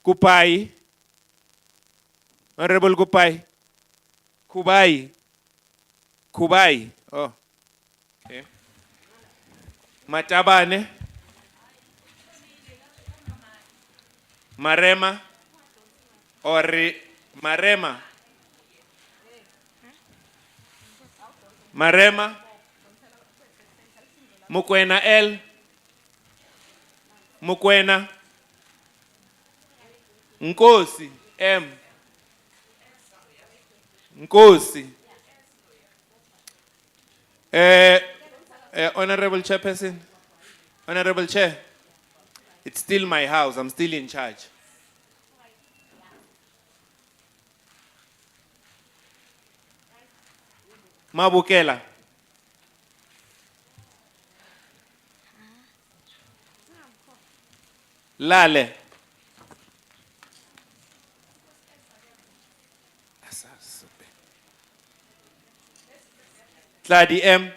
Kupai. Honorable Kupai. Kubai. Kubai. Oh. Okay. Matabane. Marema. Or Marema. Marema. Mukwena L. Mukwena. Nkosi M. Nkosi. Honorable Chairperson. Honorable Chair. It's still my house. I'm still in charge. Mabukela. Lale. Tladi M.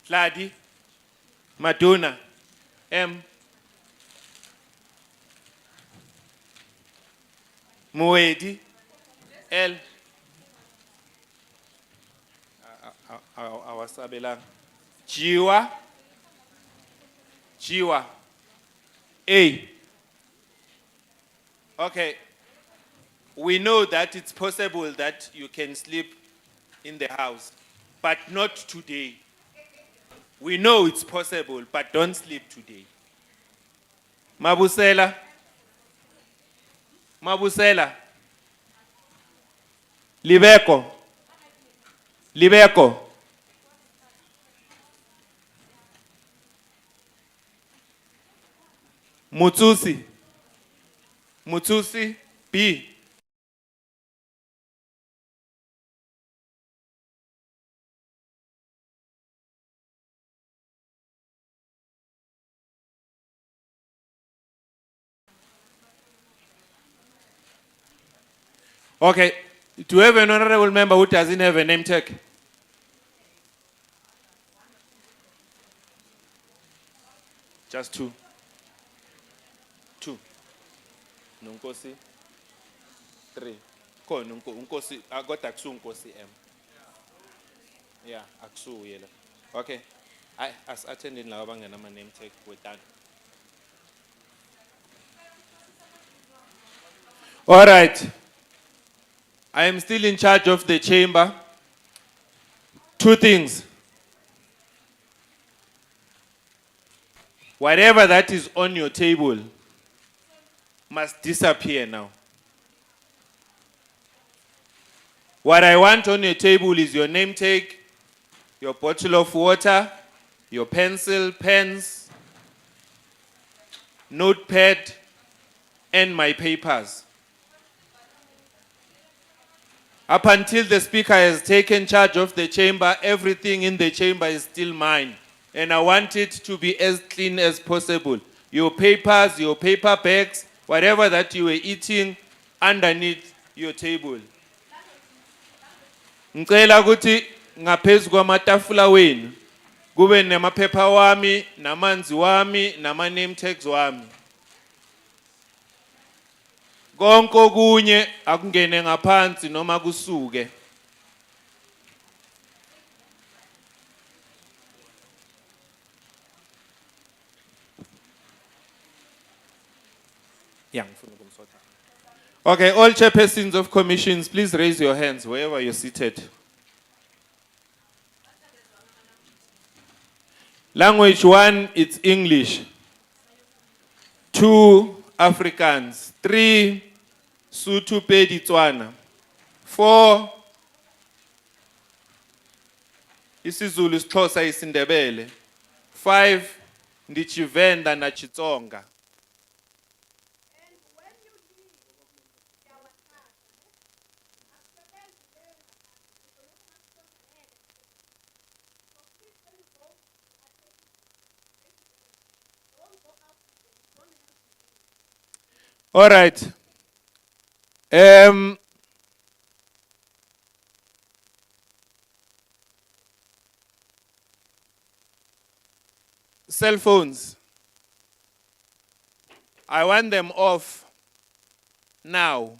Tladi. Maduna M. Muedi L. Awasabelang. Jiwa. Jiwa A. Okay. We know that it's possible that you can sleep in the house, but not today. We know it's possible, but don't sleep today. Mabusela. Mabusela. Libeko. Libeko. Mutsusi. Mutsusi B. Okay. Do we have an honorable member who doesn't have a name tag? Just two. Two. Nunkosi. Three. Ko Nunkosi. I got Aksu Nkosi M. Yeah, Aksu yela. Okay. I as attending Lawabang and my name tag, we're done. All right. I am still in charge of the chamber. Two things. Whatever that is on your table must disappear now. What I want on your table is your name tag, your bottle of water, your pencil, pens, notepad, and my papers. Up until the speaker has taken charge of the chamber, everything in the chamber is still mine. And I want it to be as clean as possible. Your papers, your paper bags, whatever that you were eating underneath your table. Ngicela ukuthi ngaphezu kwamatafula wenu kube namaphepha wami, namanzi wami, nama-name tags wami. Konke okunye akungene ngaphansi noma kusuke. Okay, all chairpersons of commissions, please raise your hands wherever you're seated. Language 1, it's English. 2, Afrikaans. 3, Sotho Pedi Tswana. 4, isiZulu, isiXhosa, isiNdebele. 5, ndichivenda na Chitsonga. All right. Cell phones. I want them off Now,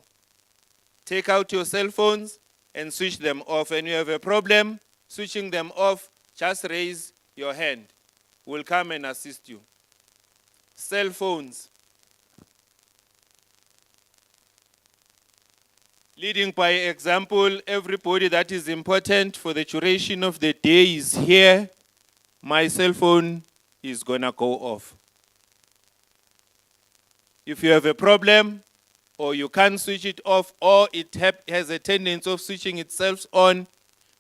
take out your cell phones and switch them off. And you have a problem switching them off, just raise your hand. We'll come and assist you. Cell phones. Leading by example, everybody that is important for the duration of the day is here. My cell phone is gonna go off. If you have a problem, or you can't switch it off, or it has a tendency of switching itself on,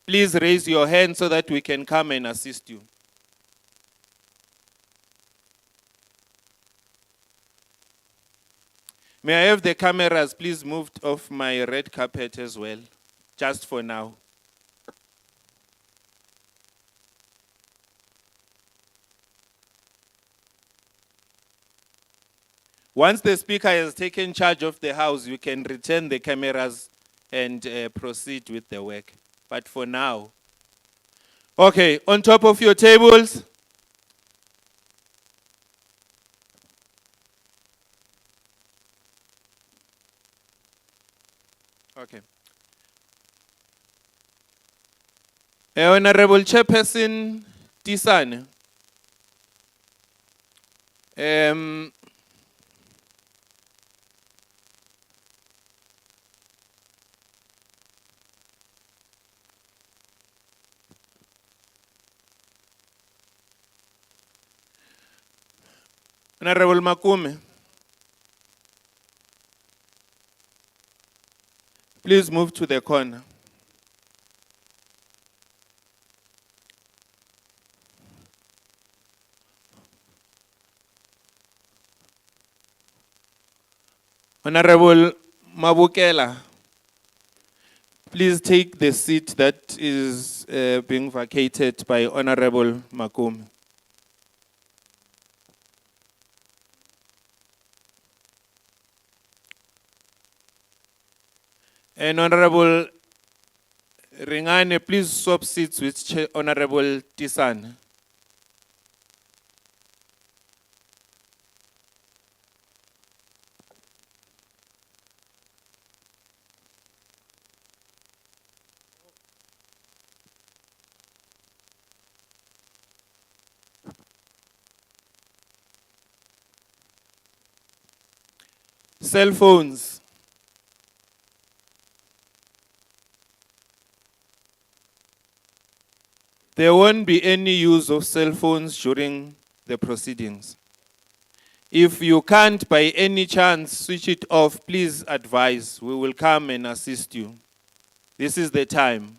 please raise your hand so that we can come and assist you. May I have the cameras please moved off my red carpet as well, just for now. Once the speaker has taken charge of the house, you can return the cameras and proceed with the work. But for now, okay, on top of your tables, okay. Honorable Chairperson Tisane, Honorable Makume, please move to the corner. Honorable Mabukela, please take the seat that is being vacated by Honorable Makume. And Honorable Ringane, please swap seats with Honorable Tisane. Cell phones. There won't be any use of cell phones during the proceedings. If you can't by any chance switch it off, please advise. We will come and assist you. This is the time.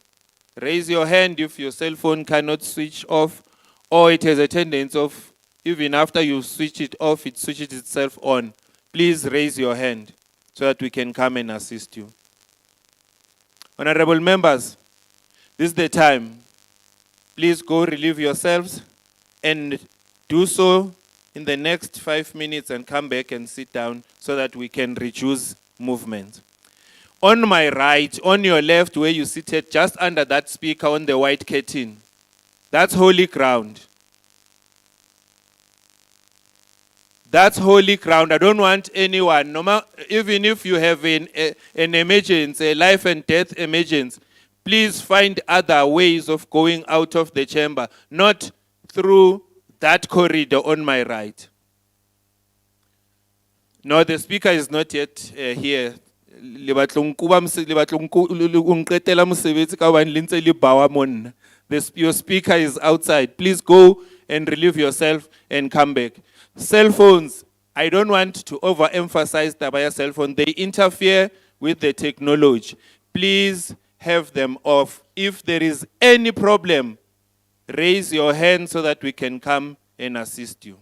Raise your hand if your cell phone cannot switch off, or it has a tendency of, even after you switch it off, it switches itself on. Please raise your hand so that we can come and assist you. Honorable members, this is the time. Please go relieve yourselves and do so in the next 5 minutes and come back and sit down so that we can reduce movement. On my right, on your left, where you seated, just under that speaker on the white curtain, that's holy ground. That's holy ground. I don't want anyone, even if you have an emergency, a life and death emergency, please find other ways of going out of the chamber, not through that corridor on my right. No, the speaker is not yet here. Your speaker is outside. Please go and relieve yourself and come back. Cell phones, I don't want to overemphasize the cell phone. They interfere with the technology. Please have them off. If there is any problem, raise your hand so that we can come and assist you.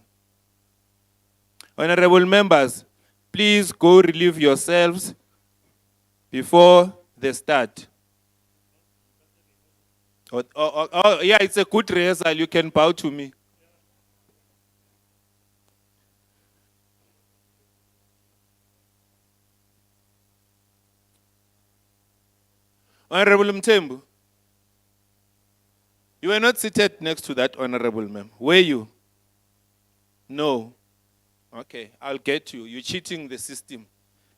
Honorable members, please go relieve yourselves before the start. Yeah, it's a good rehearsal. You can bow to me. Honorable Mtembu, you were not seated next to that honorable member. Were you? No. Okay, I'll get you. You're cheating the system.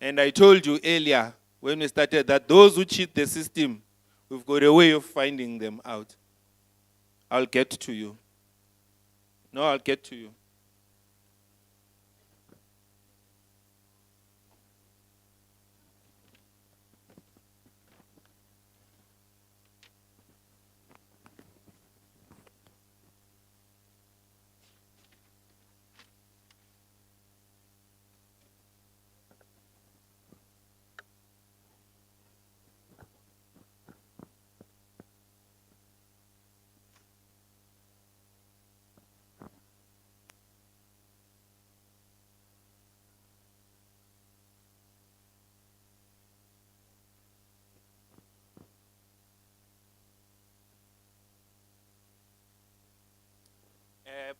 And I told you earlier when we started that those who cheat the system, we've got a way of finding them out. I'll get to you. No, I'll get to you. Uh,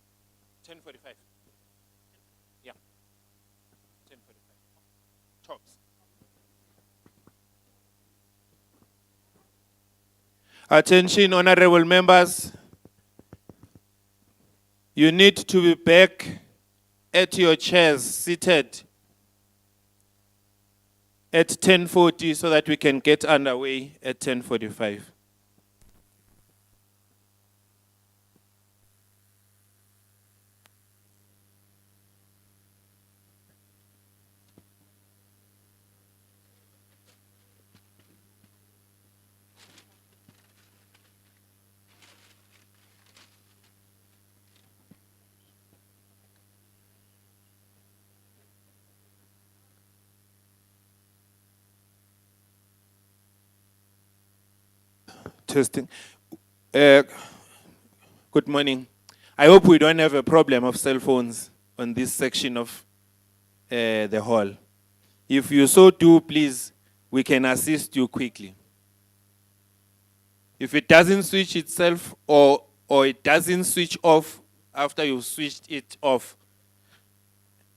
10:45. Yeah, 10:45. Tops. Attention, honorable members. You need to be back at your chairs, seated at 10:40 so that we can get underway at 10:45. Testing. Good morning. I hope we don't have a problem of cell phones on this section of the hall. If you so do, please, we can assist you quickly. If it doesn't switch itself or it doesn't switch off after you switched it off,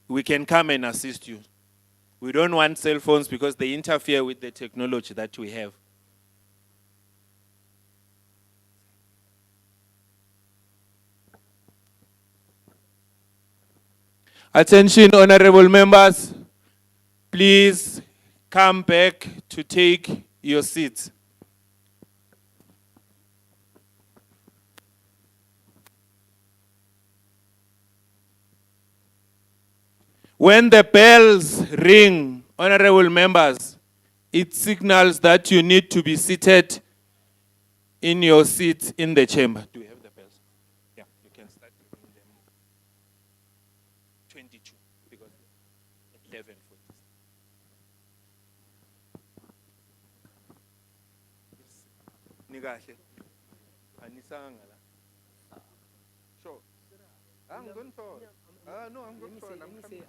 we can come and assist you. We don't want cell phones because they interfere with the technology that we have. Attention, honorable members. Please come back to take your seats. When the bells ring, honorable members, it signals that you need to be seated in your seat in the chamber. Do we have the bells? Yeah, you can start ringing them. 22, because 11 for this. Nikahle. Anisanga la. Sure. I'm going for. No, I'm going for. I'm coming.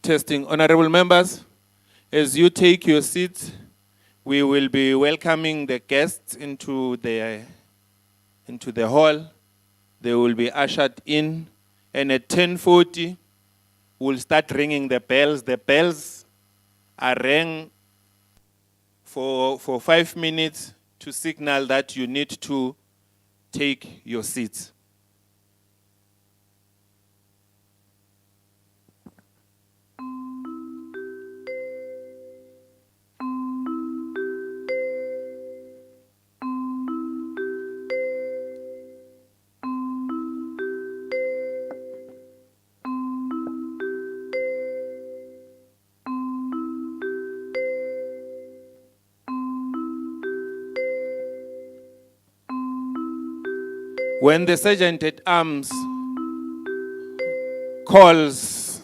Testing. Honorable members, as you take your seats, we will be welcoming the guests into the hall. They will be ushered in, and at 10:40, we'll start ringing the bells. The bells are rang for 5 minutes to signal that you need to take your seats. When the Sergeant at Arms calls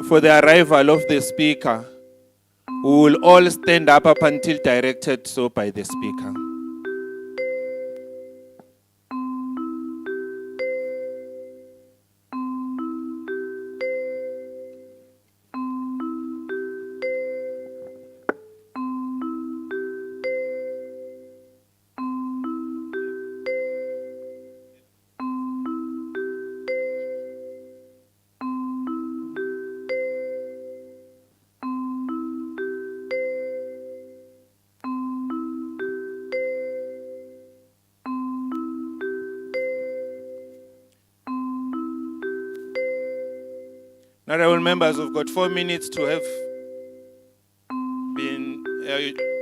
for the arrival of the Speaker, we will all stand up until directed so by the Speaker. Honorable members, we've got 4 minutes to have been,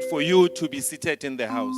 for you to be seated in the House.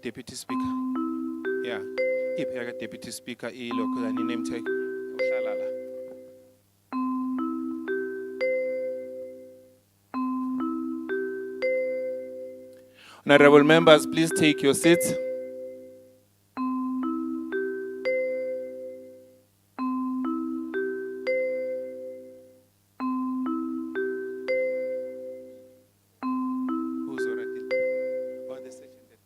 Deputy Speaker. Yeah. Deputy Speaker name tag. Honorable members, please take your seats. Who's already? Oh, the session that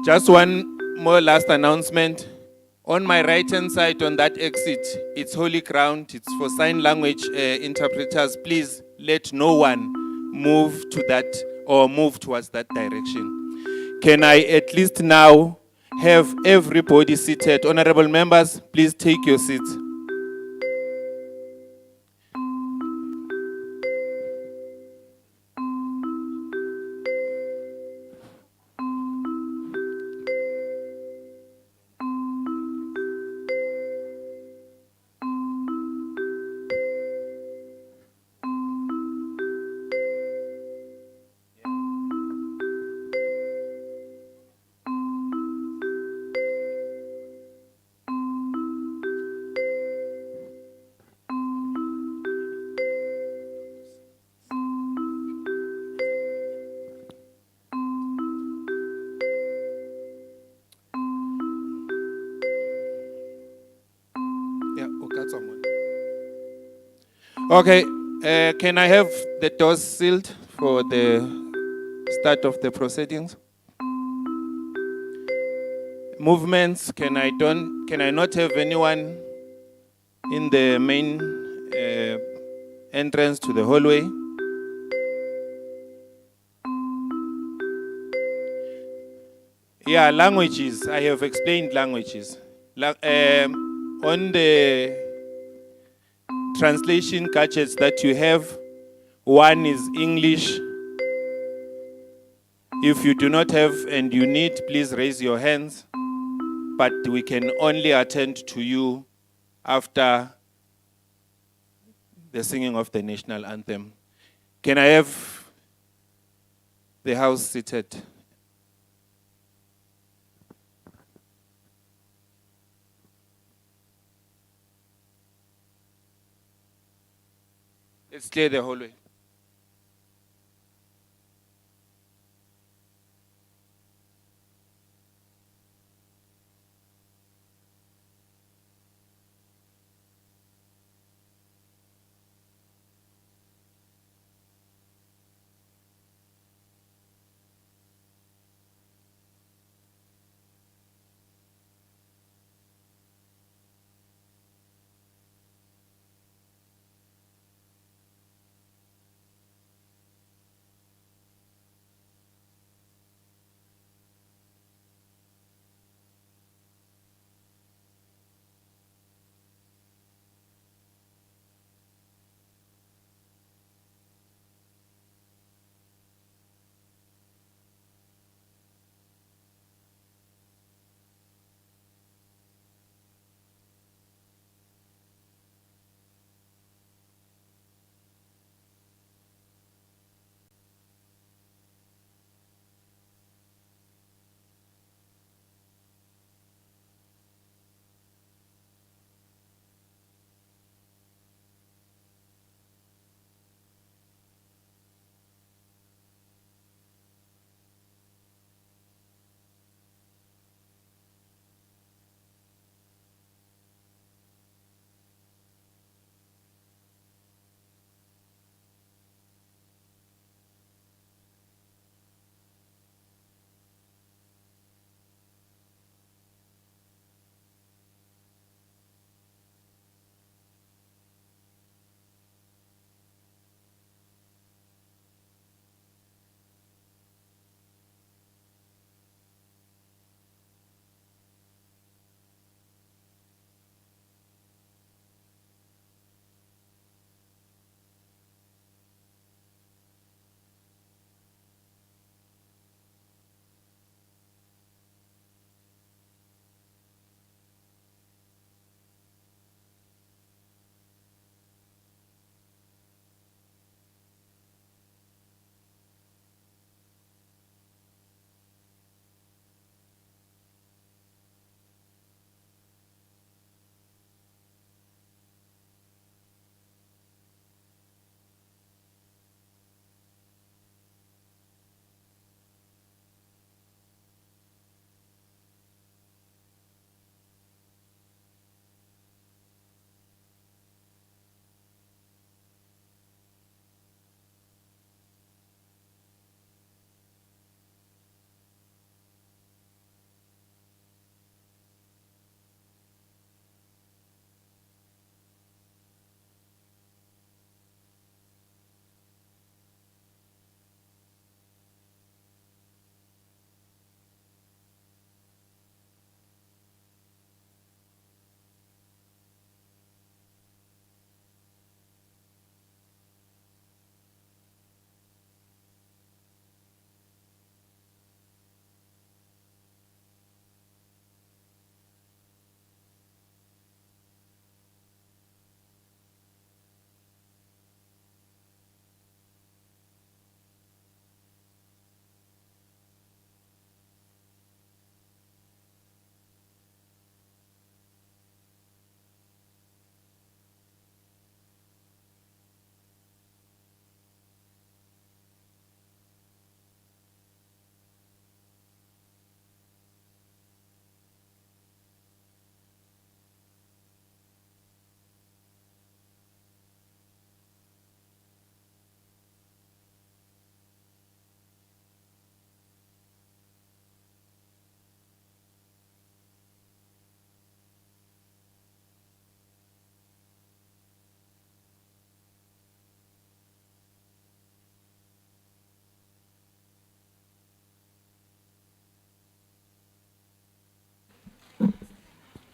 Just one more last announcement. On my right-hand side on that exit, it's holy ground. It's for sign language interpreters. Please let no one move to that or move towards that direction. Can I at least now have everybody seated? Honorable members, please take your seats. Okay, can I have the doors sealed for the start of the proceedings? Movements, can I not have anyone in the main entrance to the hallway? Yeah, languages, I have explained languages. On the translation gadgets that you have, one is English. If you do not have and you need, please raise your hands. But we can only attend to you after the singing of the national anthem. Can I have the House seated? Let's clear the hallway.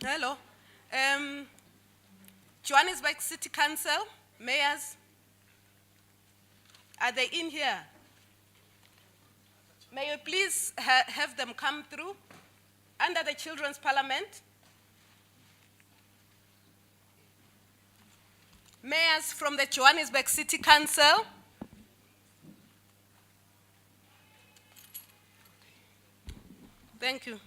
Hello. Johannesburg City Council, mayors, are they in here? May you please have them come through? Under the Children's Parliament, mayors from the Johannesburg City Council, thank you.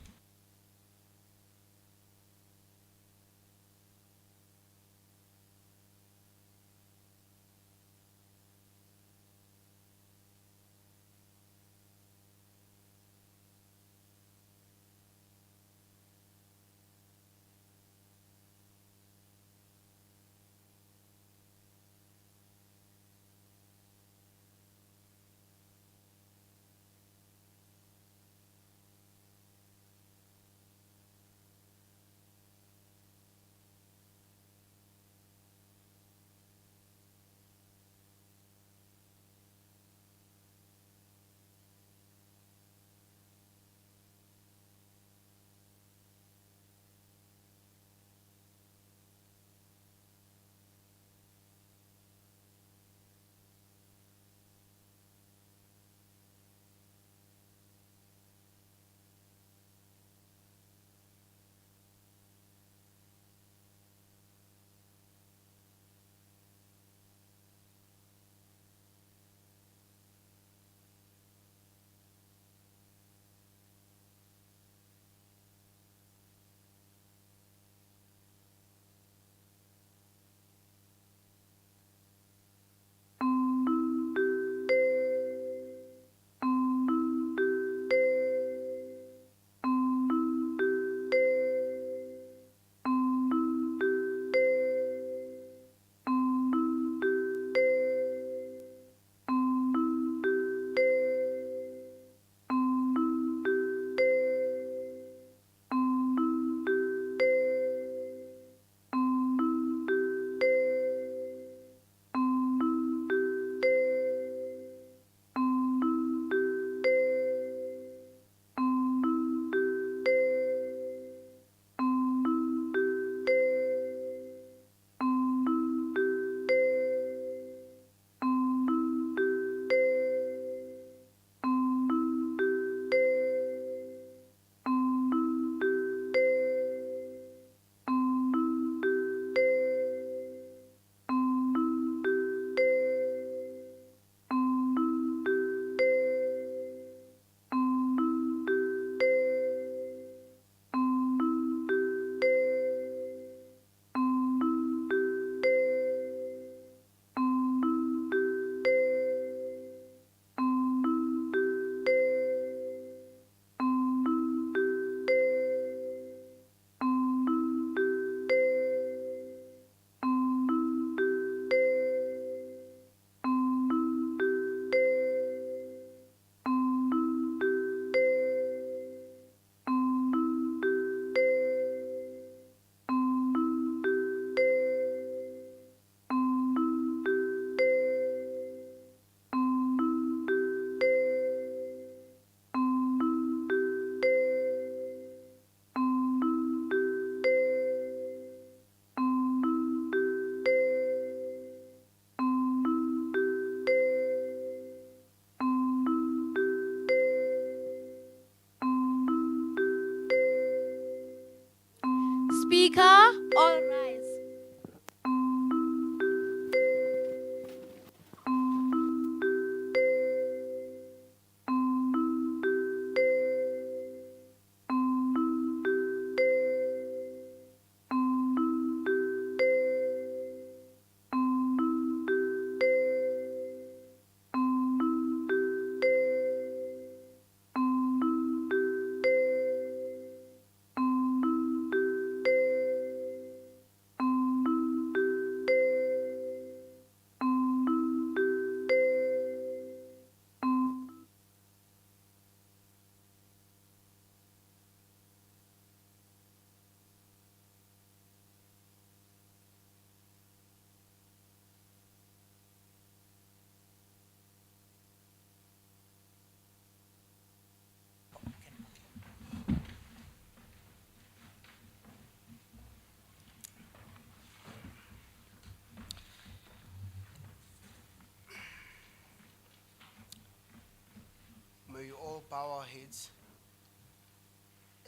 Speaker, all rise.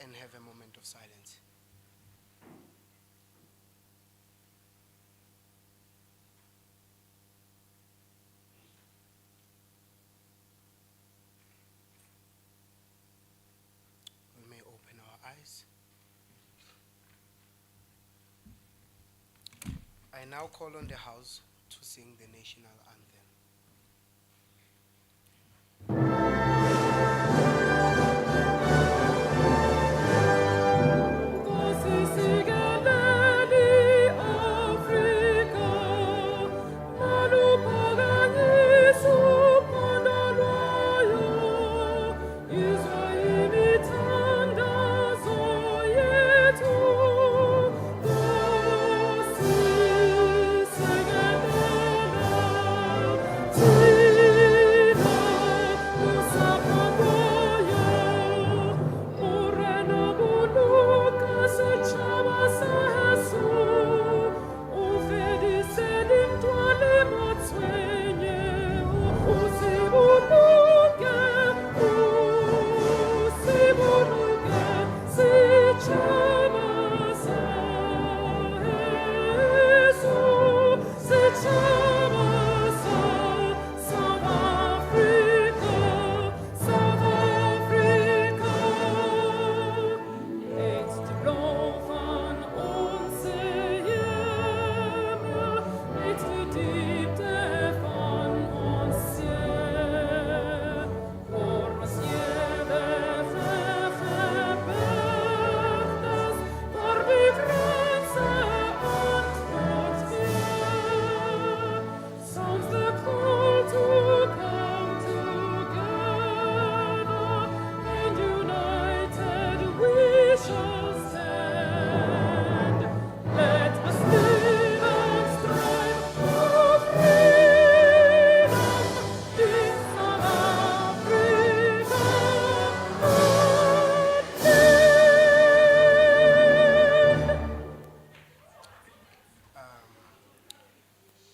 and have a moment of silence. We may open our eyes. I now call on the House to sing the national anthem.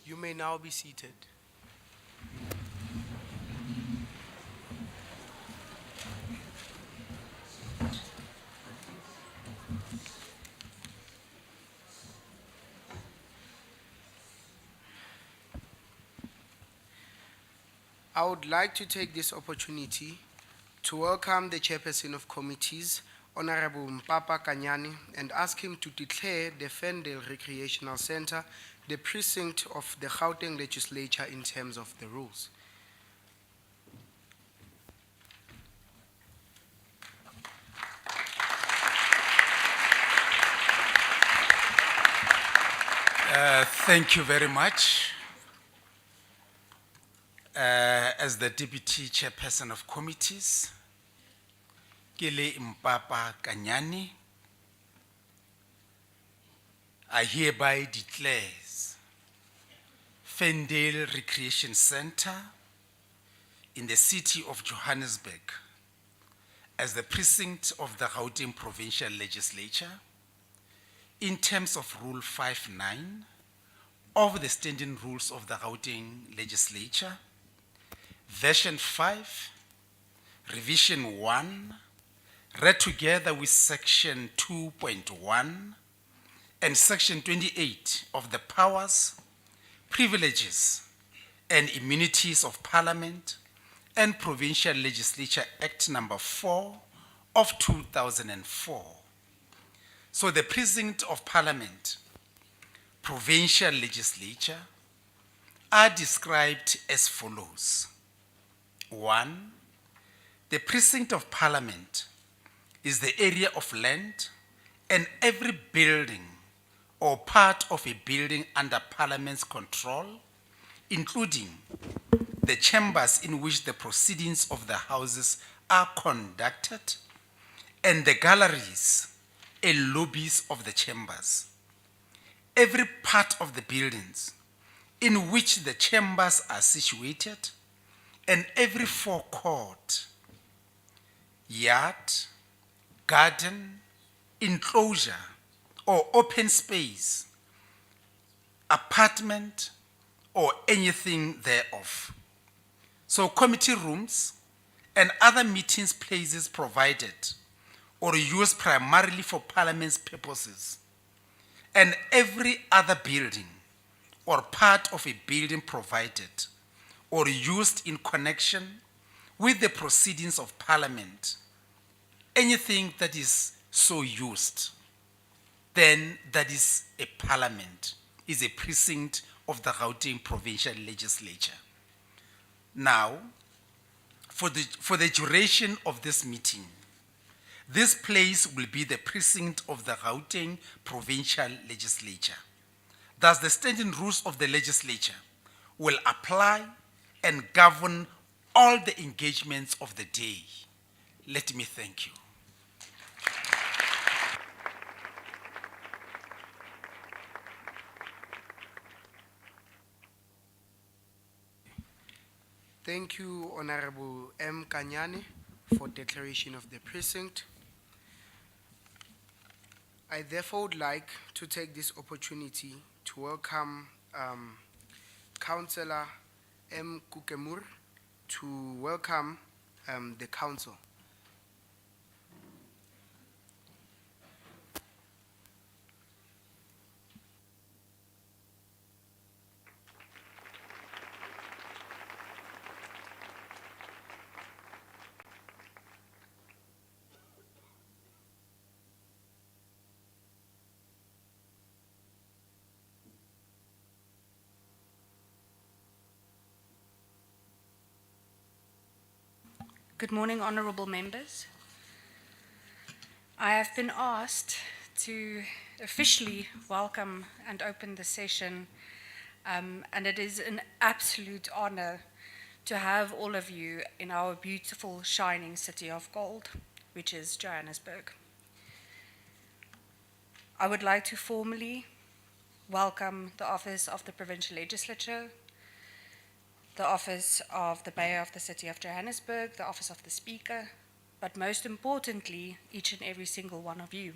You may now be seated. I would like to take this opportunity to welcome the chairperson of committees, Honorable Mpapa Kanyani, and ask him to declare the Fendale Recreational Center the precinct of the Gauteng Legislature in terms of the rules. Thank you very much. As the Deputy Chairperson of Committees, Kile Mpapa Kanyani, I hereby declares Fendale Recreation Center in the city of Johannesburg as the precinct of the Gauteng Provincial Legislature in terms of Rule 5.9 of the Standing Rules of the Gauteng Legislature, Version 5, Revision 1, read together with Section 2.1 and Section 28 of the Powers, Privileges, and Immunities of Parliament and Provincial Legislature Act Number 4 of 2004. So the Precinct of Parliament, Provincial Legislature are described as follows. 1. The Precinct of Parliament is the area of land and every building or part of a building under Parliament's control, including the chambers in which the proceedings of the houses are conducted and the galleries and lobbies of the chambers. Every part of the buildings in which the chambers are situated and every forecourt, yard, garden, enclosure, or open space, apartment, or anything thereof. So committee rooms and other meetings places provided or used primarily for Parliament's purposes, and every other building or part of a building provided or used in connection with the proceedings of Parliament, anything that is so used, then that is a Parliament, is a precinct of the Gauteng Provincial Legislature. Now, for the duration of this meeting, this place will be the precinct of the Gauteng Provincial Legislature. Thus, the standing rules of the legislature will apply and govern all the engagements of the day. Let me thank you. Thank you, Honorable M. Kanyane, for declaration of the precinct. I therefore would like to take this opportunity to welcome Councillor M. Kukemur to welcome the council. Good morning, honourable members. I have been asked to officially welcome and open the session, and it is an absolute honour to have all of you in our beautiful, shining city of gold, which is Johannesburg. I would like to formally welcome the Office of the Provincial Legislature, the Office of the Mayor of the City of Johannesburg, the Office of the Speaker, but most importantly, each and every single one of you.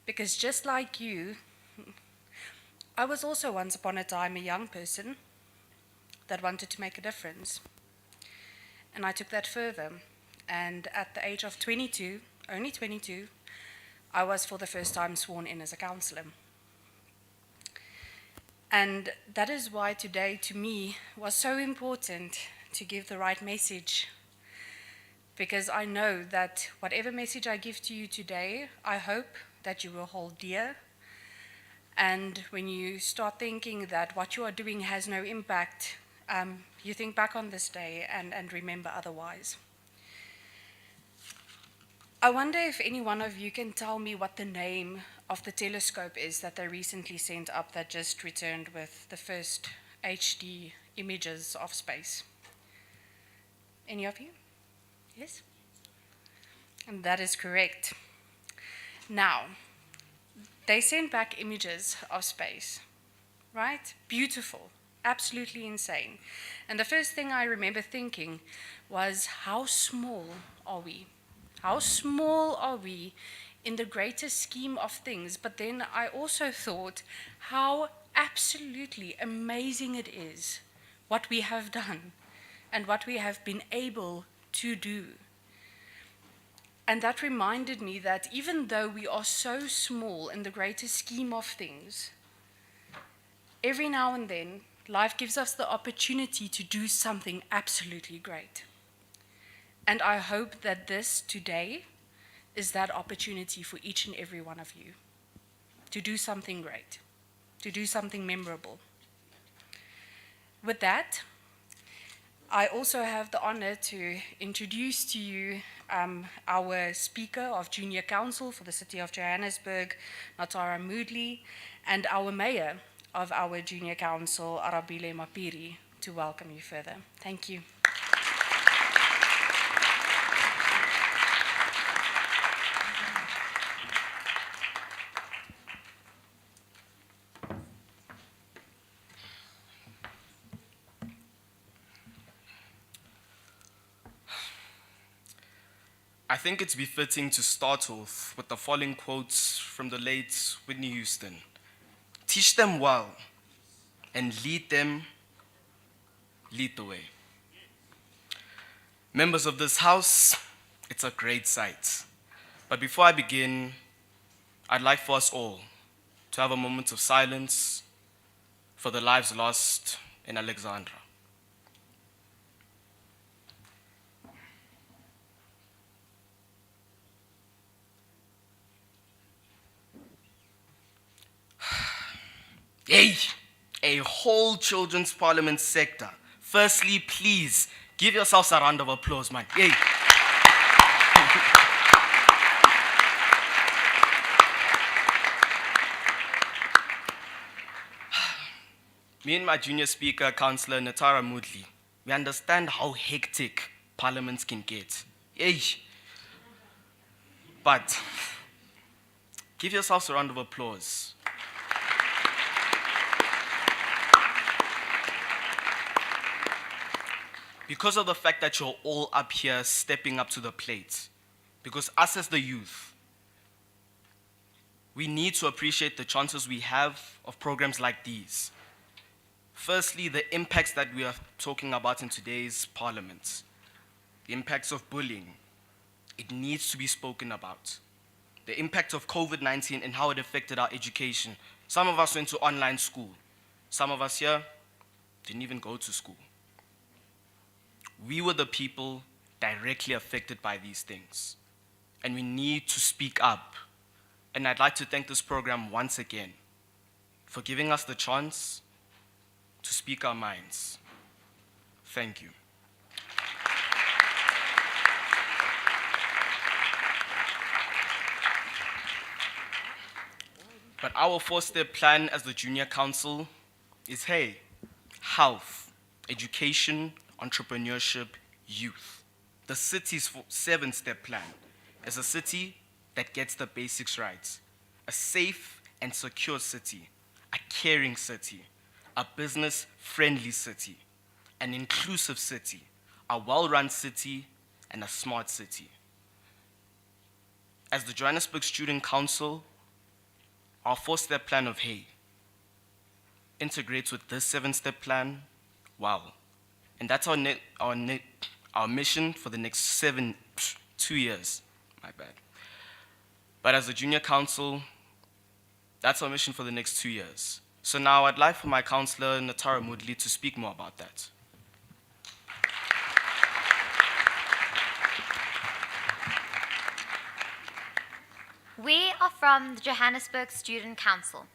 Because just like you, I was also once upon a time a young person that wanted to make a difference. And I took that further. And at the age of 22, only 22, I was for the first time sworn in as a councillor. And that is why today, to me, was so important to give the right message. Because I know that whatever message I give to you today, I hope that you will hold dear. And when you start thinking that what you are doing has no impact, you think back on this day and remember otherwise. I wonder if any one of you can tell me what the name of the telescope is that they recently sent up that just returned with the first HD images of space. Any of you? Yes? And that is correct. Now, they sent back images of space, right? Beautiful, absolutely insane. And the first thing I remember thinking was, how small are we? How small are we in the greater scheme of things? But then I also thought how absolutely amazing it is what we have done and what we have been able to do. And that reminded me that even though we are so small in the greater scheme of things, every now and then life gives us the opportunity to do something absolutely great. And I hope that this today is that opportunity for each and every one of you to do something great, to do something memorable. With that, I also have the honor to introduce to you our Speaker of Junior Council for the City of Johannesburg, Natara Moodley, and our Mayor of our Junior Council, Arabile Mapiri, to welcome you further. Thank you. I think it's befitting to start off with the following quotes from the late Whitney Houston. Teach them well and lead them, lead the way. Members of this house, it's a great sight But before I begin, I'd like for us all to have a moment of silence for the lives lost in Alexandra. Yay! A whole children's parliament sector. Firstly, please give yourselves a round of applause, man. Yay! Me and my junior speaker, Councillor Natara Moodley, we understand how hectic parliaments can get. Yay! But give yourselves a round of applause. Because of the fact that you're all up here stepping up to the plate. Because us as the youth, we need to appreciate the chances we have of programs like these. Firstly, the impacts that we are talking about in today's parliament. The impacts of bullying. It needs to be spoken about. The impact of COVID-19 and how it affected our education. Some of us went to online school. Some of us here didn't even go to school. We were the people directly affected by these things. And we need to speak up. And I'd like to thank this program once again for giving us the chance to speak our minds. Thank you. But our four-step plan as the Junior Council is, hey, health, education, entrepreneurship, youth. The city's seven-step plan is a city that gets the basics right. A safe and secure city, a caring city, a business-friendly city, an inclusive city, a well-run city, and a smart city. As the Johannesburg Student Council, our four-step plan of hey integrates with this seven-step plan, wow. And that's our mission for the next 2 years, my bad. But as a Junior Council, that's our mission for the next 2 years. So now I'd like for my councillor, Natara Moodley, to speak more about that. We are from the Johannesburg Student Council.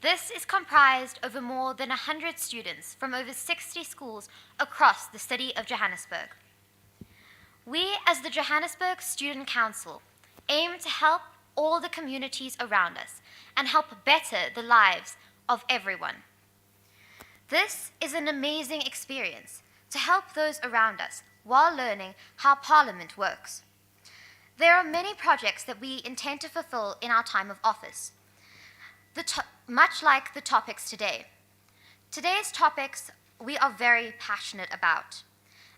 This is comprised of more than 100 students from over 60 schools across the city of Johannesburg. We, as the Johannesburg Student Council, aim to help all the communities around us and help better the lives of everyone. This is an amazing experience to help those around us while learning how Parliament works. There are many projects that we intend to fulfill in our time of office, much like the topics today. Today's topics we are very passionate about.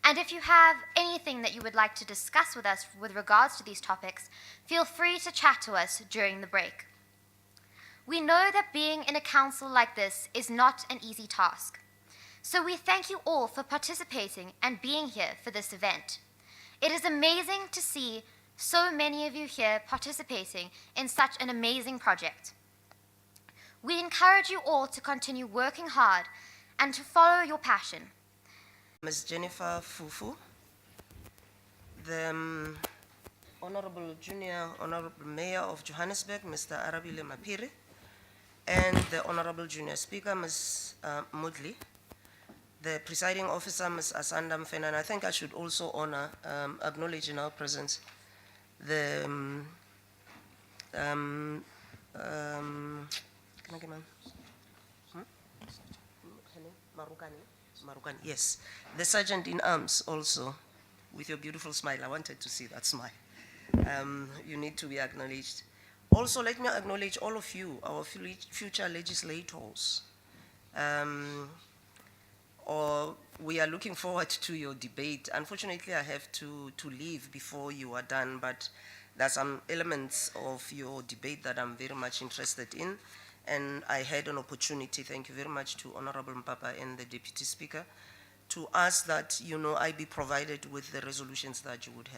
And if you have anything that you would like to discuss with us with regards to these topics, feel free to chat to us during the break. We know that being in a council like this is not an easy task. So we thank you all for participating and being here for this event. It is amazing to see so many of you here participating in such an amazing project. We encourage you all to continue working hard and to follow your passion. Ms. Jennifer Fufu, the Honorable Mayor of Johannesburg, Mr. Arabile Mapiri, and the Honorable Junior Speaker, Ms. Moodley, the Presiding Officer, Ms. Asanda Mfena, and I think I should also acknowledge in our presence the Marukani, yes. The Sergeant in Arms also, with your beautiful smile. I wanted to see that smile. You need to be acknowledged. Also, let me acknowledge all of you, our future legislators. We are looking forward to your debate. Unfortunately, I have to leave before you are done, but there are some elements of your debate that I'm very much interested in. And I had an opportunity, thank you very much to Honorable Mpapa and the Deputy Speaker, to ask that, I be provided with the resolutions that you would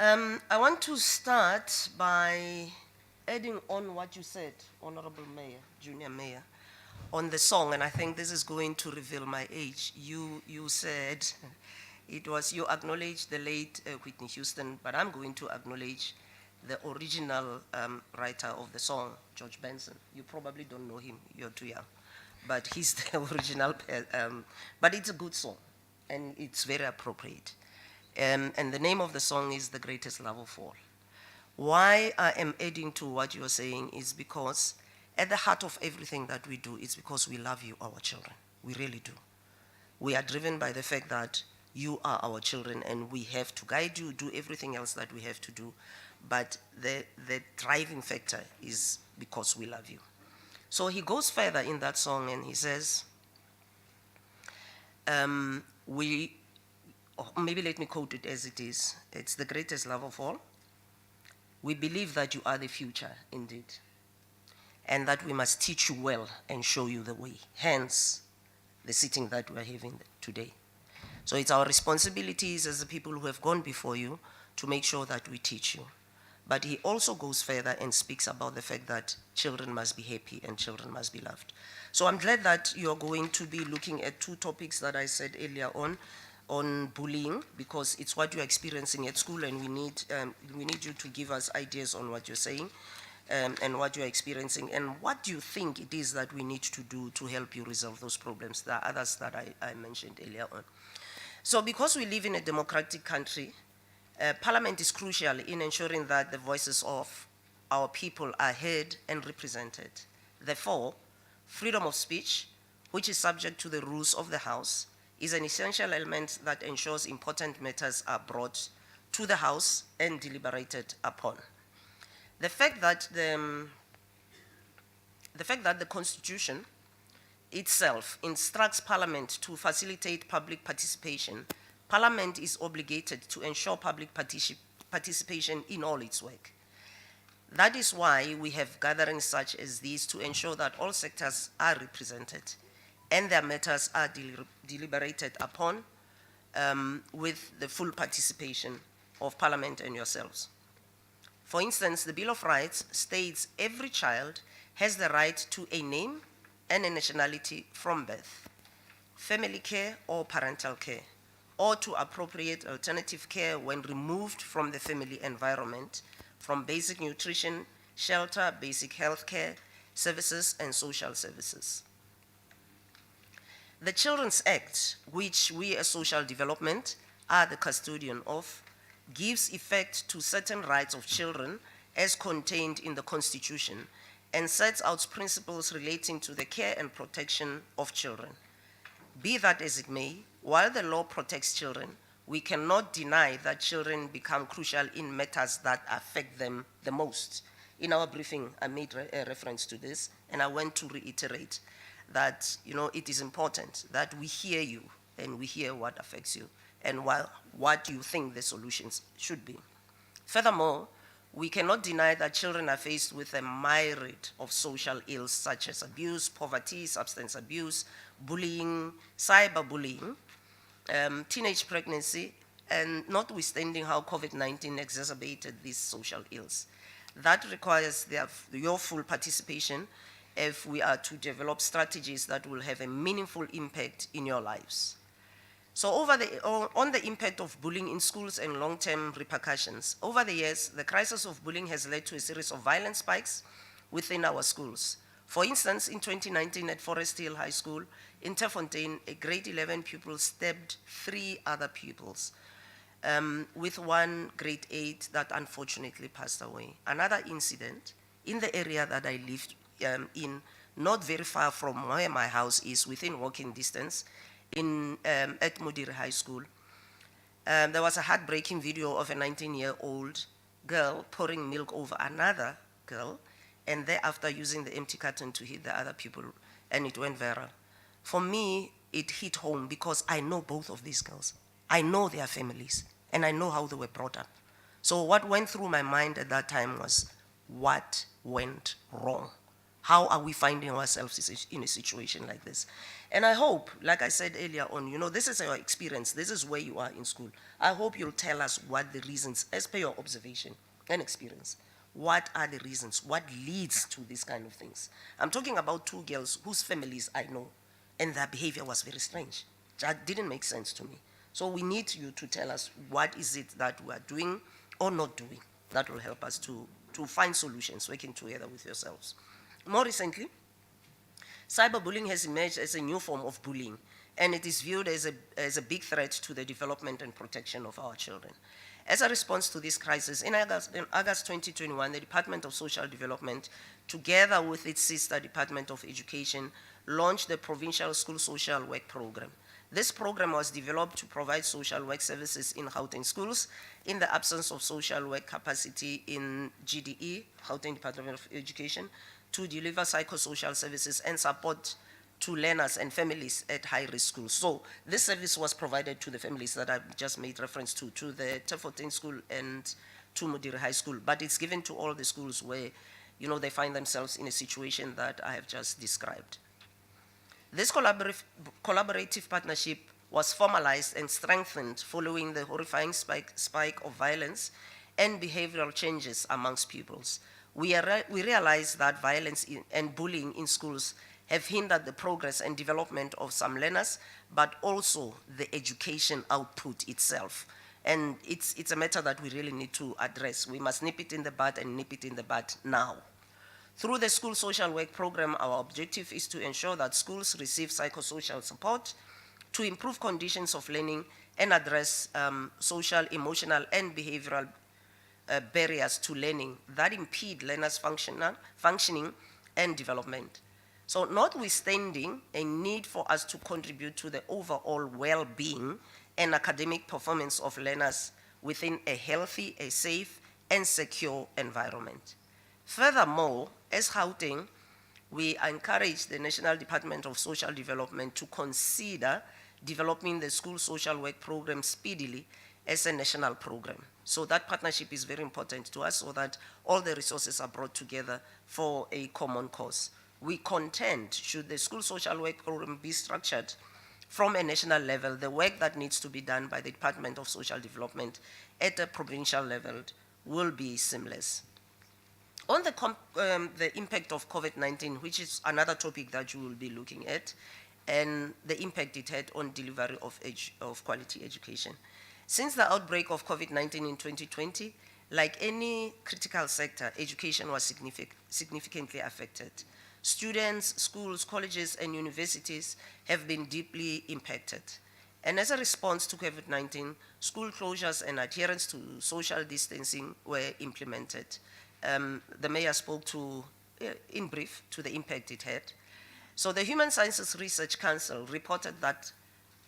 I want to start by adding on what you said, Honorable Mayor, Junior Mayor, on the song, and I think this is going to reveal my age. You said, you acknowledged the late Whitney Houston, but I'm going to acknowledge the original writer of the song, George Benson. You probably don't know him, you're too young. But he's the original, but it's a good song, and it's very appropriate. And the name of the song is The Greatest Love of All. Why I am adding to what you're saying is because at the heart of everything that we do is because we love you, our children. We really do. We are driven by the fact that you are our children and we have to guide you, do everything else that we have to do. But the driving factor is because we love you. So he goes further in that song and he says, maybe let me quote it as it is. It's the greatest love of all. We believe that you are the future indeed, and that we must teach you well and show you the way. Hence, the sitting that we are having today. So it's our responsibilities as the people who have gone before you to make sure that we teach you. But he also goes further and speaks about the fact that children must be happy and children must be loved. So I'm glad that you're going to be looking at two topics that I said earlier on bullying, because it's what you're experiencing at school, and we need you to give us ideas on what you're saying and what you're experiencing, and what do you think it is that we need to do to help you resolve those problems. There are others that I mentioned earlier on. So because we live in a democratic country, Parliament is crucial in ensuring that the voices of our people are heard and represented. Therefore, freedom of speech, which is subject to the rules of the House, is an essential element that ensures important matters are brought to the House and deliberated upon. The fact that the Constitution itself instructs Parliament to facilitate public participation, Parliament is obligated to ensure public participation in all its work. That is why we have gatherings such as these to ensure that all sectors are represented and their matters are deliberated upon with the full participation of Parliament and yourselves. For instance, the Bill of Rights states every child has the right to a name and a nationality from birth, family care or parental care, or to appropriate alternative care when removed from the family environment, from basic nutrition, shelter, basic health care services, and social services. The Children's Act, which we as social development are the custodian of, gives effect to certain rights of children as contained in the Constitution and sets out principles relating to the care and protection of children. Be that as it may, while the law protects children, we cannot deny that children become crucial in matters that affect them the most. In our briefing, I made a reference to this, and I want to reiterate that it is important that we hear you and we hear what affects you and what you think the solutions should be. Furthermore, we cannot deny that children are faced with a myriad of social ills such as abuse, poverty, substance abuse, bullying, cyberbullying, teenage pregnancy, and notwithstanding how COVID-19 exacerbated these social ills. That requires your full participation if we are to develop strategies that will have a meaningful impact in your lives. So on the impact of bullying in schools and long-term repercussions, over the years, the crisis of bullying has led to a series of violent spikes within our schools. For instance, in 2019 at Forest Hill High School in Terfontein, a grade 11 pupil stabbed 3 other pupils, with one grade 8 that unfortunately passed away. Another incident in the area that I lived in, not very far from where my house is, within walking distance, at Modiri High School. There was a heartbreaking video of a 19-year-old girl pouring milk over another girl, and thereafter using the empty carton to hit the other people, and it went viral. For me, it hit home because I know both of these girls. I know their families, and I know how they were brought up. So what went through my mind at that time was, what went wrong? how are we finding ourselves in a situation like this? And I hope, like I said earlier on, you know, this is your experience, this is where you are in school. I hope you'll tell us what the reasons, as per your observation and experience, what are the reasons, what leads to these kind of things? I'm talking about 2 girls whose families I know, and their behavior was very strange. That didn't make sense to me. So we need you to tell us what is it that we are doing or not doing that will help us to find solutions working together with yourselves. More recently, cyberbullying has emerged as a new form of bullying, and it is viewed as a big threat to the development and protection of our children. As a response to this crisis, in August 2021, the Department of Social Development, together with its sister Department of Education, launched the Provincial School Social Work Program. This program was developed to provide social work services in Gauteng schools in the absence of social work capacity in GDE, Gauteng Department of Education, to deliver psychosocial services and support to learners and families at high-risk schools. So this service was provided to the families that I just made reference to the Tefoten School and to Modiri High School, but it's given to all the schools where, you know, they find themselves in a situation that I have just described. This collaborative partnership was formalized and strengthened following the horrifying spike of violence and behavioral changes amongst pupils. We realize that violence and bullying in schools have hindered the progress and development of some learners, but also the education output itself. And it's a matter that we really need to address. We must nip it in the bud and nip it in the bud now. Through the School Social Work Program, our objective is to ensure that schools receive psychosocial support to improve conditions of learning and address social, emotional, and behavioral barriers to learning that impede learners' functioning and development. So notwithstanding a need for us to contribute to the overall well-being and academic performance of learners within a healthy, a safe, and secure environment. Furthermore, as Gauteng, we encourage the National Department of Social Development to consider developing the School Social Work Program speedily as a national program. So that partnership is very important to us so that all the resources are brought together for a common cause. We contend, should the School Social Work Program be structured from a national level, the work that needs to be done by the Department of Social Development at a provincial level will be seamless. On the impact of COVID-19, which is another topic that you will be looking at, and the impact it had on delivery of quality education. Since the outbreak of COVID-19 in 2020, like any critical sector, education was significantly affected. Students, schools, colleges, and universities have been deeply impacted. And as a response to COVID-19, school closures and adherence to social distancing were implemented. The mayor spoke to, in brief, to the impact it had. So the Human Sciences Research Council reported that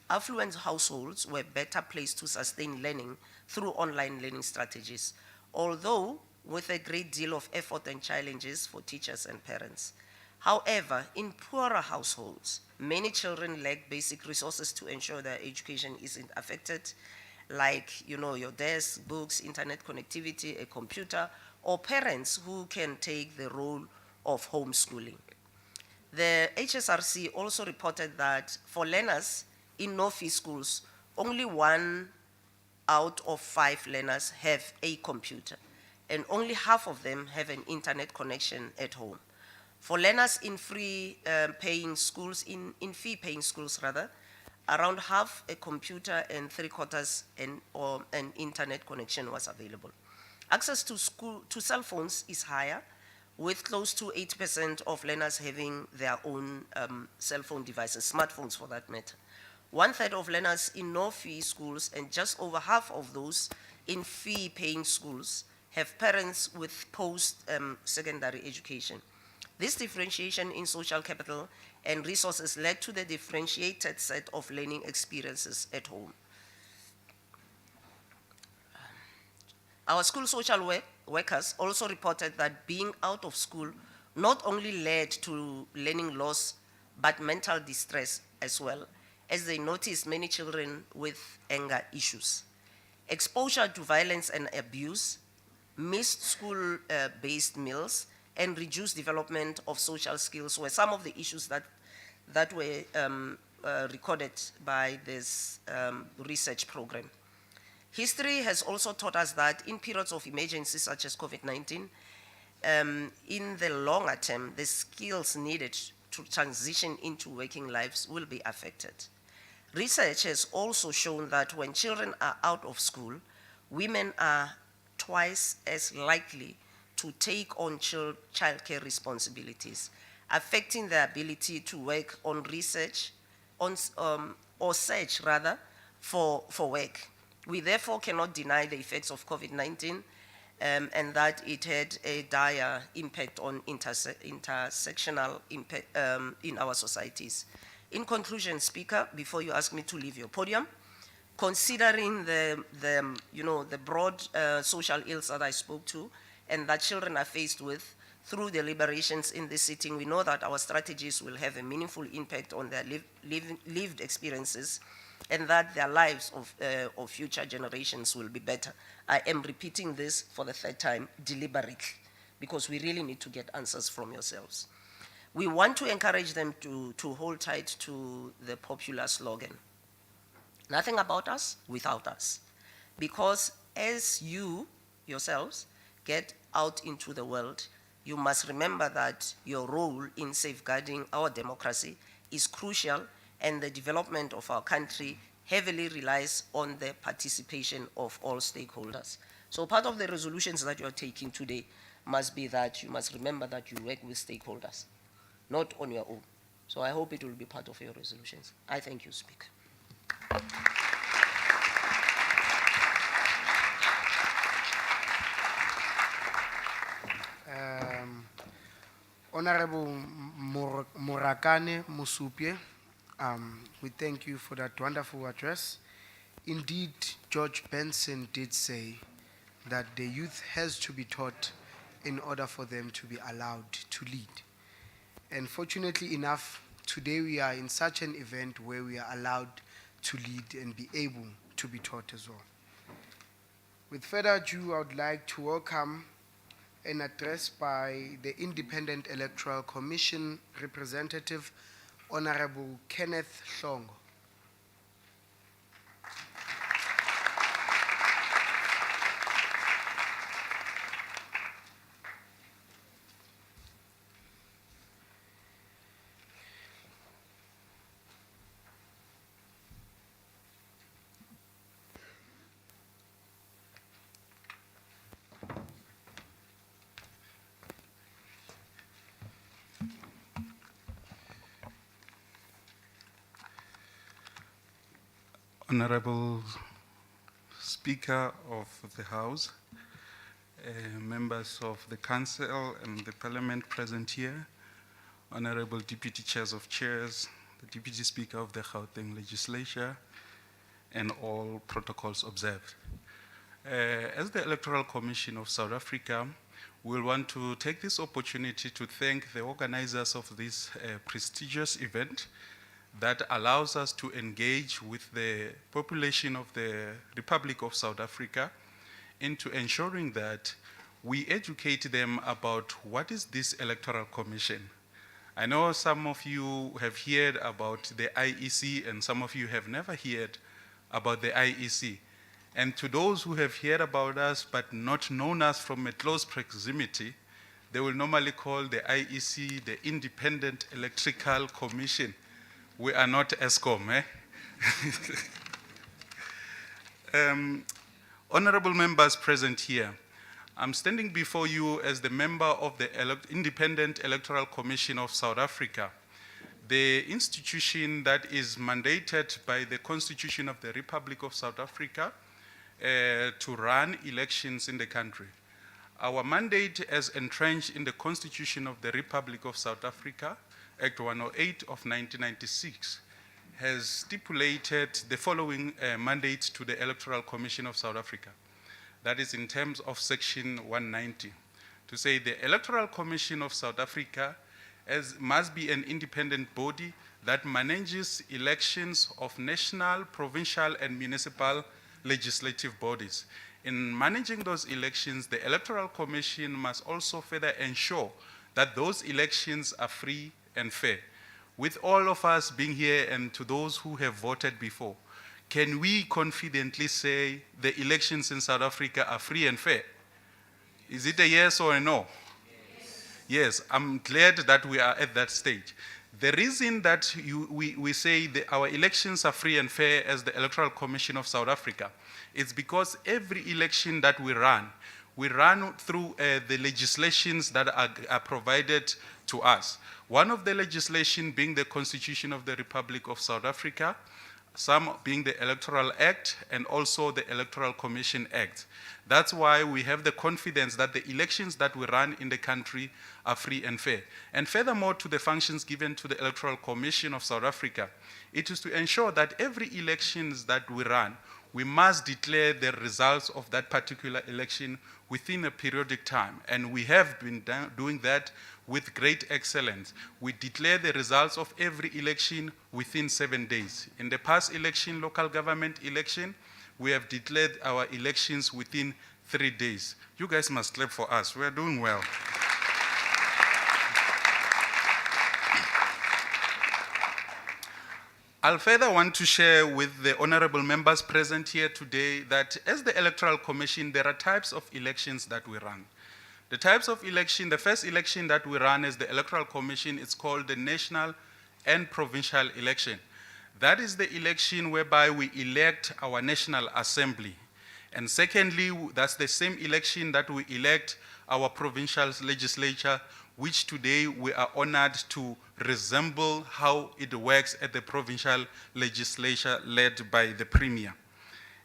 affluent households were better placed to sustain learning through online learning strategies, although with a great deal of effort and challenges for teachers and parents. However, in poorer households, many children lack basic resources to ensure their education isn't affected, like, you know, your desk, books, internet connectivity, a computer, or parents who can take the role of homeschooling. The HSRC also reported that for learners in no-fee schools, only 1 out of 5 learners have a computer, and only half of them have an internet connection at home. For learners in fee-paying schools, around half a computer and 3/4 an internet connection was available. Access to cell phones is higher, with close to 80% of learners having their own cell phone devices, smartphones for that matter. 1/3 of learners in no-fee schools and just over half of those in fee-paying schools have parents with post-secondary education. This differentiation in social capital and resources led to the differentiated set of learning experiences at home. Our school social workers also reported that being out of school not only led to learning loss, but mental distress as well, as they noticed many children with anger issues. Exposure to violence and abuse, missed school-based meals, and reduced development of social skills were some of the issues that were recorded by this research program. History has also taught us that in periods of emergency such as COVID-19, in the longer term, the skills needed to transition into working lives will be affected. Research has also shown that when children are out of school, women are twice as likely to take on childcare responsibilities, affecting their ability to work on research, or search rather, for work. We therefore cannot deny the effects of COVID-19 and that it had a dire impact on intersectional impact in our societies. In conclusion, Speaker, before you ask me to leave your podium, considering the broad social ills that I spoke to and that children are faced with through deliberations in this sitting, we know that our strategies will have a meaningful impact on their lived experiences and that their lives of future generations will be better. I am repeating this for the third time deliberately because we really need to get answers from yourselves. We want to encourage them to hold tight to the popular slogan, nothing about us without us. Because as you yourselves get out into the world, you must remember that your role in safeguarding our democracy is crucial and the development of our country heavily relies on the participation of all stakeholders. So part of the resolutions that you are taking today must be that you must remember that you work with stakeholders, not on your own. So I hope it will be part of your resolutions. I thank you, Speaker. Honorable Morakane Musupye, we thank you for that wonderful address. Indeed, George Benson did say that the youth has to be taught in order for them to be allowed to lead. And fortunately enough, today we are in such an event where we are allowed to lead and be able to be taught as well. With further ado, I would like to welcome an address by the Independent Electoral Commission representative, Honorable Kenneth Hlongo. Honorable Speaker of the House, members of the Council and the Parliament present here, Honorable Deputy Chairs of Chairs, the Deputy Speaker of the Gauteng Legislature, and all protocols observed. As the Electoral Commission of South Africa, we'll want to take this opportunity to thank the organizers of this prestigious event that allows us to engage with the population of the Republic of South Africa into ensuring that we educate them about what is this Electoral Commission. I know some of you have heard about the IEC and some of you have never heard about the IEC. And to those who have heard about us but not known us from a close proximity, they will normally call the IEC the Independent Electoral Commission. We are not ESCOM, eh? Honorable members present here, I'm standing before you as the member of the Independent Electoral Commission of South Africa, the institution that is mandated by the Constitution of the Republic of South Africa to run elections in the country. Our mandate as entrenched in the Constitution of the Republic of South Africa, Act 108 of 1996, has stipulated the following mandate to the Electoral Commission of South Africa. That is in terms of Section 190, to say the Electoral Commission of South Africa must be an independent body that manages elections of national, provincial, and municipal legislative bodies. In managing those elections, the Electoral Commission must also further ensure that those elections are free and fair. With all of us being here and to those who have voted before, can we confidently say the elections in South Africa are free and fair? Is it a yes or a no? Yes, I'm glad that we are at that stage. The reason that we say that our elections are free and fair as the Electoral Commission of South Africa is because every election that we run through the legislations that are provided to us. One of the legislation being the Constitution of the Republic of South Africa, some being the Electoral Act and also the Electoral Commission Act. That's why we have the confidence that the elections that we run in the country are free and fair. And furthermore, to the functions given to the Electoral Commission of South Africa, it is to ensure that every elections that we run, we must declare the results of that particular election within a periodic time. And we have been doing that with great excellence. We declare the results of every election within 7 days. In the past election, local government election, we have declared our elections within 3 days. You guys must clap for us. We are doing well. I'll further want to share with the honorable members present here today that as the Electoral Commission, there are types of elections that we run. The types of election, the first election that we run as the Electoral Commission is called the national and provincial election. That is the election whereby we elect our National Assembly. And secondly, that's the same election that we elect our provincial legislature, which today we are honored to resemble how it works at the provincial legislature led by the Premier.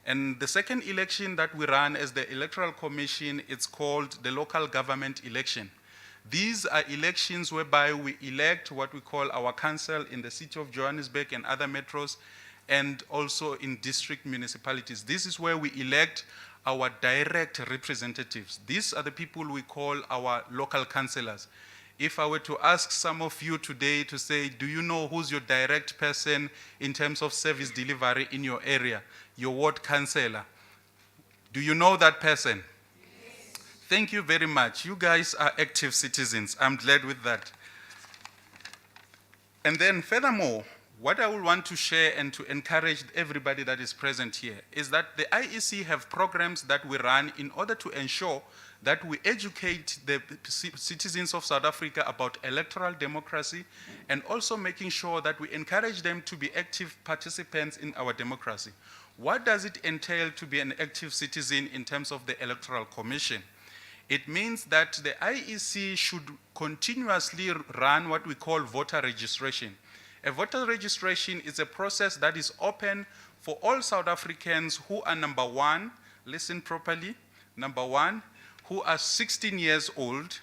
And the second election that we run as the Electoral Commission, it's called the local government election. These are elections whereby we elect what we call our council in the city of Johannesburg and other metros, and also in district municipalities. This is where we elect our direct representatives. These are the people we call our local councillors. If I were to ask some of you today to say, do you know who's your direct person in terms of service delivery in your area? Your ward councillor. Do you know that person? Yes. Thank you very much. You guys are active citizens. I'm glad with that. And then furthermore, what I would want to share and to encourage everybody that is present here is that the IEC have programs that we run in order to ensure that we educate the citizens of South Africa about electoral democracy and also making sure that we encourage them to be active participants in our democracy. What does it entail to be an active citizen in terms of the Electoral Commission? It means that the IEC should continuously run what we call voter registration. A voter registration is a process that is open for all South Africans who are number one, listen properly, number one, who are 16 years old,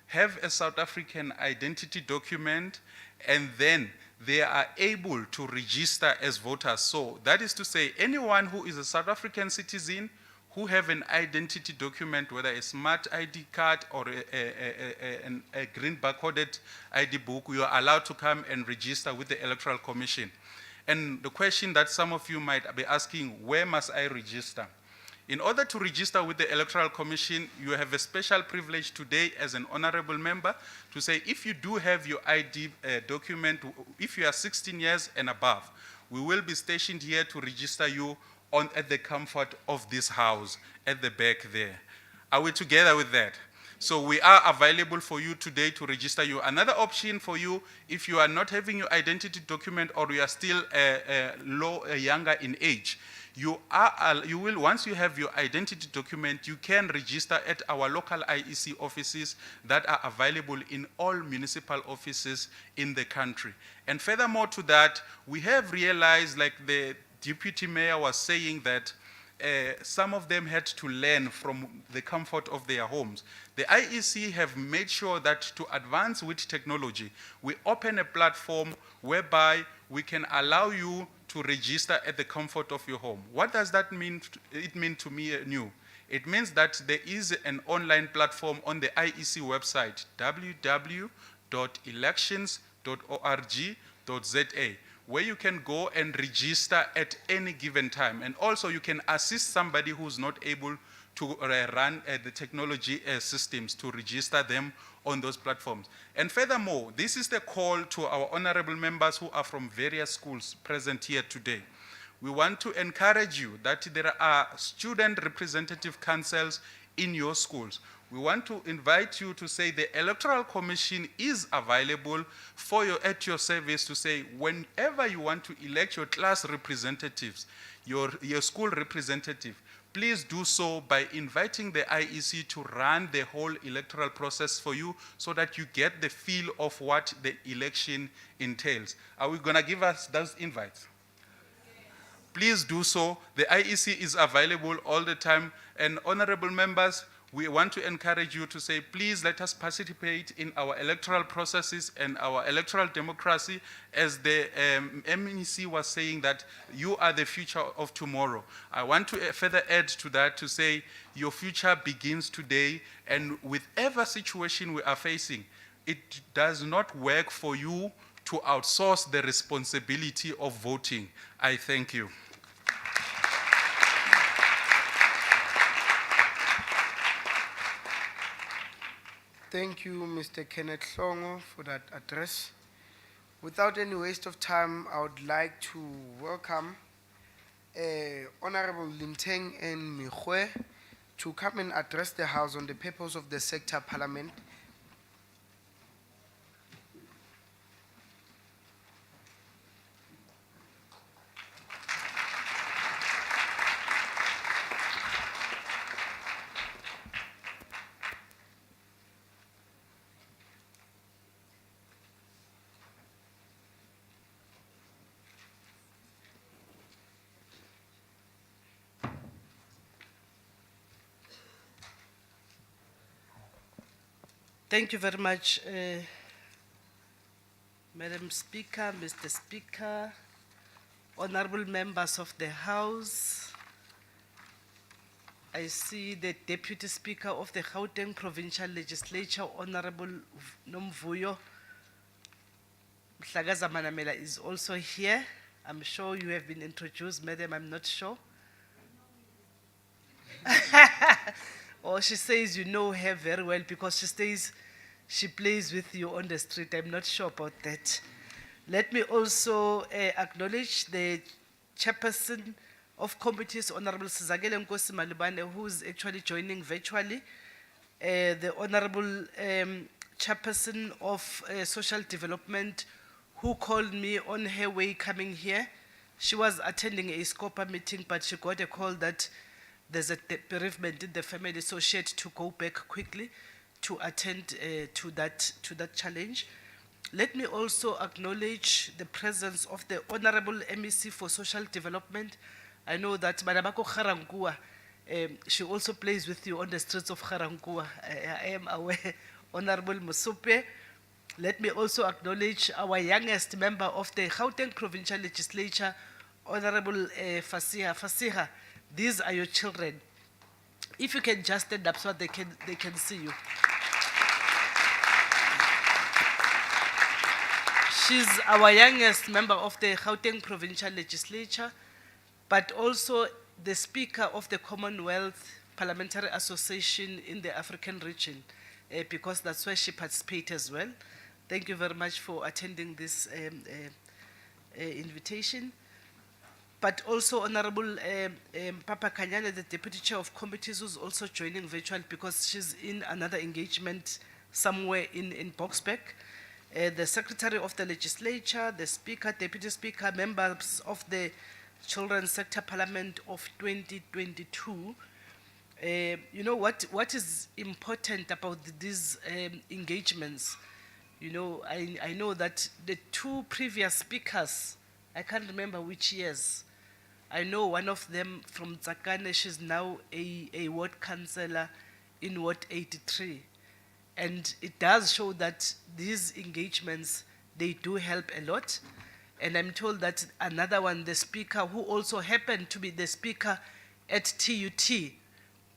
have a South African identity document, and then they are able to register as voters. So that is to say, anyone who is a South African citizen who have an identity document, whether a smart ID card or a green barcoded ID book, you are allowed to come and register with the Electoral Commission. And the question that some of you might be asking, where must I register? In order to register with the Electoral Commission, you have a special privilege today as an honorable member to say if you do have your ID document, if you are 16 years and above, we will be stationed here to register you at the comfort of this house at the back there. Are we together with that? So we are available for you today to register you. Another option for you, if you are not having your identity document or you are still younger in age, you will, once you have your identity document, you can register at our local IEC offices that are available in all municipal offices in the country. And furthermore to that, we have realized, like the Deputy Mayor was saying, that some of them had to learn from the comfort of their homes. The IEC have made sure that to advance with technology, we open a platform whereby we can allow you to register at the comfort of your home. What does that mean? It means to me new. It means that there is an online platform on the IEC website, www.elections.org.za, where you can go and register at any given time. And also you can assist somebody who's not able to run the technology systems to register them on those platforms. And furthermore, this is the call to our honorable members who are from various schools present here today. We want to encourage you that there are student representative councils in your schools. We want to invite you to say the Electoral Commission is available for you at your service to say whenever you want to elect your class representatives, your school representative, please do so by inviting the IEC to run the whole electoral process for you so that you get the feel of what the election entails. Are we going to give us those invites? Please do so. The IEC is available all the time. And honorable members, we want to encourage you to say, please let us participate in our electoral processes and our electoral democracy. As the MEC was saying that you are the future of tomorrow. I want to further add to that to say your future begins today, and whatever situation we are facing, it does not work for you to outsource the responsibility of voting. I thank you. Thank you, Mr. Kenneth Hlongo, for that address. Without any waste of time, I would like to welcome Honorable Linteng and Mihwe to come and address the House on the purpose of the sector parliament. Thank you very much, Madam Speaker, Mr. Speaker, honorable members of the House. I see the Deputy Speaker of the Gauteng Provincial Legislature, Honorable Nomvuyo Mhlagaza Manamela, is also here. I'm sure you have been introduced, Madam, I'm not sure. Or she says you know her very well because she plays with you on the street. I'm not sure about that. Let me also acknowledge the chairperson of committees, Honorable Sizakele Nkosi Malibane, who is actually joining virtually. The Honorable chairperson of social development, who called me on her way coming here. She was attending a SCOPA meeting, but she got a call that there's a bereavement in the family, so she had to go back quickly to attend to that challenge. Let me also acknowledge the presence of the Honorable MEC for Social Development. I know that Madabako Kharangua, she also plays with you on the streets of Kharangua. I am aware, Honorable Musupe. Let me also acknowledge our youngest member of the Gauteng Provincial Legislature, Honorable Fasiha. Fasiha, these are your children. If you can just stand up so they can see you. She's our youngest member of the Gauteng Provincial Legislature, but also the Speaker of the Commonwealth Parliamentary Association in the African region, because that's where she participates as well. Thank you very much for attending this invitation. But also Honorable Papa Kanyane, the Deputy Chair of Committees, who's also joining virtual because she's in another engagement somewhere in Boksburg. The Secretary of the Legislature, the Speaker, Deputy Speaker, members of the Children's Sector Parliament of 2022. You know what is important about these engagements? You know, I know that the two previous speakers, I can't remember which years. I know one of them from Tsakane, she's now a ward councillor in Ward 83. And it does show that these engagements, they do help a lot. And I'm told that another one, the speaker, who also happened to be the speaker at TUT,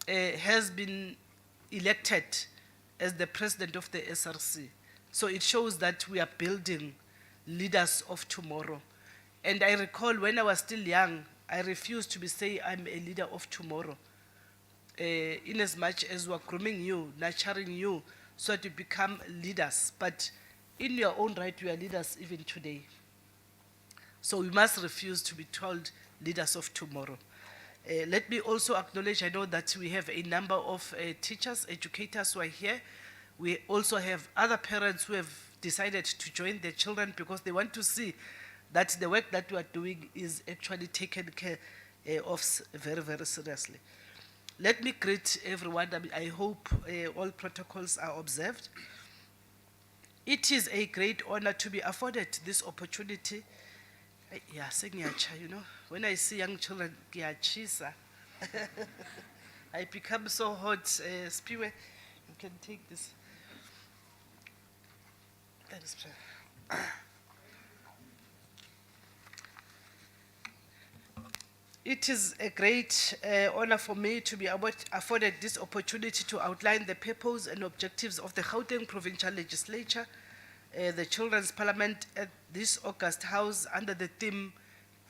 has been elected as the president of the SRC. So it shows that we are building leaders of tomorrow. And I recall when I was still young, I refused to be say I'm a leader of tomorrow. In as much as we're grooming you, nurturing you, so to become leaders. But in your own right, we are leaders even today. So we must refuse to be told leaders of tomorrow. Let me also acknowledge, I know that we have a number of teachers, educators who are here. We also have other parents who have decided to join their children because they want to see that the work that we are doing is actually taken care of very, very seriously. Let me greet everyone. I hope all protocols are observed. It is a great honor to be afforded this opportunity. Yeah, you know, when I see young children, ngiyatshisa. I become so hot. Spiwe, you can take this. That is It is a great honor for me to be afforded this opportunity to outline the purpose and objectives of the Gauteng Provincial Legislature, the Children's Parliament at this August House under the theme,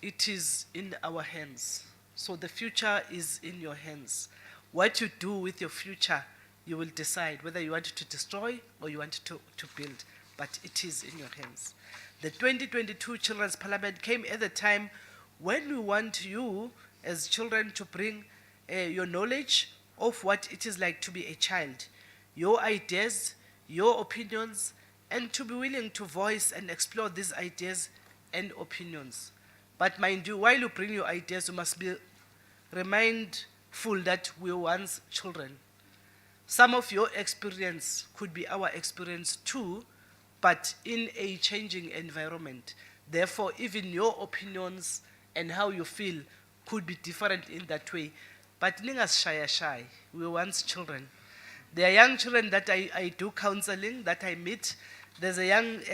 "It is in our hands." So the future is in your hands. What you do with your future, you will decide whether you want to destroy or you want to build, but it is in your hands. The 2022 Children's Parliament came at the time when we want you as children to bring your knowledge of what it is like to be a child, your ideas, your opinions, and to be willing to voice and explore these ideas and opinions. But mind you, while you bring your ideas, you must be mindful that we were once children. Some of your experience could be our experience too, but in a changing environment. Therefore, even your opinions and how you feel could be different in that way. But ningas shy, we were once children. There are young children that I do counseling, that I meet. There's a young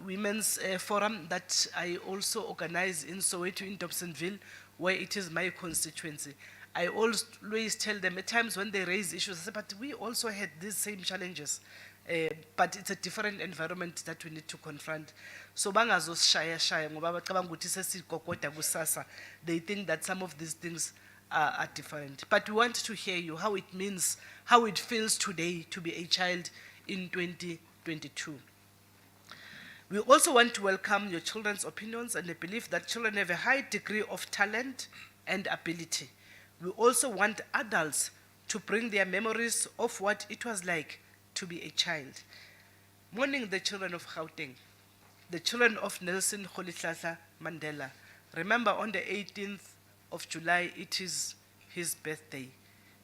women's forum that I also organize in Soweto, in Dobsonville, where it is my constituency. I always tell them at times when they raise issues, I say, but we also had these same challenges. But it's a different environment that we need to confront. So bangazosishaya ngoba bacabanga ukuthi sesikokota kusasa. They think that some of these things are different. But we want to hear you, how it means, how it feels today to be a child in 2022. We also want to welcome your children's opinions and the belief that children have a high degree of talent and ability. We also want adults to bring their memories of what it was like to be a child. Mourning the children of Gauteng, the children of Nelson Rolihlahla Mandela. Remember, on the 18th of July, it is his birthday.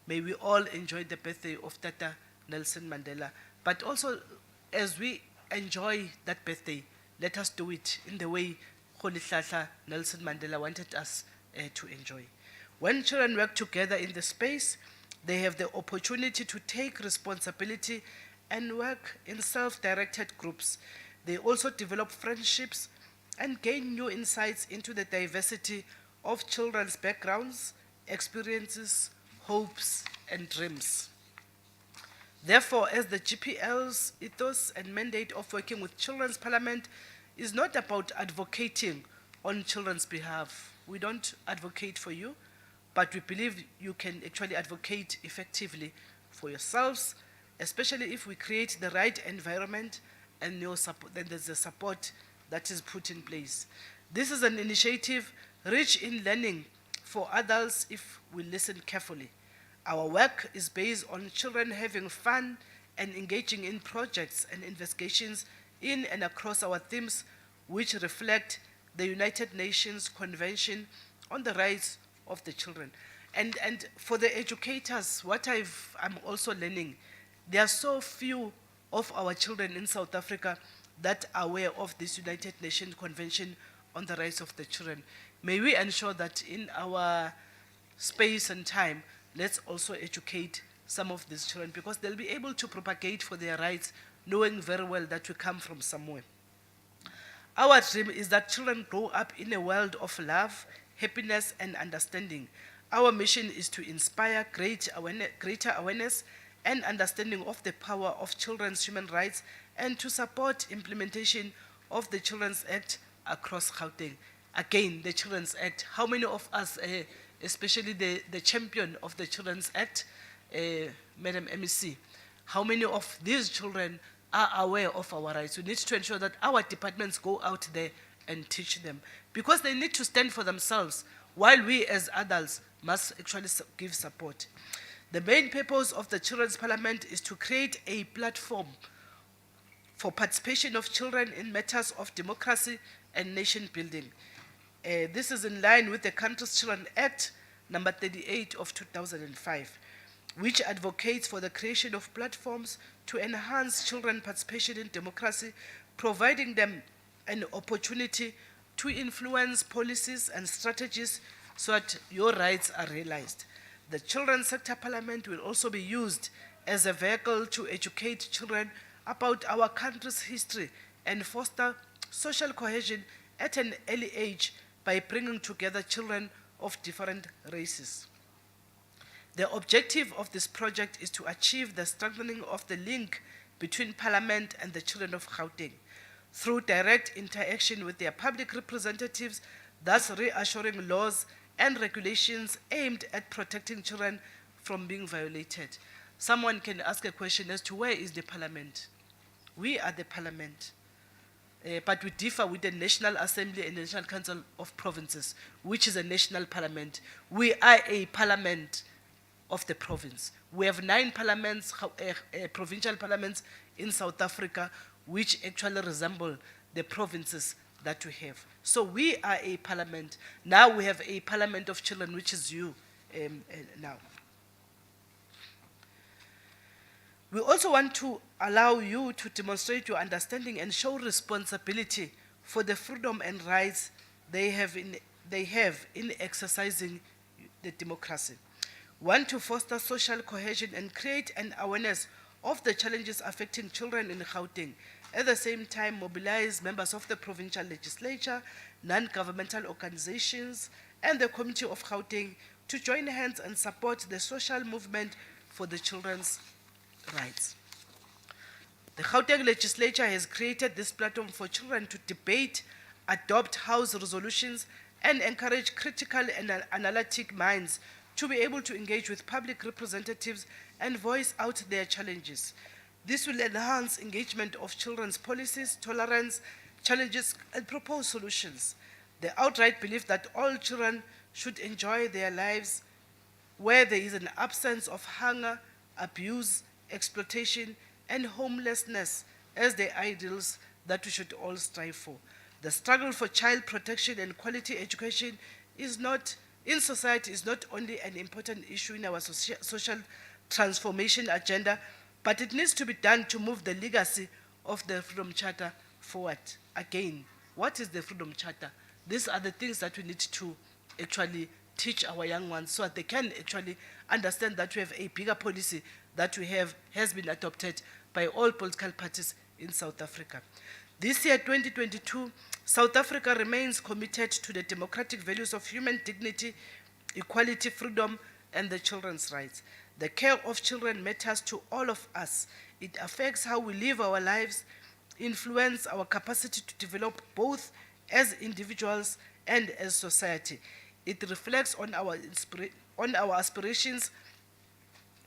May we all enjoy the birthday of Tata Nelson Mandela. But also, as we enjoy that birthday, let us do it in the way Rolihlahla Nelson Mandela wanted us to enjoy. When children work together in the space, they have the opportunity to take responsibility and work in self-directed groups. They also develop friendships and gain new insights into the diversity of children's backgrounds, experiences, hopes, and dreams. Therefore, as the GPL's ethos and mandate of working with Children's Parliament is not about advocating on children's behalf. We don't advocate for you, but we believe you can actually advocate effectively for yourselves, especially if we create the right environment and then there's a support that is put in place. This is an initiative rich in learning for adults if we listen carefully. Our work is based on children having fun and engaging in projects and investigations in and across our themes, which reflect the United Nations Convention on the Rights of the Children. And for the educators, what I'm also learning, there are so few of our children in South Africa that are aware of this United Nations Convention on the Rights of the Children. May we ensure that in our space and time, let's also educate some of these children because they'll be able to propagate for their rights, knowing very well that we come from somewhere. Our dream is that children grow up in a world of love, happiness, and understanding. Our mission is to inspire greater awareness and understanding of the power of children's human rights and to support implementation of the Children's Act across Gauteng. Again, the Children's Act. How many of us, especially the champion of the Children's Act, Madam MEC, how many of these children are aware of our rights? We need to ensure that our departments go out there and teach them, because they need to stand for themselves, while we as adults must actually give support. The main purpose of the Children's Parliament is to create a platform for participation of children in matters of democracy and nation building. This is in line with the country's Children Act number 38 of 2005, which advocates for the creation of platforms to enhance children participation in democracy, providing them an opportunity to influence policies and strategies so that your rights are realized. The Children's Sector Parliament will also be used as a vehicle to educate children about our country's history and foster social cohesion at an early age by bringing together children of different races. The objective of this project is to achieve the strengthening of the link between Parliament and the children of Gauteng through direct interaction with their public representatives, thus reassuring laws and regulations aimed at protecting children from being violated. Someone can ask a question as to where is the Parliament? We are the Parliament. But we differ with the National Assembly and the National Council of Provinces, which is a national parliament. We are a parliament of the province. We have 9 parliaments, provincial parliaments in South Africa, which actually resemble the provinces that we have. So we are a parliament. Now we have a parliament of children, which is you now. We also want to allow you to demonstrate your understanding and show responsibility for the freedom and rights they have in exercising the democracy. Want to foster social cohesion and create an awareness of the challenges affecting children in Gauteng. At the same time, mobilize members of the Provincial Legislature, non-governmental organizations, and the Committee of Gauteng to join hands and support the social movement for the children's rights. The Gauteng Legislature has created this platform for children to debate, adopt House resolutions, and encourage critical and analytic minds to be able to engage with public representatives and voice out their challenges. This will enhance engagement of children's policies, tolerance, challenges, and propose solutions. The outright belief that all children should enjoy their lives where there is an absence of hunger, abuse, exploitation, and homelessness as the ideals that we should all strive for. The struggle for child protection and quality education in society is not only an important issue in our social transformation agenda, but it needs to be done to move the legacy of the Freedom Charter forward. Again, what is the Freedom Charter? These are the things that we need to actually teach our young ones so that they can actually understand that we have a bigger policy that we have has been adopted by all political parties in South Africa. This year, 2022, South Africa remains committed to the democratic values of human dignity, equality, freedom, and the children's rights. The care of children matters to all of us. It affects how we live our lives, influence our capacity to develop both as individuals and as society. It reflects on our aspirations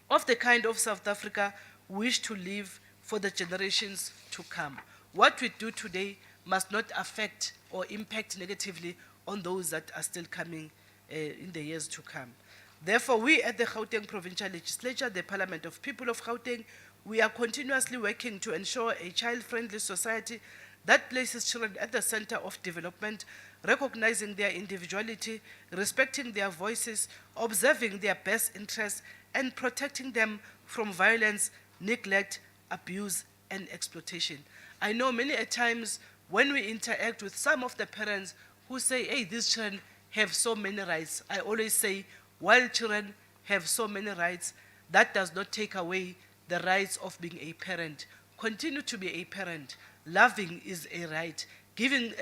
of the kind of South Africa we wish to live for the generations to come. What we do today must not affect or impact negatively on those that are still coming in the years to come. Therefore, we at the Gauteng Provincial Legislature, the Parliament of People of Gauteng, we are continuously working to ensure a child-friendly society that places children at the center of development, recognizing their individuality, respecting their voices, observing their best interests, and protecting them from violence, neglect, abuse, and exploitation. I know many a times when we interact with some of the parents who say, hey, these children have so many rights, I always say, while children have so many rights, that does not take away the rights of being a parent. Continue to be a parent. Loving is a right. Giving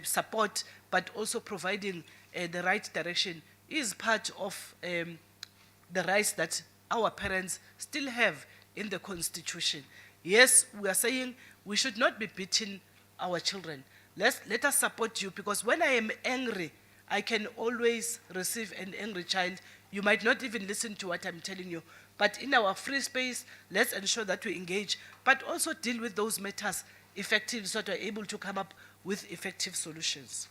support, but also providing the right direction is part of the rights that our parents still have in the Constitution. Yes, we are saying we should not be beating our children. Let us support you, because when I am angry, I can always receive an angry child. You might not even listen to what I'm telling you. But in our free space, let's ensure that we engage, but also deal with those matters effectively so that we're able to come up with effective solutions.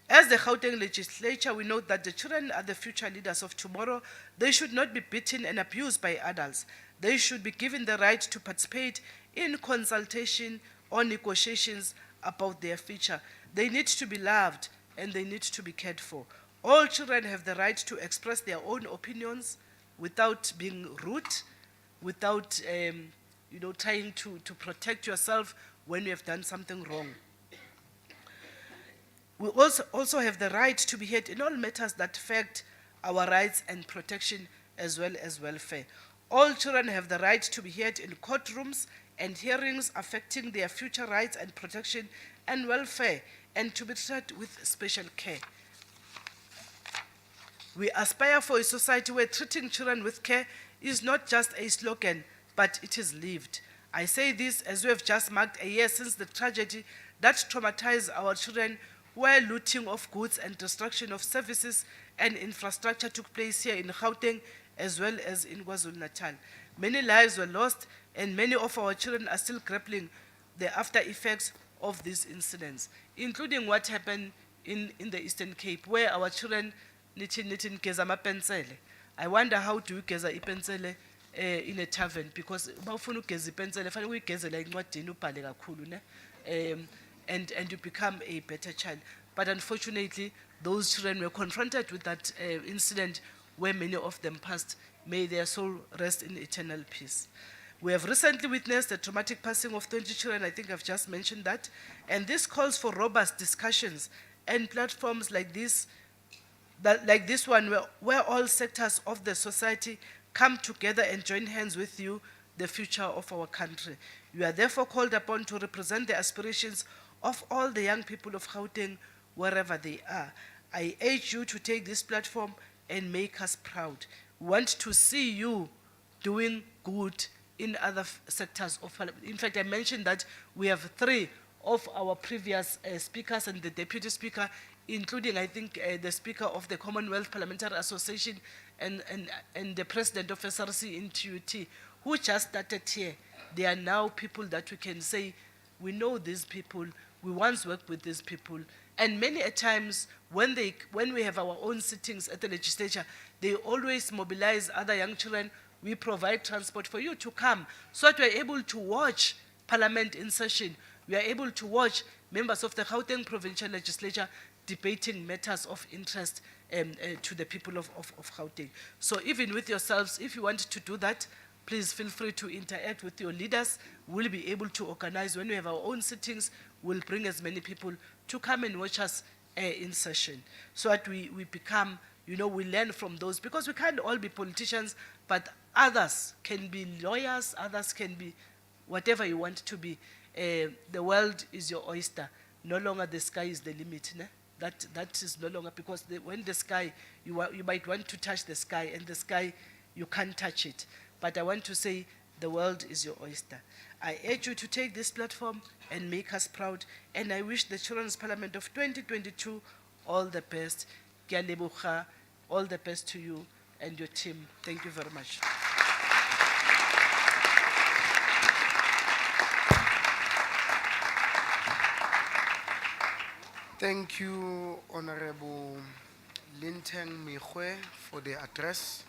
As the Gauteng Legislature, we note that the children are the future leaders of tomorrow. They should not be beaten and abused by adults. They should be given the right to participate in consultation or negotiations about their future. They need to be loved and they need to be cared for. All children have the right to express their own opinions without being rude, without trying to protect yourself when you have done something wrong. We also have the right to be heard in all matters that affect our rights and protection as well as welfare. All children have the right to be heard in courtrooms and hearings affecting their future rights and protection and welfare, and to be treated with special care. We aspire for a society where treating children with care is not just a slogan, but it is lived. I say this as we have just marked a year since the tragedy that traumatized our children, where looting of goods and destruction of services and infrastructure took place here in Gauteng as well as in KwaZulu-Natal. Many lives were lost and many of our children are still grappling the after effects of these incidents, including what happened in the Eastern Cape, where our children nitin geza mapensele. I wonder how do you geza ipensele in a tavern, because bawufuna ugeza ipensele fanele uyigezela encwadini ubhale kakhulu ne, and you become a better child. But unfortunately, those children were confronted with that incident where many of them passed. May their soul rest in eternal peace. We have recently witnessed the traumatic passing of 20 children. I think I've just mentioned that. And this calls for robust discussions and platforms like this one, where all sectors of the society come together and join hands with you, the future of our country. You are therefore called upon to represent the aspirations of all the young people of Gauteng, wherever they are. I urge you to take this platform and make us proud. We want to see you doing good in other sectors of parliament. In fact, I mentioned that we have 3 of our previous speakers and the deputy speaker, including, I think, the speaker of the Commonwealth Parliamentary Association and the president of SRC in TUT, who just started here. They are now people that we can say, we know these people, we once worked with these people. And many a times, when we have our own sittings at the legislature, they always mobilize other young children. We provide transport for you to come, so that we are able to watch Parliament in session. We are able to watch members of the Gauteng Provincial Legislature debating matters of interest to the people of Gauteng. So even with yourselves, if you want to do that, please feel free to interact with your leaders. We'll be able to organize, when we have our own sittings, we'll bring as many people to come and watch us in session, so that we become, we learn from those, because we can't all be politicians, but others can be lawyers, others can be whatever you want to be. The world is your oyster. No longer the sky is the limit. Ne? That is no longer, because when the sky, you might want to touch the sky, and the sky, you can't touch it. But I want to say, the world is your oyster. I urge you to take this platform and make us proud. And I wish the Children's Parliament of 2022 all the best. Ke a leboga, all the best to you and your team. Thank you very much. Thank you, Honorable Linton Mihwe, for the address.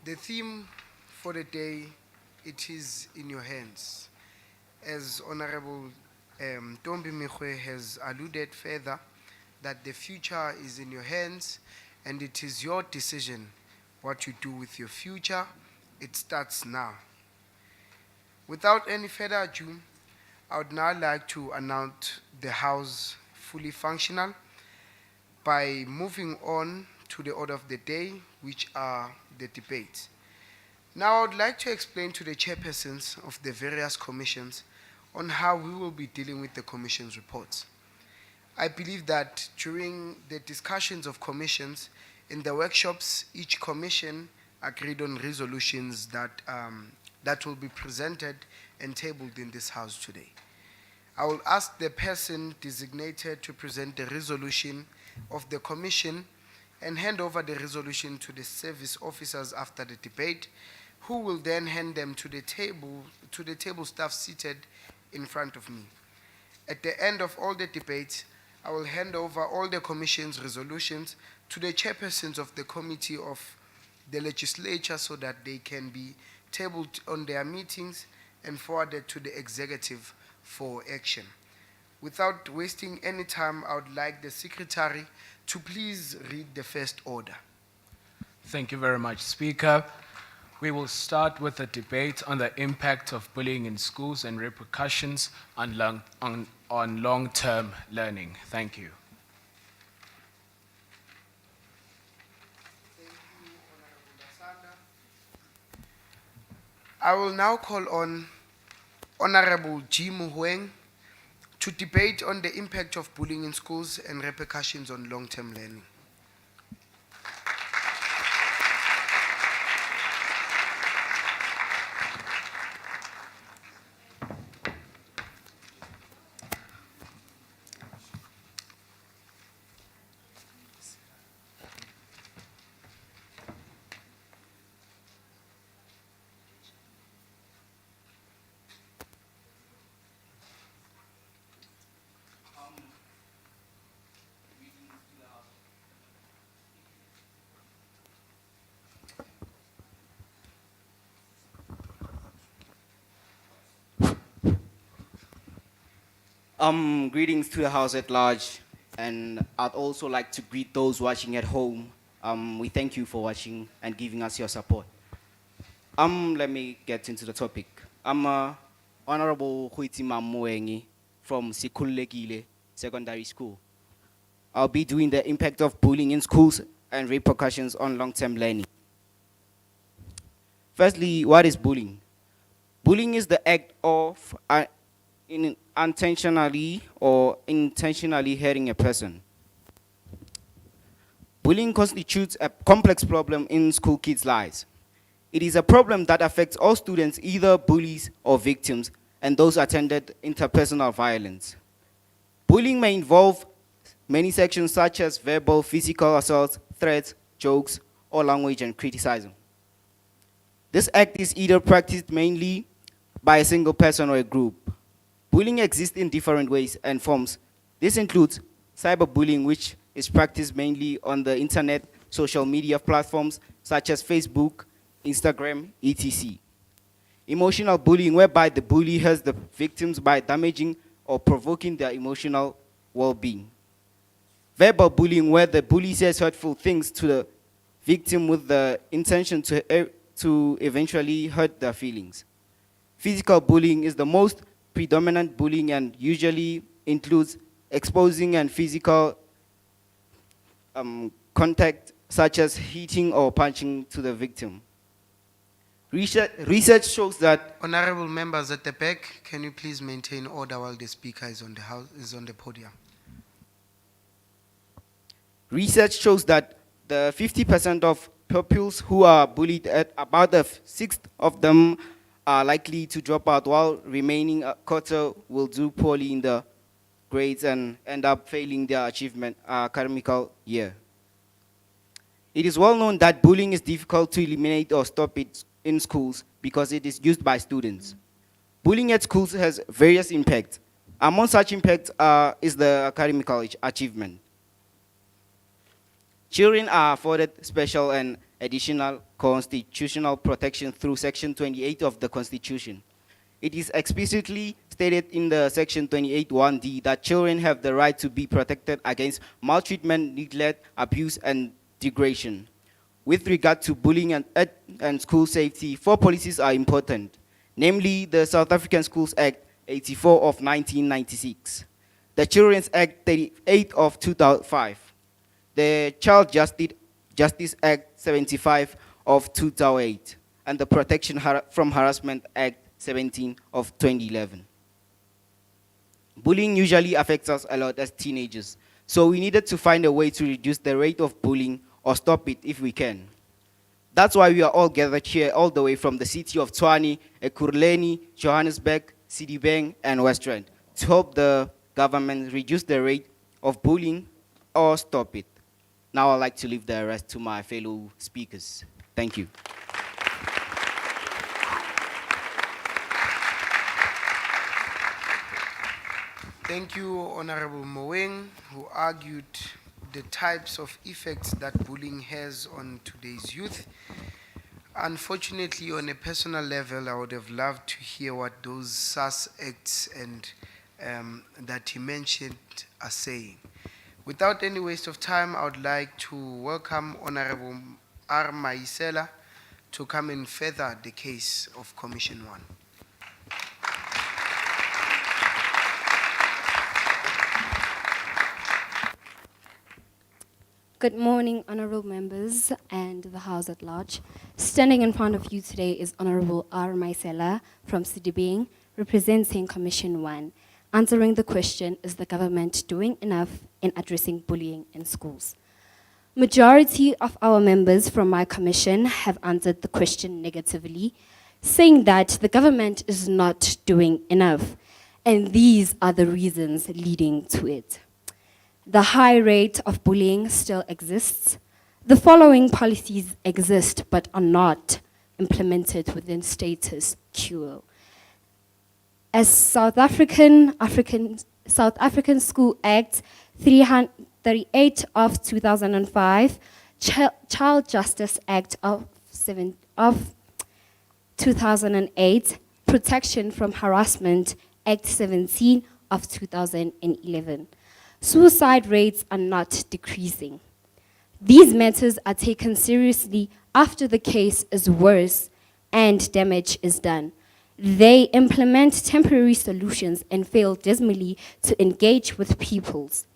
The theme for the day, it is in your hands. As Honorable Tombi Mihwe has alluded further, that the future is in your hands, and it is your decision what you do with your future. It starts now. Without any further ado, I would now like to announce the House fully functional by moving on to the order of the day, which are the debates. Now, I would like to explain to the chairpersons of the various commissions on how we will be dealing with the commission's reports. I believe that during the discussions of commissions, in the workshops, each commission agreed on resolutions that will be presented and tabled in this House today. I will ask the person designated to present the resolution of the Commission and hand over the resolution to the service officers after the debate, who will then hand them to the table staff seated in front of me. At the end of all the debates, I will hand over all the Commission's resolutions to the chairpersons of the Committee of the Legislature so that they can be tabled on their meetings and forwarded to the Executive for action. Without wasting any time, I would like the Secretary to please read the first order. Thank you very much, Speaker. We will start with a debate on the impact of bullying in schools and repercussions on long-term learning. Thank you. I will now call on Honorable G. Muhweng to debate on the impact of bullying in schools and repercussions on long-term learning. Greetings to the House at large, and I'd also like to greet those watching at home. We thank you for watching and giving us your support. Let me get into the topic. I'm Honorable Huitima Muengi from Sikulekile Secondary School. I'll be doing the impact of bullying in schools and repercussions on long-term learning. Firstly, what is bullying? Bullying is the act of unintentionally or intentionally hurting a person. Bullying constitutes a complex problem in school kids' lives. It is a problem that affects all students, either bullies or victims, and those attended interpersonal violence. Bullying may involve many sections such as verbal, physical assaults, threats, jokes, or language and criticism. This act is either practiced mainly by a single person or a group. Bullying exists in different ways and forms. This includes cyberbullying, which is practiced mainly on the internet, social media platforms such as Facebook, Instagram, etc. Emotional bullying, whereby the bully hurts the victims by damaging or provoking their emotional well-being. Verbal bullying, where the bully says hurtful things to the victim with the intention to eventually hurt their feelings. Physical bullying is the most predominant bullying and usually includes exposing and physical contact, such as hitting or punching to the victim. Research shows that Honorable members at the back, can you please maintain order while the speaker is on the podium? Research shows that the 50% of pupils who are bullied, at about a sixth of them are likely to drop out, while remaining a quarter will do poorly in the grades and end up failing their academical year. It is well known that bullying is difficult to eliminate or stop it in schools because it is used by students. Bullying at schools has various impacts. Among such impacts is the academical achievement. Children are afforded special and additional constitutional protection through Section 28 of the Constitution. It is explicitly stated in the Section 28(1)(d) that children have the right to be protected against maltreatment, neglect, abuse, and degradation. With regard to bullying and school safety, 4 policies are important, namely the South African Schools Act 84 of 1996, the Children's Act 38 of 2005, the Child Justice Act 75 of 2008, and the Protection from Harassment Act 17 of 2011. Bullying usually affects us a lot as teenagers, so we needed to find a way to reduce the rate of bullying or stop it if we can. That's why we are all gathered here all the way from the city of Tshwane, Ekurhuleni, Johannesburg, Sedibeng, and West Rand to help the government reduce the rate of bullying or stop it. Now I'd like to leave the rest to my fellow speakers. Thank you. Thank you, Honorable Moeng, who argued the types of effects that bullying has on today's youth. Unfortunately, on a personal level, I would have loved to hear what those SAS acts and that he mentioned are saying. Without any waste of time, I would like to welcome Honorable R. Maisela to come and further the case of Commission 1. Good morning, honorable members and the House at large. Standing in front of you today is Honorable R. Maisela from Sedibeng, representing Commission 1. Answering the question, is the government doing enough in addressing bullying in schools? Majority of our members from my commission have answered the question negatively, saying that the government is not doing enough, and these are the reasons leading to it. The high rate of bullying still exists. The following policies exist but are not implemented within status quo. As South African School Act 338 of 2005, Child Justice Act of 2008, Protection from Harassment Act 17 of 2011. Suicide rates are not decreasing. These matters are taken seriously after the case is worse and damage is done. They implement temporary solutions and fail dismally to engage with pupils.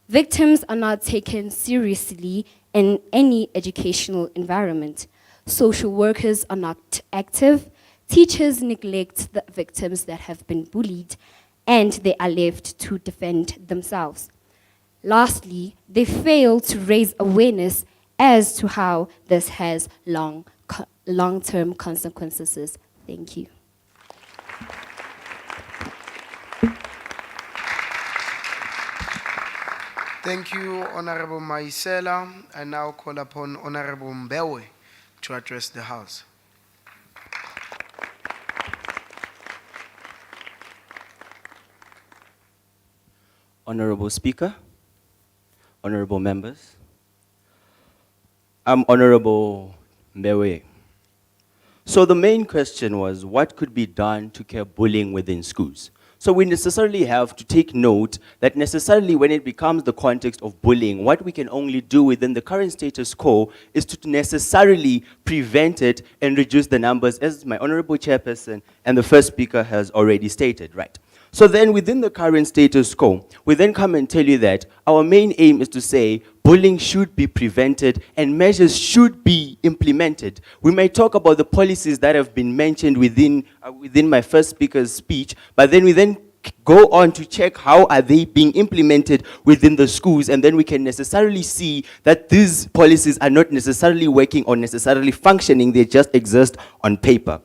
Victims are not taken seriously in any educational environment. Social workers are not active. Teachers neglect the victims that have been bullied, and they are left to defend themselves. Lastly, they fail to raise awareness as to how this has long-term consequences. Thank you. Thank you, Honorable Maisela. I now call upon Honorable Mbewe to address the House. Honorable Speaker, honorable members, I'm Honorable Mbewe. So the main question was, what could be done to curb bullying within schools? So we necessarily have to take note that necessarily when it becomes the context of bullying, what we can only do within the current status quo is to necessarily prevent it and reduce the numbers, as my honorable chairperson and the first speaker has already stated, right? So then within the current status quo, we then come and tell you that our main aim is to say bullying should be prevented and measures should be implemented. We may talk about the policies that have been mentioned within my first speaker's speech, but then we then go on to check how are they being implemented within the schools, and then we can necessarily see that these policies are not necessarily working or necessarily functioning, they just exist on paper.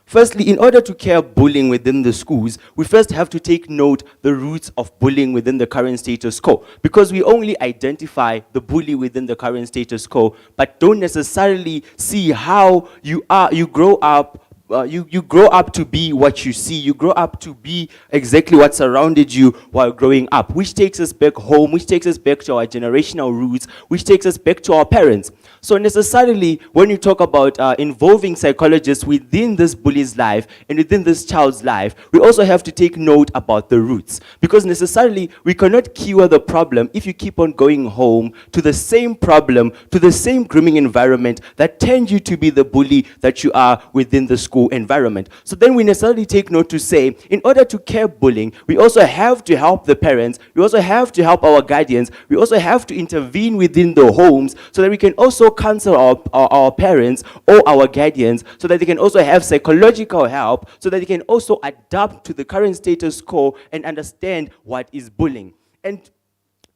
Firstly, in order to curb bullying within the schools, we first have to take note the roots of bullying within the current status quo, because we only identify the bully within the current status quo, but don't necessarily see how you grow up. You grow up to be what you see. You grow up to be exactly what surrounded you while growing up, which takes us back home, which takes us back to our generational roots, which takes us back to our parents. So necessarily, when you talk about involving psychologists within this bully's life and within this child's life, we also have to take note about the roots. Because necessarily, we cannot cure the problem if you keep on going home to the same problem, to the same grooming environment that turned you to be the bully that you are within the school environment. So then we necessarily take note to say, in order to curb bullying, we also have to help the parents, we also have to help our guardians, we also have to intervene within the homes so that we can also counsel our parents or our guardians so that they can also have psychological help, so that they can also adapt to the current status quo and understand what is bullying. And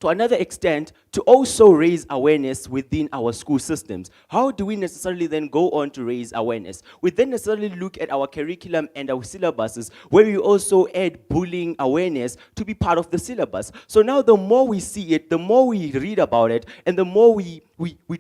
to another extent, to also raise awareness within our school systems. How do we necessarily then go on to raise awareness? We then necessarily look at our curriculum and our syllabuses, where we also add bullying awareness to be part of the syllabus. So now the more we see it, the more we read about it, and the more we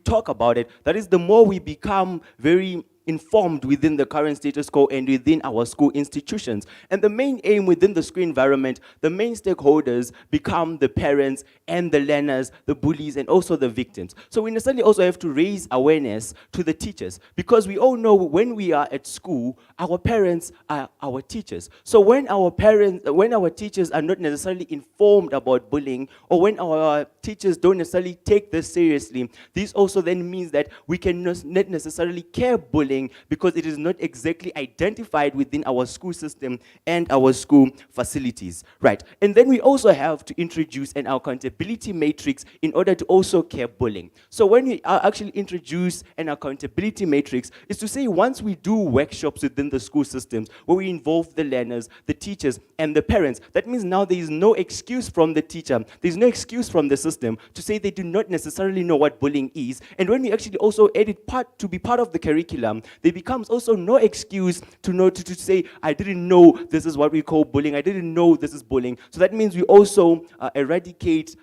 talk about it, that is, the more we become very informed within the current status quo and within our school institutions. And the main aim within the school environment, the main stakeholders become the parents and the learners, the bullies, and also the victims. So we necessarily also have to raise awareness to the teachers, because we all know when we are at school, our parents are our teachers. So when our teachers are not necessarily informed about bullying, or when our teachers don't necessarily take this seriously, this also then means that we cannot necessarily care bullying, because it is not exactly identified within our school system and our school facilities, right? And then we also have to introduce an accountability matrix in order to also care bullying. So when we actually introduce an accountability matrix, is to say once we do workshops within the school systems where we involve the learners, the teachers, and the parents, that means now there is no excuse from the teacher, there's no excuse from the system to say they do not necessarily know what bullying is. And when we actually also add it to be part of the curriculum, there becomes also no excuse to say, I didn't know this is what we call bullying, I didn't know this is bullying. So that means we also eradicate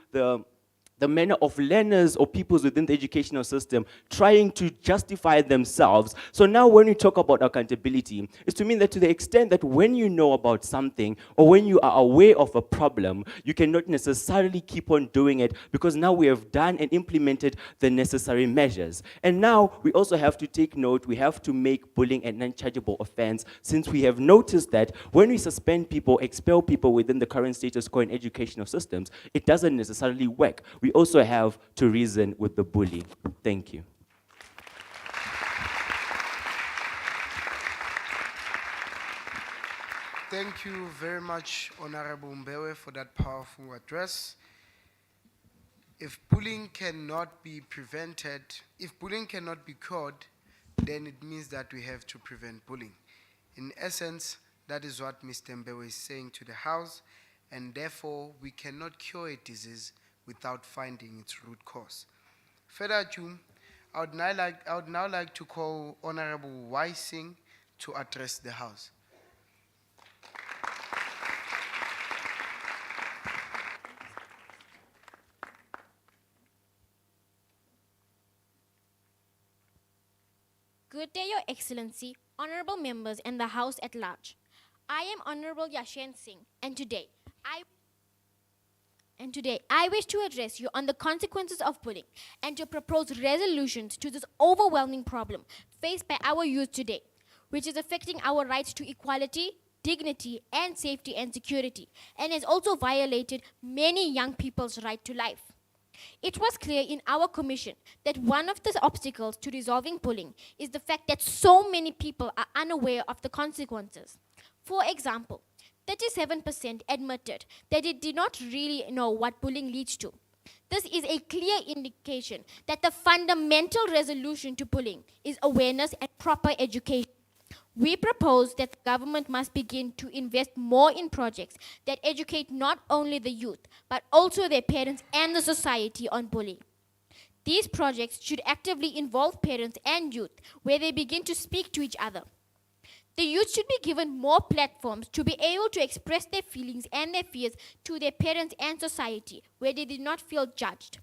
the manner of learners or peoples within the educational system trying to justify themselves. So now when we talk about accountability, it's to mean that to the extent that when you know about something or when you are aware of a problem, you cannot necessarily keep on doing it, because now we have done and implemented the necessary measures. And now we also have to take note, we have to make bullying an unchargeable offense, since we have noticed that when we suspend people, expel people within the current status quo in educational systems, it doesn't necessarily work. We also have to reason with the bully. Thank you. Thank you very much, Honorable Mbewe, for that powerful address. If bullying cannot be prevented, if bullying cannot be cured, then it means that we have to prevent bullying. In essence, that is what Mr. Mbewe is saying to the House, and therefore we cannot cure a disease without finding its root cause. Further ado, I would now like to call Honorable Y. Singh to address the House. Good day, Your Excellency, honorable members, and the House at large. I am Honorable Yashen Singh, and today I wish to address you on the consequences of bullying and to propose resolutions to this overwhelming problem faced by our youth today, which is affecting our rights to equality, dignity, and safety and security, and has also violated many young people's right to life. It was clear in our commission that one of the obstacles to resolving bullying is the fact that so many people are unaware of the consequences. For example, 37% admitted that they did not really know what bullying leads to. This is a clear indication that the fundamental resolution to bullying is awareness and proper education. We propose that the government must begin to invest more in projects that educate not only the youth, but also their parents and the society on bullying. These projects should actively involve parents and youth, where they begin to speak to each other. The youth should be given more platforms to be able to express their feelings and their fears to their parents and society, where they did not feel judged.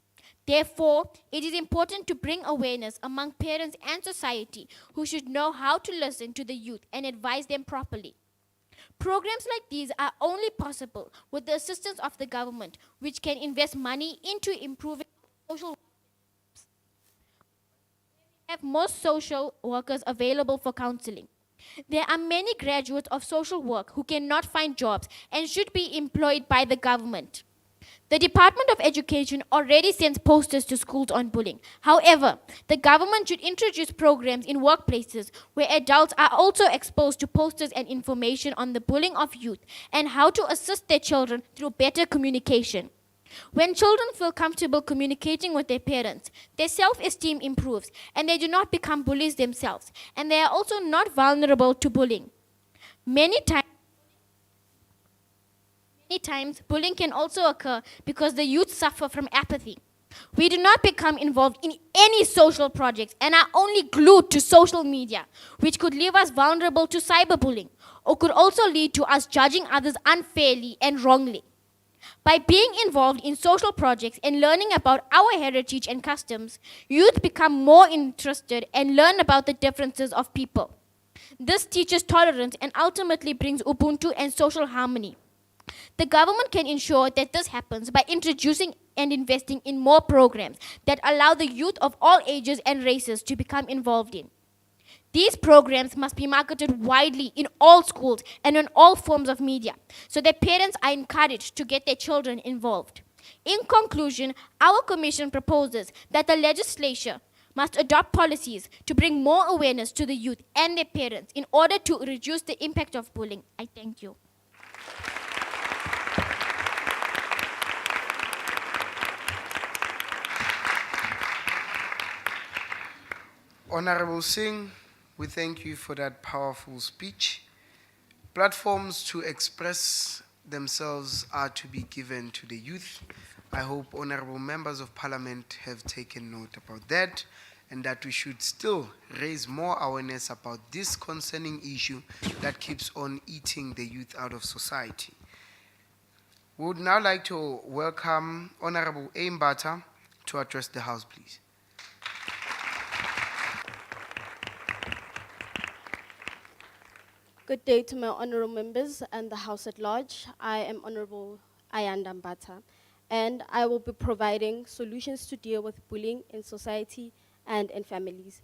Therefore, it is important to bring awareness among parents and society, who should know how to listen to the youth and advise them properly. Programs like these are only possible with the assistance of the government, which can invest money into improving social work. We have more social workers available for counseling. There are many graduates of social work who cannot find jobs and should be employed by the government. The Department of Education already sends posters to schools on bullying. However, the government should introduce programs in workplaces where adults are also exposed to posters and information on the bullying of youth and how to assist their children through better communication. When children feel comfortable communicating with their parents, their self-esteem improves and they do not become bullies themselves, and they are also not vulnerable to bullying. Many many times, bullying can also occur because the youth suffer from apathy. We do not become involved in any social projects and are only glued to social media, which could leave us vulnerable to cyberbullying or could also lead to us judging others unfairly and wrongly. By being involved in social projects and learning about our heritage and customs, youth become more interested and learn about the differences of people. This teaches tolerance and ultimately brings Ubuntu and social harmony. The government can ensure that this happens by introducing and investing in more programs that allow the youth of all ages and races to become involved in. These programs must be marketed widely in all schools and in all forms of media, so that parents are encouraged to get their children involved. In conclusion, our commission proposes that the legislature must adopt policies to bring more awareness to the youth and their parents in order to reduce the impact of bullying. I thank you. Honorable Singh, we thank you for that powerful speech. Platforms to express themselves are to be given to the youth. I hope honorable members of parliament have taken note about that, and that we should still raise more awareness about this concerning issue that keeps on eating the youth out of society. We would now like to welcome Honorable Aimbata to address the House, please. Good day to my honorable members and the House at large. I am Honorable Ayanda Mbata, and I will be providing solutions to deal with bullying in society and in families.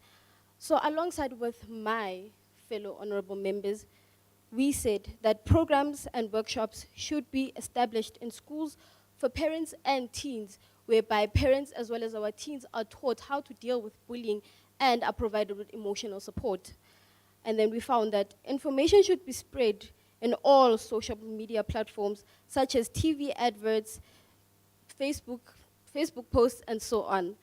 So alongside with my fellow honorable members, we said that programs and workshops should be established in schools for parents and teens, whereby parents as well as our teens are taught how to deal with bullying and are provided with emotional support. And then we found that information should be spread in all social media platforms, such as TV adverts, Facebook posts, and so on.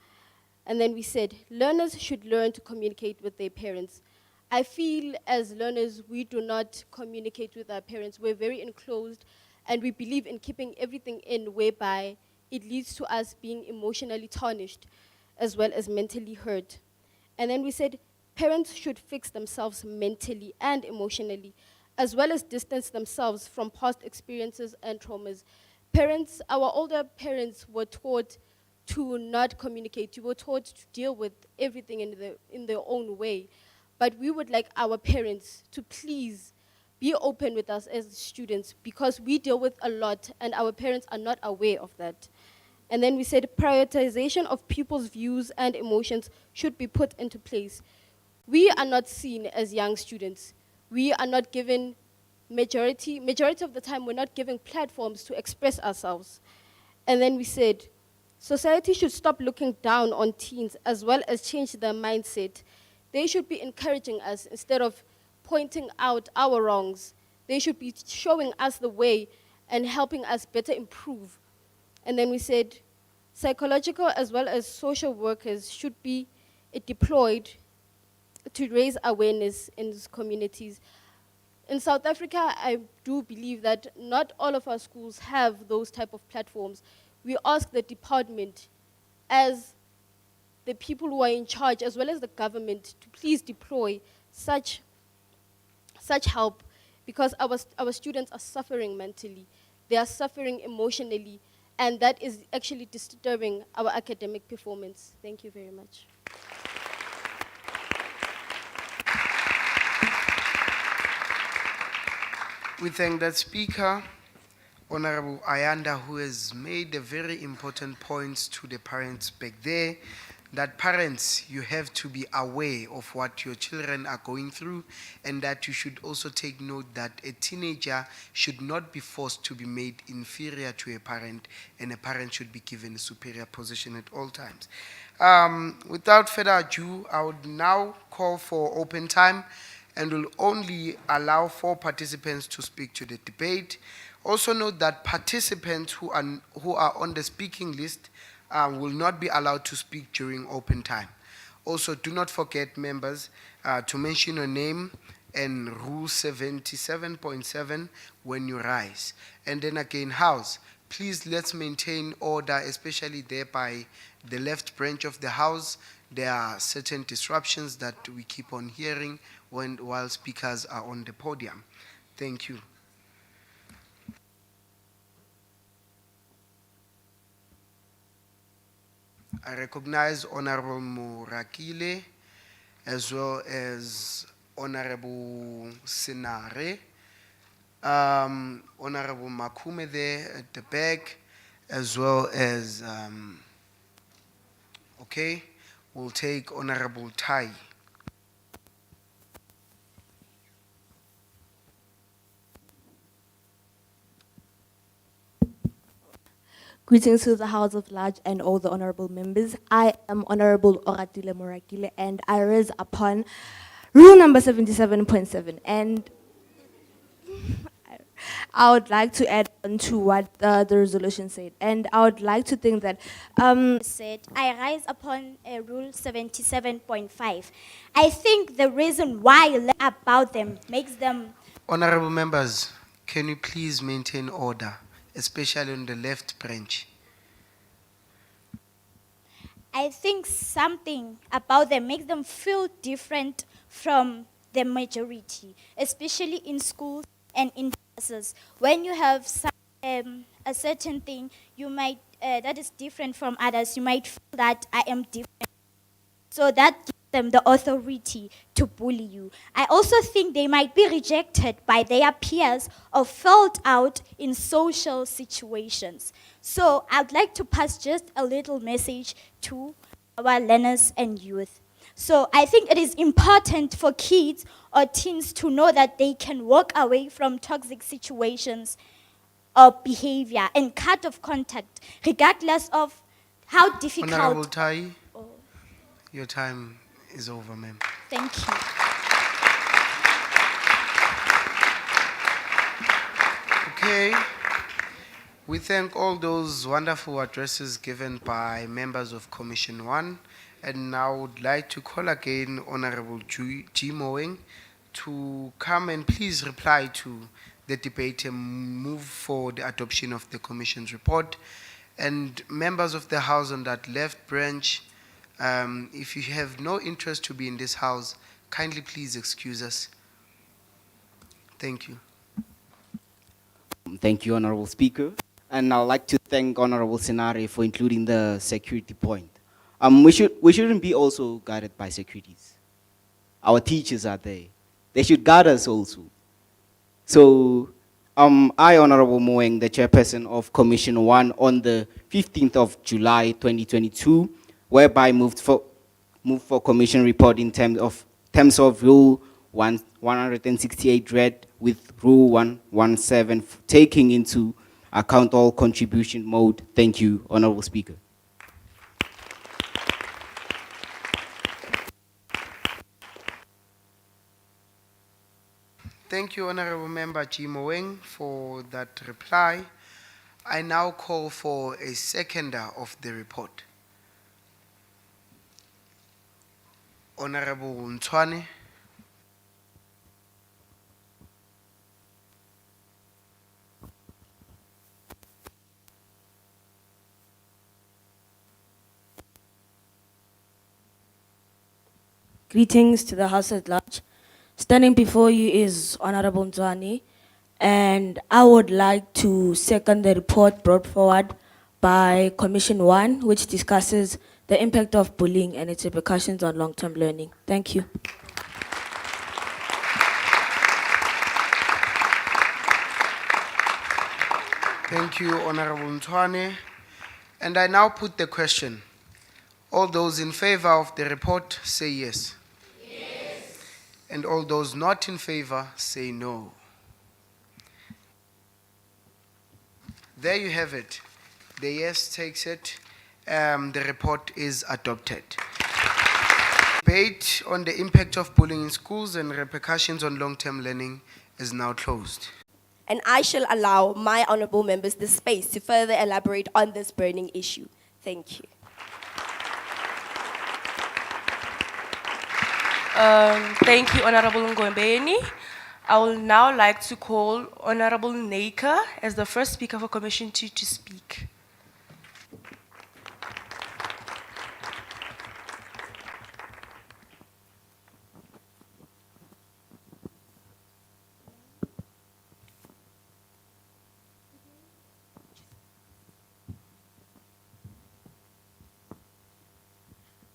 And then we said, learners should learn to communicate with their parents. I feel as learners, we do not communicate with our parents. We're very enclosed, and we believe in keeping everything in, whereby it leads to us being emotionally tarnished, as well as mentally hurt. And then we said, parents should fix themselves mentally and emotionally, as well as distance themselves from past experiences and traumas. Parents, our older parents were taught to not communicate. You were taught to deal with everything in their own way. But we would like our parents to please be open with us as students, because we deal with a lot and our parents are not aware of that. And then we said prioritization of people's views and emotions should be put into place. We are not seen as young students. We are not given majority of the time, we're not given platforms to express ourselves. And then we said, society should stop looking down on teens as well as change their mindset. They should be encouraging us instead of pointing out our wrongs. They should be showing us the way and helping us better improve. And then we said, psychological as well as social workers should be deployed to raise awareness in these communities. In South Africa, I do believe that not all of our schools have those type of platforms. We ask the department, as the people who are in charge, as well as the government, to please deploy such help, because our students are suffering mentally, they are suffering emotionally, and that is actually disturbing our academic performance. Thank you very much. We thank that speaker, Honorable Ayanda, who has made a very important points to the parents back there, that parents, you have to be aware of what your children are going through, and that you should also take note that a teenager should not be forced to be made inferior to a parent, and a parent should be given a superior position at all times. Without further ado, I would now call for open time, and will only allow 4 participants to speak to the debate. Also note that participants who are on the speaking list will not be allowed to speak during open time. Also, do not forget, members, to mention your name and Rule 77.7 when you rise. And then again, House, please let's maintain order, especially there by the left branch of the House. There are certain disruptions that we keep on hearing while speakers are on the podium. Thank you. I recognize Honorable Murakile as well as Honorable Sinare, Honorable Makume there at the back, as well as, okay, we'll take Honorable Tai. Greetings to the House of Large and all the honorable members. I am Honorable Oratile Morakile and I rise upon rule number 77.7, and I would like to add on to what the resolution said, and I would like to think that said, I rise upon rule 77.5. I think the reason why about them makes them. Honorable members, can you please maintain order, especially on the left branch? I think something about them makes them feel different from the majority, especially in schools and in classes. When you have some, a certain thing, you might that is different from others. You might feel that I am different. So that gives them the authority to bully you. I also think they might be rejected by their peers or felt out in social situations. So I'd like to pass just a little message to our learners and youth. So I think it is important for kids or teens to know that they can walk away from toxic situations or behavior and cut off contact, regardless of how difficult. Honorable Tai, your time is over, ma'am. Thank you. Okay. We thank all those wonderful addresses given by members of Commission 1. And now I would like to call again Honorable G. Moeng to come and please reply to the debate and move for the adoption of the Commission's report. And members of the House on that left branch, if you have no interest to be in this House, kindly please excuse us. Thank you. Thank you, Honorable Speaker. And I'd like to thank Honorable Senare for including the security point. We shouldn't be also guided by securities. Our teachers are there. They should guide us also. So, I, Honorable Moeng, the chairperson of Commission 1 on the 15th of July 2022, whereby moved for Commission report in terms of Rule 168 read with Rule 117 taking into account all contribution mode. Thank you, Honorable Speaker. Thank you, Honorable Member G. Moeng, for that reply. I now call for a seconder of the report. Honorable Ntwane. Greetings to the House at large. Standing before you is Honorable Nzwani, and I would like to second the report brought forward by Commission 1, which discusses the impact of bullying and its repercussions on long-term learning. Thank you. Thank you, Honorable Ntwane. And I now put the question. All those in favor of the report say yes. Yes. And all those not in favor say no. There you have it. The yes takes it. The report is adopted. Debate on the impact of bullying in schools and repercussions on long-term learning is now closed. And I shall allow my honorable members the space to further elaborate on this burning issue. Thank you. Thank you, Honorable Ngombeni. I will now like to call Honorable Naker as the first speaker for Commission 2 to speak.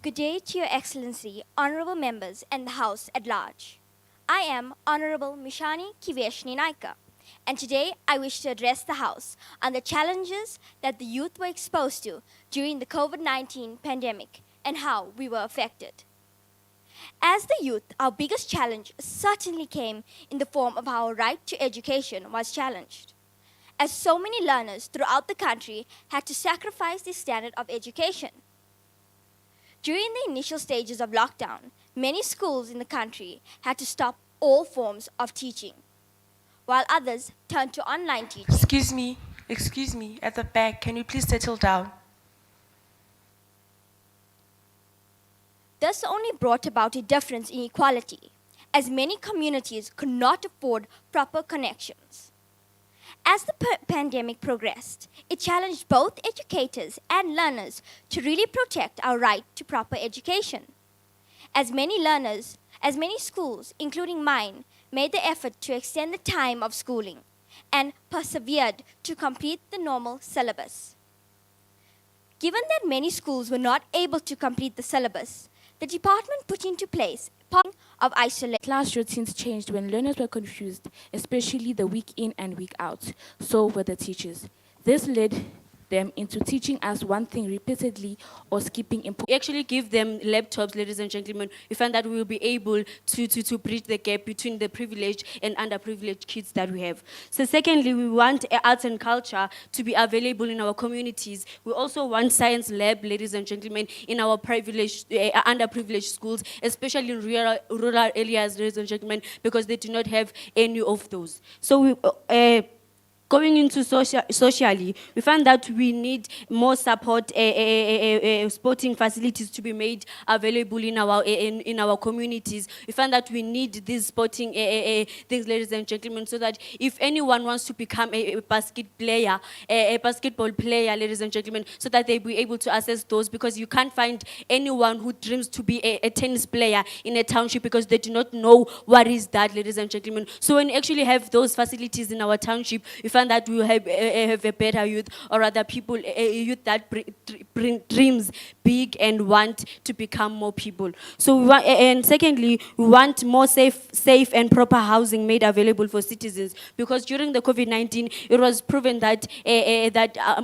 Good day to Your Excellency, honorable members, and the House at large. I am Honorable Mishani Kiveshni Naika, and today I wish to address the House on the challenges that the youth were exposed to during the COVID-19 pandemic and how we were affected. As the youth, our biggest challenge certainly came in the form of our right to education was challenged, as so many learners throughout the country had to sacrifice the standard of education. During the initial stages of lockdown, many schools in the country had to stop all forms of teaching, while others turned to online teaching. Excuse me, at the back, can you please settle down? This only brought about a difference in equality, as many communities could not afford proper connections. As the pandemic progressed, it challenged both educators and learners to really protect our right to proper education. As many schools, including mine, made the effort to extend the time of schooling and persevered to complete the normal syllabus. Given that many schools were not able to complete the syllabus, the department put into place of isolation. Class routines changed when learners were confused, especially the week in and week out. So were the teachers. This led them into teaching us one thing repeatedly or skipping important. We actually give them laptops, ladies and gentlemen. We find that we will be able to bridge the gap between the privileged and underprivileged kids that we have. So secondly, we want arts and culture to be available in our communities. We also want science lab, ladies and gentlemen, in our privileged, underprivileged schools, especially in rural areas, ladies and gentlemen, because they do not have any of those. So we, going into socially, we find that we need more support, sporting facilities to be made available in our communities. We find that we need these sporting things, ladies and gentlemen, so that if anyone wants to become a basketball player, ladies and gentlemen, so that they be able to access those, because you can't find anyone who dreams to be a tennis player in a township because they do not know what is that, ladies and gentlemen. So when we actually have those facilities in our township, we find that we will have a better youth, or rather people, youth that bring dreams big and want to become more people. So we want, and secondly, we want more safe and proper housing made available for citizens, because during the COVID-19, it was proven that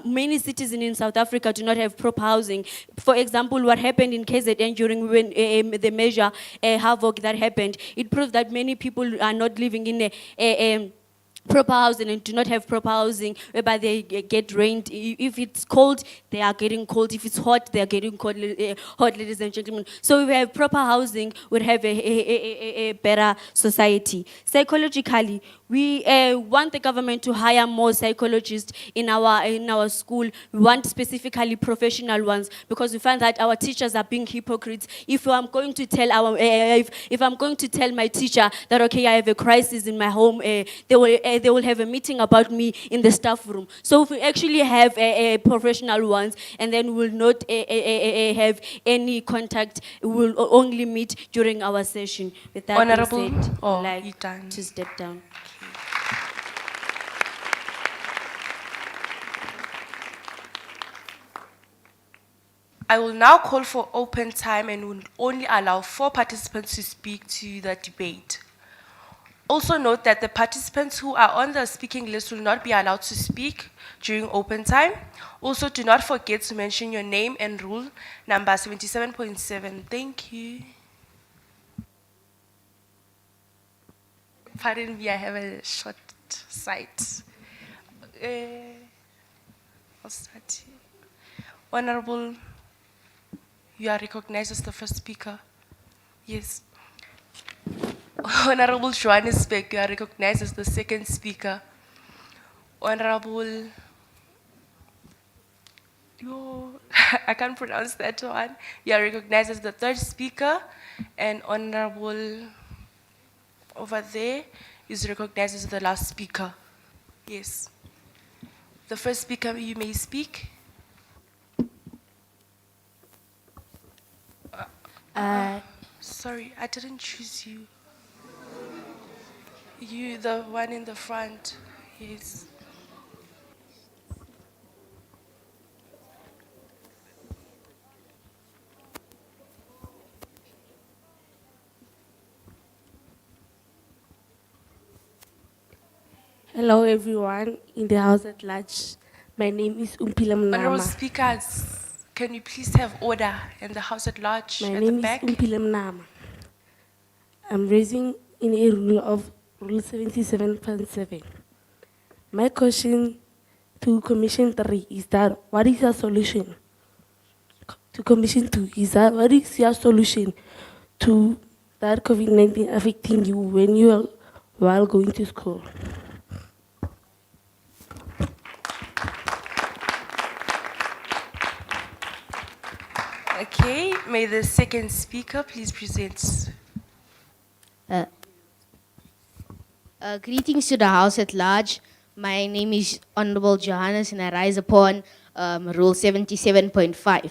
many citizens in South Africa do not have proper housing. For example, what happened in KZN during when the measure havoc that happened, it proved that many people are not living in a proper housing and do not have proper housing, whereby they get rained. If it's cold, they are getting cold. If it's hot, they are getting cold, hot, ladies and gentlemen. So if we have proper housing, we'll have a better society. Psychologically, we want the government to hire more psychologists in our school. We want specifically professional ones, because we find that our teachers are being hypocrites. If I'm going to tell if I'm going to tell my teacher that, okay, I have a crisis in my home, they will have a meeting about me in the staff room. So if we actually have professional ones, and then we will not have any contact, we will only meet during our session. With that Honorable, being said, I'd like to step down. I will now call for open time and will only allow 4 participants to speak to the debate. Also note that the participants who are on the speaking list will not be allowed to speak during open time. Also, do not forget to mention your name and rule number 77.7. Thank you. Pardon me, I have a short sight. I'll start here. Honorable, you are recognized as the first speaker. Yes. Honorable Johannesburg, you are recognized as the second speaker. Honorable, I can't pronounce that one. You are recognized as the third speaker, and Honorable over there is recognized as the last speaker. Yes. The first speaker, you may speak. Sorry, I didn't choose you. You, the one in the front. Yes. Hello, everyone in the house at large. My name is Umpila Honorable Mnama. speakers, can we please have order in the house at large My at the name is back? Umpila Mnama. I'm raising in a rule of Rule 77.7. My question to Commission 3 is that what is your solution? To Commission 2 is that what is your solution to that COVID-19 affecting you when you are while going to school? Okay, may the second speaker please present. Greetings to the House at large. My name is Honorable Johannes and I rise upon Rule 77.5.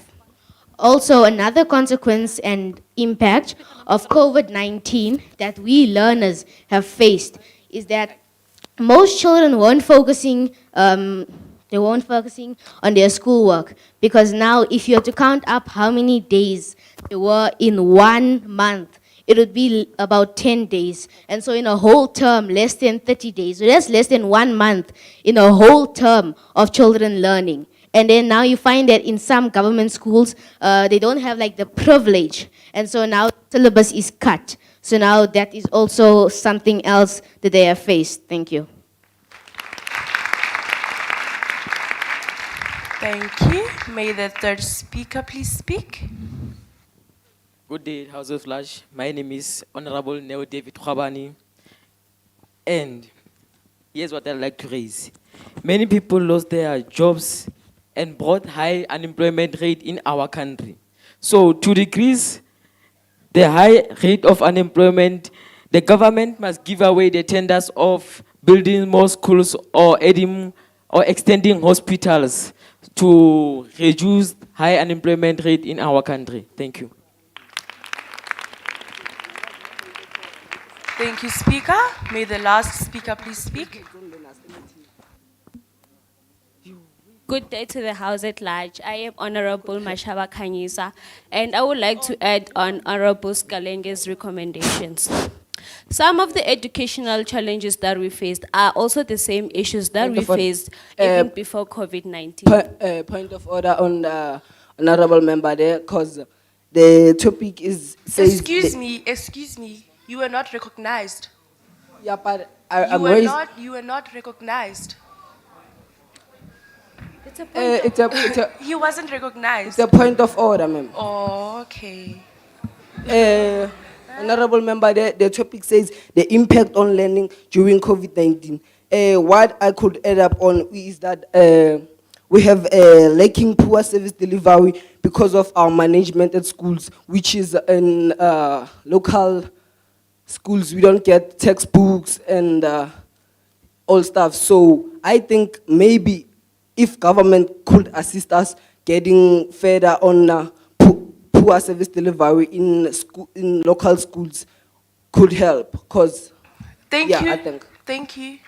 Also, another consequence and impact of COVID-19 that we learners have faced is that most children weren't focusing on their schoolwork, because now if you have to count up how many days there were in 1 month, it would be about 10 days. And so in a whole term, less than 30 days. So that's less than 1 month in a whole term of children learning. And then now you find that in some government schools, they don't have like the privilege. And so now syllabus is cut. So now that is also something else that they have faced. Thank you. Thank you. May the third speaker please speak. Good day, House of Large. My name is Honorable Neo David Khwabani. And here's what I'd like to raise. Many people lost their jobs and brought high unemployment rate in our country. So to decrease the high rate of unemployment, the government must give away the tenders of building more schools or adding or extending hospitals to reduce high unemployment rate in our country. Thank you. Thank you, Speaker. May the last speaker please speak. Good day to the House at large. I am Honorable Mashaba Kanyisa, and I would like to add on Honorable Skalenge's recommendations. Some of the educational challenges that we faced are also the same issues that we faced even before COVID-19. Point of order on the honorable member there, because the topic is says. Excuse me. You were not recognized. Yeah, but You were not recognized. He wasn't recognized. It's a point of order, ma'am. Oh, okay. Honorable member, the topic says the impact on learning during COVID-19. What I could add up on is that we have lacking poor service delivery because of our management at schools, which is in local schools. We don't get textbooks and all stuff. So I think maybe if government could assist us getting further on poor service delivery in local schools could help. Cause Thank yeah, you. I think. Thank you.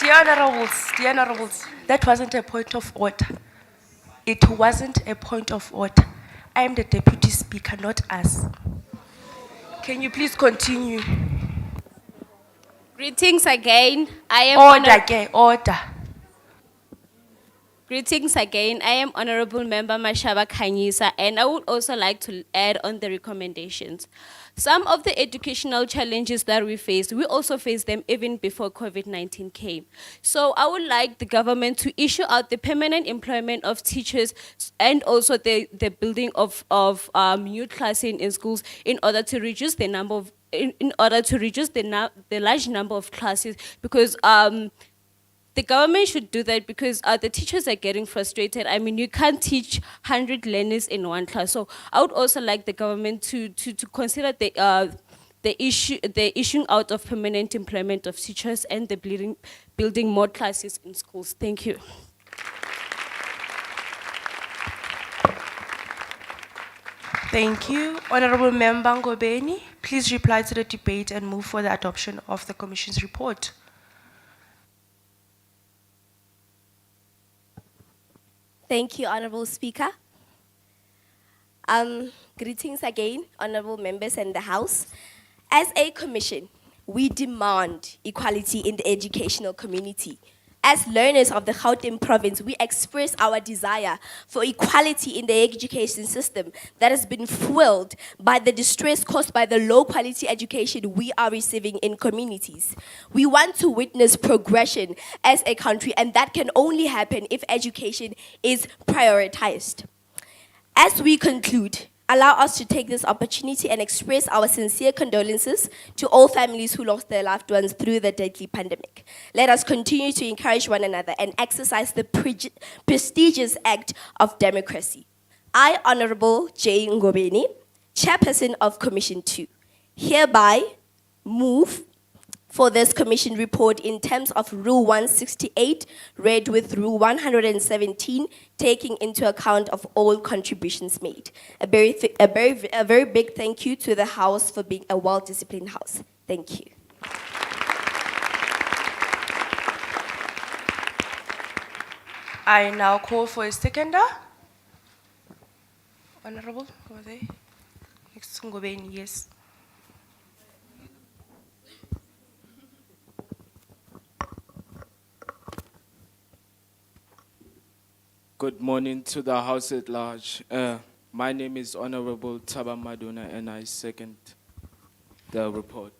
Dear Honorables, that wasn't a point of order. It wasn't a point of order. I am the Deputy Speaker, not us. Can you please continue? Greetings again. I am Order. Greetings again. I am Honorable Member Mashaba Kanyisa, and I would also like to add on the recommendations. Some of the educational challenges that we faced, we also faced them even before COVID-19 came. So I would like the government to issue out the permanent employment of teachers and also the building of new classes in schools in order to reduce the number of the large number of classes, because the government should do that because the teachers are getting frustrated. I mean, you can't teach 100 learners in one class. So I would also like the government to consider the issuing out of permanent employment of teachers and the building more classes in schools. Thank you. Thank you. Honorable Member Ngobeni, please reply to the debate and move for the adoption of the Commission's report. Thank you, Honorable Speaker. Greetings again, Honorable members and the House. As a commission, we demand equality in the educational community. As learners of the Gauteng province, we express our desire for equality in the education system that has been fueled by the distress caused by the low quality education we are receiving in communities. We want to witness progression as a country, and that can only happen if education is prioritized. As we conclude, allow us to take this opportunity and express our sincere condolences to all families who lost their loved ones through the deadly pandemic. Let us continue to encourage one another and exercise the prestigious act of democracy. I, Honorable J. Ngobeni, Chairperson of Commission 2, hereby move for this commission report in terms of Rule 168, read with Rule 117, taking into account of all contributions made. A very big thank you to the House for being a well-disciplined House. Thank you. I now call for a seconder. Honorable, over there. Next to Ngobeni, yes. Good morning to the House at large. My name is Honorable Taba Maduna, and I second the report.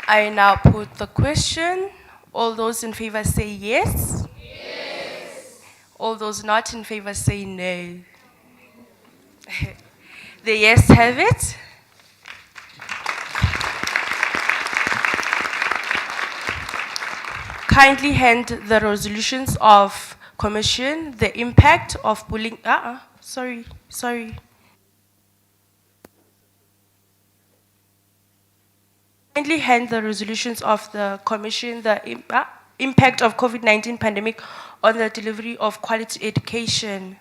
I now put the question. All those in favor say yes. Yes. All those not in favor say no. The yes have it. Kindly hand the resolutions of commission, the impact of bullying. Sorry. Kindly hand the resolutions of the commission, the impact of COVID-19 pandemic on the delivery of quality education.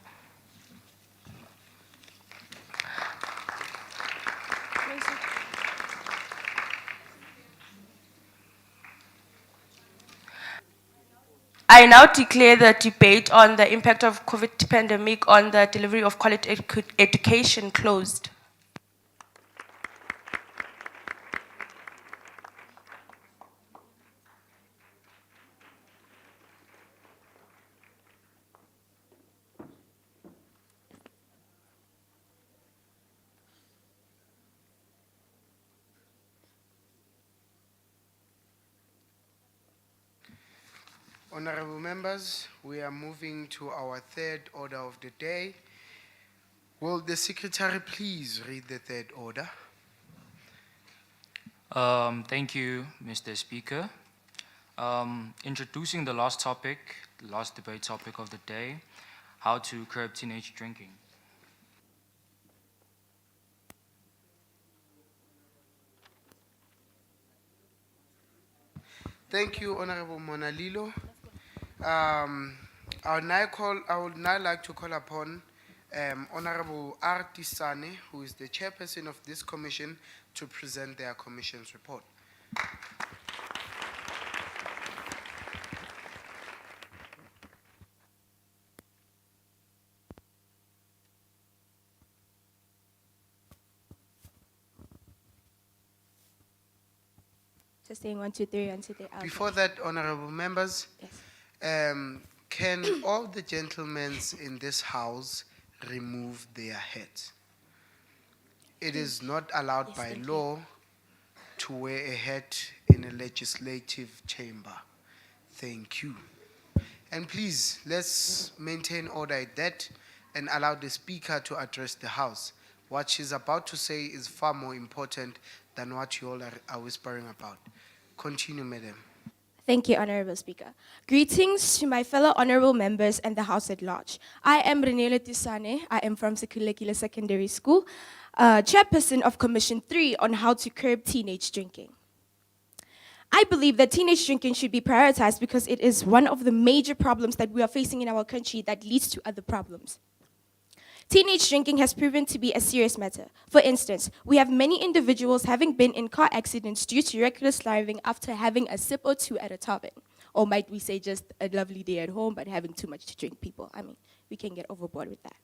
I now declare the debate on the impact of COVID pandemic on the delivery of quality education closed. Honorable members, we are moving to our third order of the day. Will the secretary please read the third order? Thank you, Mr. Speaker. Introducing the last debate topic of the day, how to curb teenage drinking. Thank you, Honorable Monalilo. I would now like to call upon Honorable R. Tisane, who is the chairperson of this commission, to present their commission's report. Just saying 1, 2, 3, 1, 2, 3. Before that, honorable members, can all the gentlemen in this house remove their hats? It is not allowed by law to wear a hat in a legislative chamber. Thank you. And please, let's maintain order at that and allow the speaker to address the house. What she's about to say is far more important than what you all are whispering about. Continue, madam. Thank you, Honorable Speaker. Greetings to my fellow honorable members and the House at large. I am Renele Tisane. I am from Sekulekile Secondary School, chairperson of Commission 3 on how to curb teenage drinking. I believe that teenage drinking should be prioritized because it is one of the major problems that we are facing in our country that leads to other problems. Teenage drinking has proven to be a serious matter. For instance, we have many individuals having been in car accidents due to reckless driving after having a sip or two at a tavern. Or might we say just a lovely day at home, but having too much to drink, people. I mean, we can get overboard with that.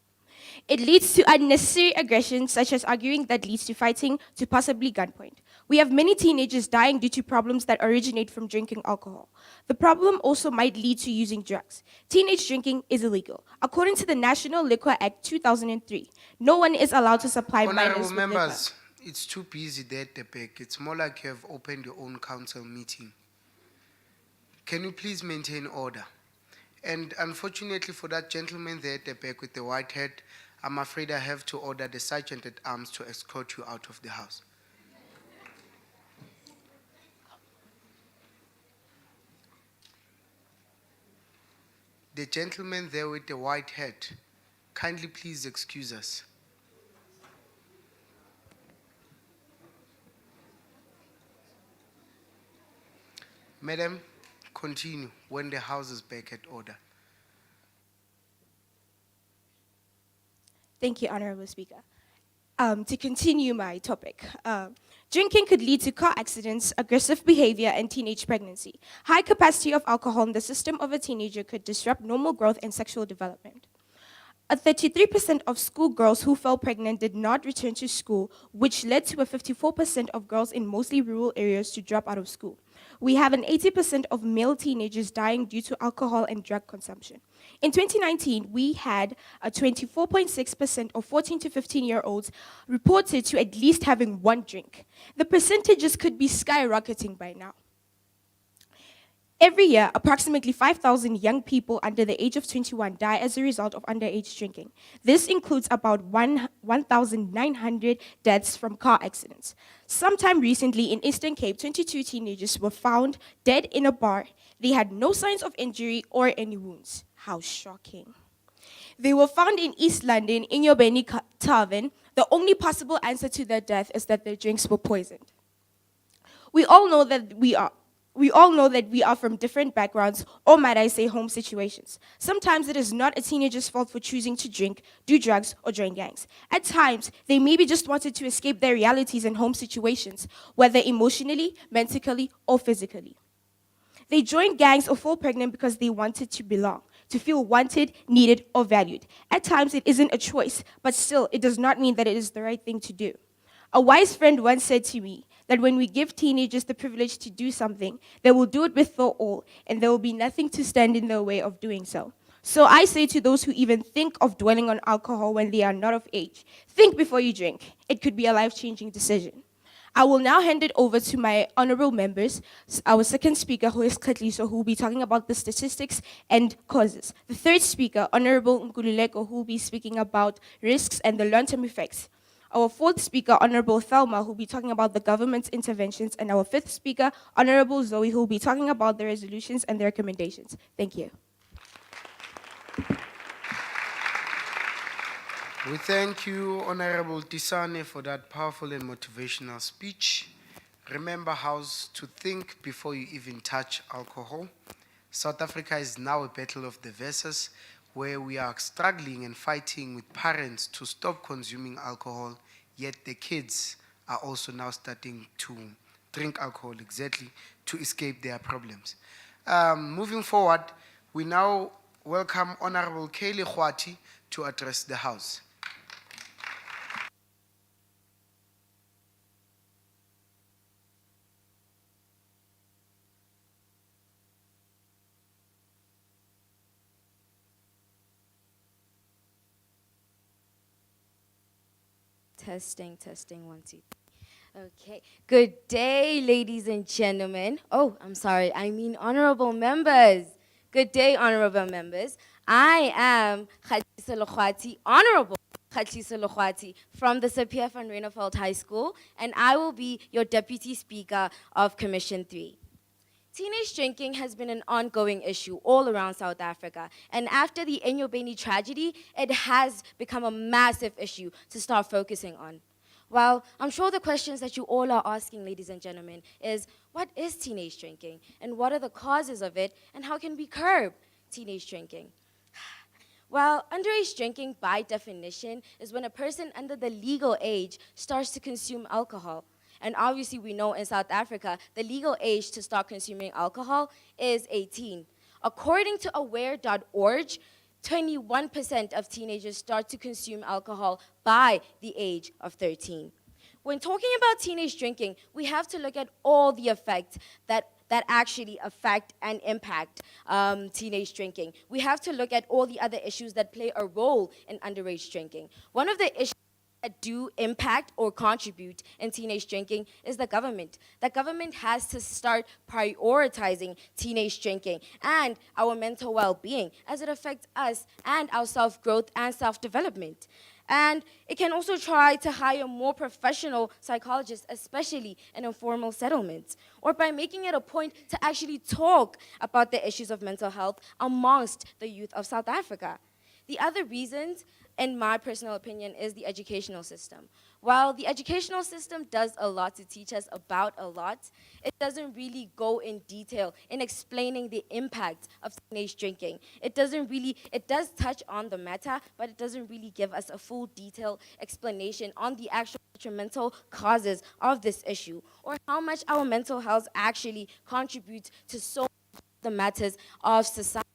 It leads to unnecessary aggression, such as arguing that leads to fighting to possibly gunpoint. We have many teenagers dying due to problems that originate from drinking alcohol. The problem also might lead to using drugs. Teenage drinking is illegal. According to the National Liquor Act 2003, no one is allowed to supply minors Honorable with members, it's too busy there at the back. It's more like you have opened your own council meeting. Can you please maintain order? And unfortunately for that gentleman there at the back with the white hat, I'm afraid I have to order the sergeant at arms to escort you out of the house. The gentleman there with the white hat, kindly please excuse us. Madam, continue when the house is back at order. Thank you, Honorable Speaker. To continue my topic, drinking could lead to car accidents, aggressive behavior, and teenage pregnancy. High capacity of alcohol in the system of a teenager could disrupt normal growth and sexual development. 33% of schoolgirls who fell pregnant did not return to school, which led to a 54% of girls in mostly rural areas to drop out of school. We have an 80% of male teenagers dying due to alcohol and drug consumption. In 2019, we had a 24.6% of 14 to 15-year-olds reported to at least having one drink. The percentages could be skyrocketing by now. Every year, approximately 5,000 young people under the age of 21 die as a result of underage drinking. This includes about 1,900 deaths from car accidents. Sometime recently in Eastern Cape, 22 teenagers were found dead in a bar. They had no signs of injury or any wounds. How shocking. They were found in East London in Yobeni Tavern. The only possible answer to their death is that their drinks were poisoned. We all know that we are from different backgrounds, or might I say home situations. Sometimes it is not a teenager's fault for choosing to drink, do drugs, or join gangs. At times, they maybe just wanted to escape their realities and home situations, whether emotionally, mentally, or physically. They joined gangs or fall pregnant because they wanted to belong, to feel wanted, needed, or valued. At times, it isn't a choice, but still, it does not mean that it is the right thing to do. A wise friend once said to me that when we give teenagers the privilege to do something, they will do it with their all, and there will be nothing to stand in their way of doing so. So I say to those who even think of dwelling on alcohol when they are not of age, think before you drink. It could be a life-changing decision. I will now hand it over to my honorable members, our second speaker, who is Katliso, who will be talking about the statistics and causes. The third speaker, Honorable Nkululeko, who will be speaking about risks and the long-term effects. Our fourth speaker, Honorable Thelma, who will be talking about the government's interventions. And our fifth speaker, Honorable Zoe, who will be talking about the resolutions and the recommendations. Thank you. We thank you, Honorable Tisane, for that powerful and motivational speech. Remember, House, to think before you even touch alcohol. South Africa is now a battle of the verses, where we are struggling and fighting with parents to stop consuming alcohol, yet the kids are also now starting to drink alcohol exactly to escape their problems. Moving forward, we now welcome Honorable Kaylee Khwati to address the House. Testing, 1, 2. Okay. Good day, ladies and gentlemen. Oh, I'm sorry. I mean honorable members. Good day, honorable members. I am Khadisa Lokhwati, honorable Khatliso Logwati from the Sir Pierre van Reeneveld High School, and I will be your Deputy Speaker of Commission 3. Teenage drinking has been an ongoing issue all around South Africa, and after the Enyobeni tragedy, it has become a massive issue to start focusing on. Well, I'm sure the questions that you all are asking, ladies and gentlemen, is what is teenage drinking, and what are the causes of it, and how can we curb teenage drinking? Well, underage drinking, by definition, is when a person under the legal age starts to consume alcohol. And obviously, we know in South Africa, the legal age to start consuming alcohol is 18. According to aware.org, 21% of teenagers start to consume alcohol by the age of 13. When talking about teenage drinking, we have to look at all the effects that actually affect and impact teenage drinking. We have to look at all the other issues that play a role in underage drinking. One of the issues that do impact or contribute in teenage drinking is the government. The government has to start prioritizing teenage drinking and our mental well-being as it affects us and our self-growth and self-development. And it can also try to hire more professional psychologists, especially in informal settlements, or by making it a point to actually talk about the issues of mental health amongst the youth of South Africa. The other reasons, in my personal opinion, is the educational system. While the educational system does a lot to teach us about a lot, it doesn't really go in detail in explaining the impact of teenage drinking. It does touch on the matter, but it doesn't really give us a full detailed explanation on the actual detrimental causes of this issue, or how much our mental health actually contributes to so the matters of society.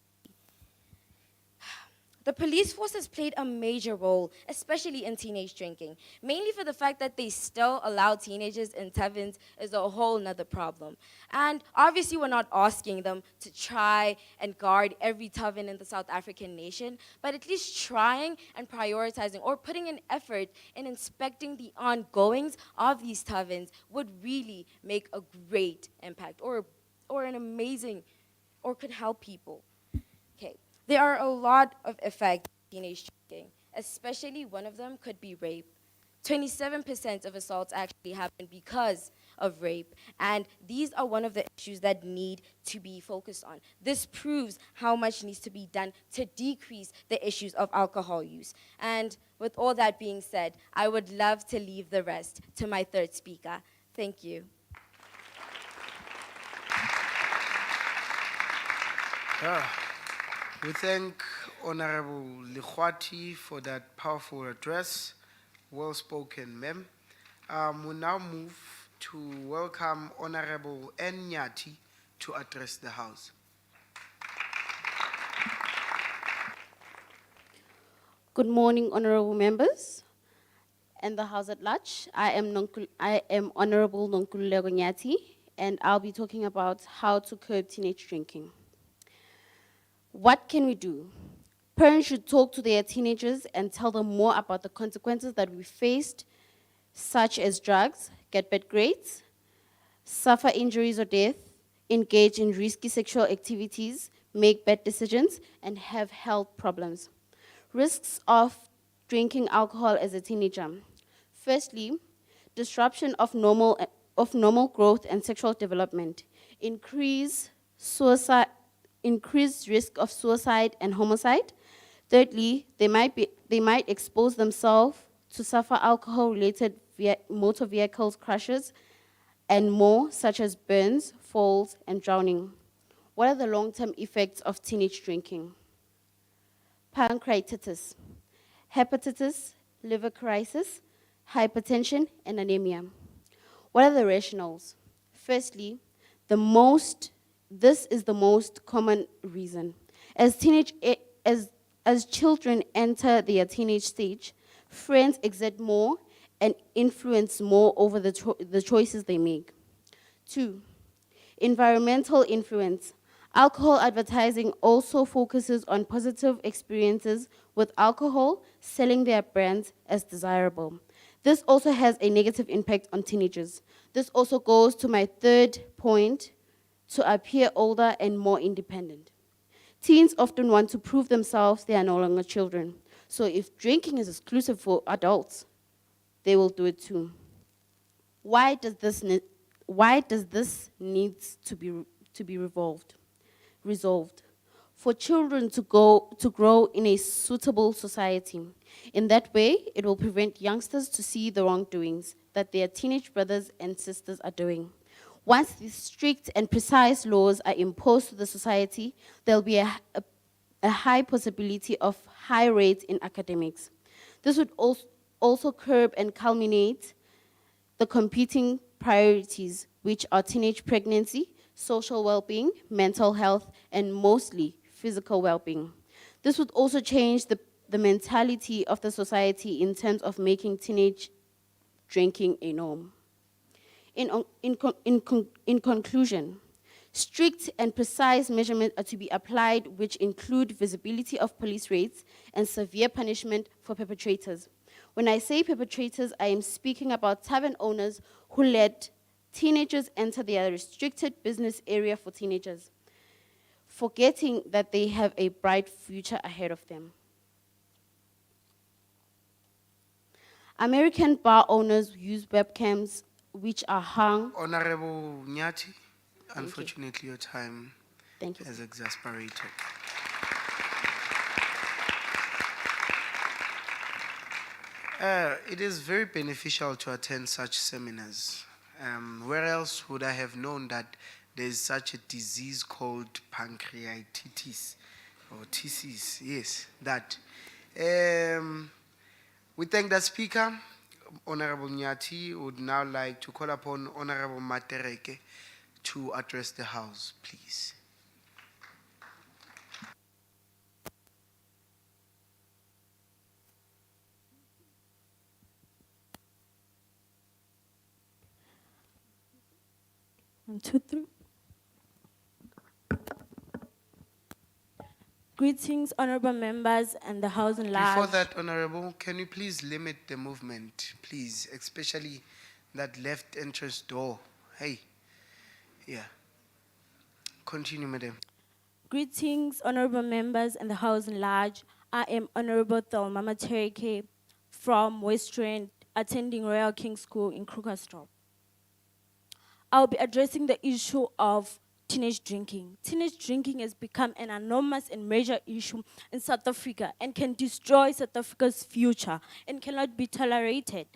The police force has played a major role, especially in teenage drinking, mainly for the fact that they still allow teenagers in taverns is a whole nother problem. And obviously we're not asking them to try and guard every tavern in the South African nation, but at least trying and prioritizing or putting an effort in inspecting the ongoings of these taverns would really make a great impact or an amazing, or could help people. Okay. There are a lot of effects of teenage drinking, especially one of them could be rape. 27% of assaults actually happen because of rape, and these are one of the issues that need to be focused on. This proves how much needs to be done to decrease the issues of alcohol use. And with all that being said, I would love to leave the rest to my third speaker. Thank you. We thank Honorable Logwati for that powerful address. Well spoken, ma'am. We now move to welcome Honorable Nyati to address the House. Good morning, honorable members and the House at large. I am Honorable Nonkululeko Nyati, and I'll be talking about how to curb teenage drinking. What can we do? Parents should talk to their teenagers and tell them more about the consequences that we faced, such as drugs, get bad grades, suffer injuries or death, engage in risky sexual activities, make bad decisions, and have health problems. Risks of drinking alcohol as a teenager. Firstly, disruption of normal growth and sexual development, increased risk of suicide and homicide. Thirdly, they might expose themselves to suffer alcohol-related motor vehicles crashes and more, such as burns, falls, and drowning. What are the long-term effects of teenage drinking? Pancreatitis, hepatitis, liver crisis, hypertension, and anemia. What are the rationales? Firstly, this is the most common reason. As children enter their teenage stage, friends exert more and influence more over the choices they make. 2, environmental influence. Alcohol advertising also focuses on positive experiences with alcohol, selling their brands as desirable. This also has a negative impact on teenagers. This also goes to my third point, to appear older and more independent. Teens often want to prove themselves they are no longer children. So if drinking is exclusive for adults, they will do it too. Why does this need to be resolved? For children to grow in a suitable society. In that way, it will prevent youngsters to see the wrongdoings that their teenage brothers and sisters are doing. Once these strict and precise laws are imposed to the society, there'll be a high possibility of high rates in academics. This would also curb and culminate the competing priorities, which are teenage pregnancy, social well-being, mental health, and mostly physical well-being. This would also change the mentality of the society in terms of making teenage drinking a norm. In conclusion, strict and precise measurements are to be applied, which include visibility of police raids and severe punishment for perpetrators. When I say perpetrators, I am speaking about tavern owners who let teenagers enter their restricted business area for teenagers, forgetting that they have a bright future ahead of them. American bar owners use webcams which are hung. Honorable Nyati, unfortunately your time has exasperated. It is very beneficial to attend such seminars. Where else would I have known that there is such a disease called pancreatitis or TCs? Yes, that. We thank the speaker. Honorable Nyati would now like to call upon Honorable Matereke to address the House, please. One, two, three. Greetings, honorable members and the House in large. Before that, Honorable, can you please limit the movement, please, especially that left entrance door. Hey, yeah. Continue, madam. Greetings, honorable members and the House in large. I am Honorable Thelma Matereke from West Rand, attending Royal King School in Krugersdorp. I'll be addressing the issue of teenage drinking. Teenage drinking has become an enormous and major issue in South Africa and can destroy South Africa's future and cannot be tolerated.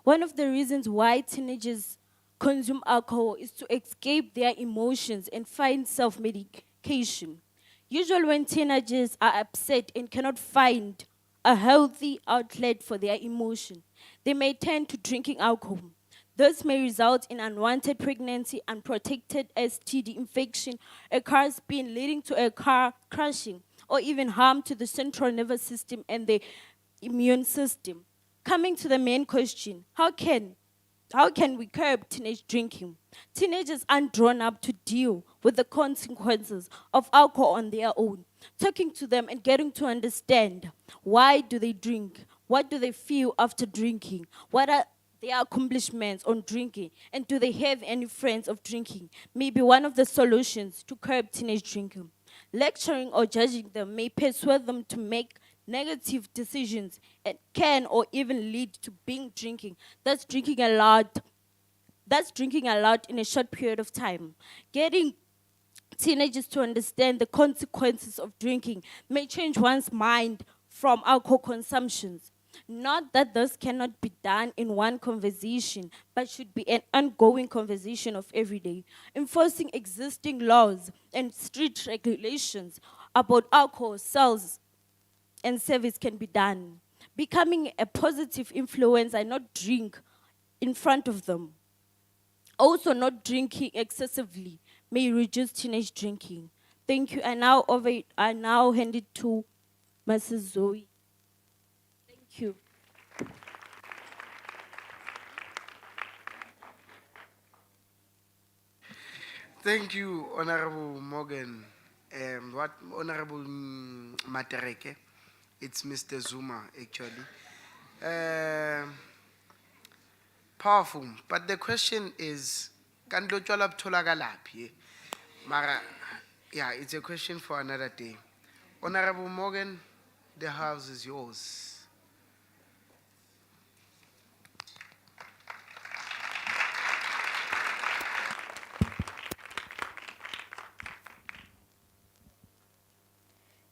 One of the reasons why teenagers consume alcohol is to escape their emotions and find self-medication. Usually when teenagers are upset and cannot find a healthy outlet for their emotion, they may turn to drinking alcohol. This may result in unwanted pregnancy, unprotected STD infection, a car spin leading to a car crashing, or even harm to the central nervous system and the immune system. Coming to the main question, how can we curb teenage drinking? Teenagers aren't drawn up to deal with the consequences of alcohol on their own. Talking to them and getting to understand why do they drink, what do they feel after drinking, what are their accomplishments on drinking, and do they have any friends of drinking, may be one of the solutions to curb teenage drinking. Lecturing or judging them may persuade them to make negative decisions and can or even lead to binge drinking. That's drinking a lot in a short period of time. Getting teenagers to understand the consequences of drinking may change one's mind from alcohol consumptions. Not that this cannot be done in one conversation, but should be an ongoing conversation of every day. Enforcing existing laws and strict regulations about alcohol sales and service can be done. Becoming a positive influence and not drink in front of them. Also, not drinking excessively may reduce teenage drinking. Thank you. I now hand it to Mrs. Zoe. Thank you. Thank you, Honorable Morgan. What Honorable Matereke? It's Mr. Zuma, actually. Powerful, but the question is, Mara, yeah, it's a question for another day. Honorable Morgan, The house is yours.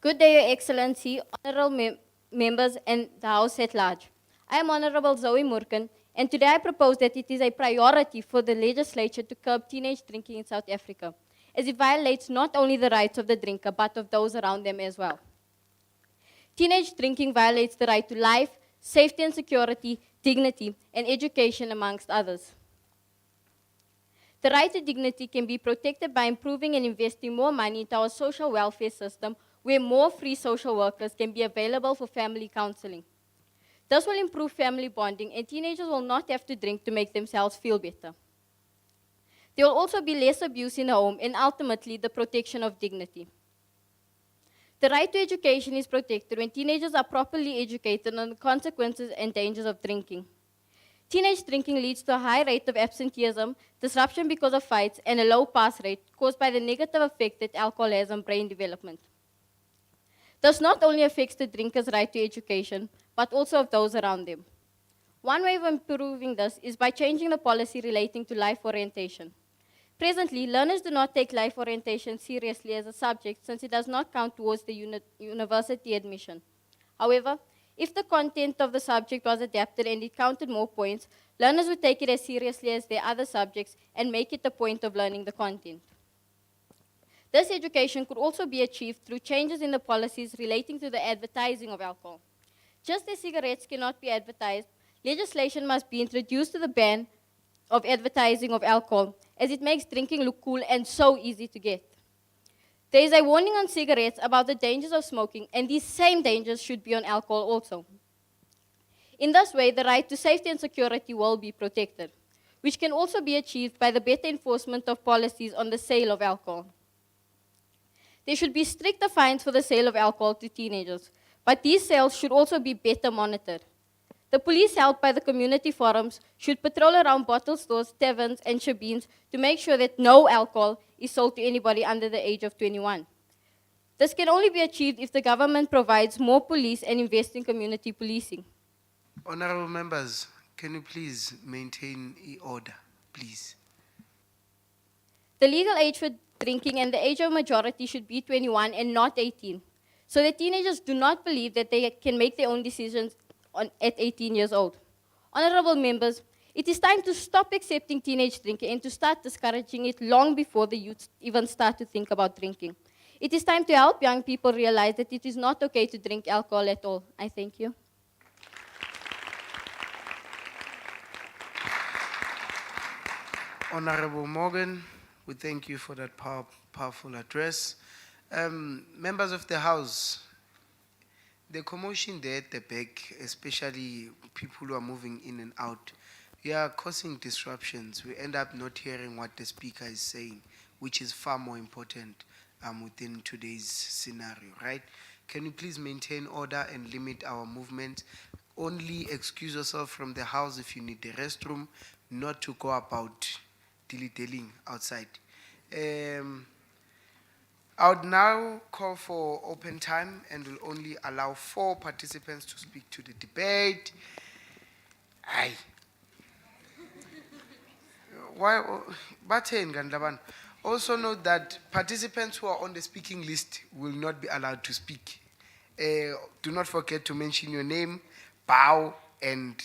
Good day, Your Excellency, honorable members and the House at large. I am Honorable Zoe Murken, and today I propose that it is a priority for the legislature to curb teenage drinking in South Africa, as it violates not only the rights of the drinker, but of those around them as well. Teenage drinking violates the right to life, safety and security, dignity, and education, amongst others. The right to dignity can be protected by improving and investing more money into our social welfare system, where more free social workers can be available for family counseling. This will improve family bonding, and teenagers will not have to drink to make themselves feel better. There will also be less abuse in the home and ultimately the protection of dignity. The right to education is protected when teenagers are properly educated on the consequences and dangers of drinking. Teenage drinking leads to a high rate of absenteeism, disruption because of fights, and a low pass rate caused by the negative effect that alcohol has on brain development. This not only affects the drinker's right to education, but also of those around them. One way of improving this is by changing the policy relating to life orientation. Presently, learners do not take life orientation seriously as a subject since it does not count towards the university admission. However, if the content of the subject was adapted and it counted more points, learners would take it as seriously as their other subjects and make it the point of learning the content. This education could also be achieved through changes in the policies relating to the advertising of alcohol. Just as cigarettes cannot be advertised, legislation must be introduced to the ban of advertising of alcohol, as it makes drinking look cool and so easy to get. There is a warning on cigarettes about the dangers of smoking, and these same dangers should be on alcohol also. In this way, the right to safety and security will be protected, which can also be achieved by the better enforcement of policies on the sale of alcohol. There should be stricter fines for the sale of alcohol to teenagers, but these sales should also be better monitored. The police, helped by the community forums, should patrol around bottle stores, taverns, and shebeens to make sure that no alcohol is sold to anybody under the age of 21. This can only be achieved if the government provides more police and invests in community policing. Honorable members, can you please maintain order, please? The legal age for drinking and the age of majority should be 21 and not 18, so that teenagers do not believe that they can make their own decisions at 18 years old. Honorable members, it is time to stop accepting teenage drinking and to start discouraging it long before the youth even start to think about drinking. It is time to help young people realize that it is not okay to drink alcohol at all. I thank you. Honorable Morgan, we thank you for that powerful address. Members of the House, the commotion there at the back, especially people who are moving in and out, we are causing disruptions. We end up not hearing what the speaker is saying, which is far more important within today's scenario, right? Can you please maintain order and limit our movement? Only excuse yourself from the house if you need the restroom, not to go about dilly-dallying outside. I would now call for open time and will only allow 4 participants to speak to the debate. Aye. Why? Also note that participants who are on the speaking list will not be allowed to speak. Do not forget to mention your name, bow, and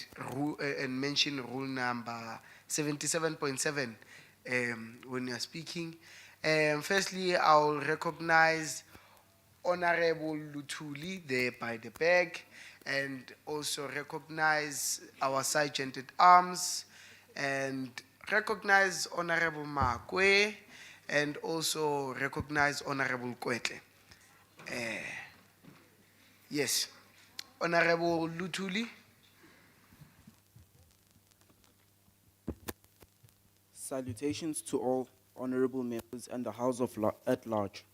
mention rule number 77.7 when you are speaking. Firstly, I'll recognize Honorable Lutuli there by the back, and also recognize our Sergeant at Arms, and recognize Honorable Makwe, and also recognize Honorable Kwetle. Yes, Honorable Lutuli. Salutations to all honorable members and the House at large.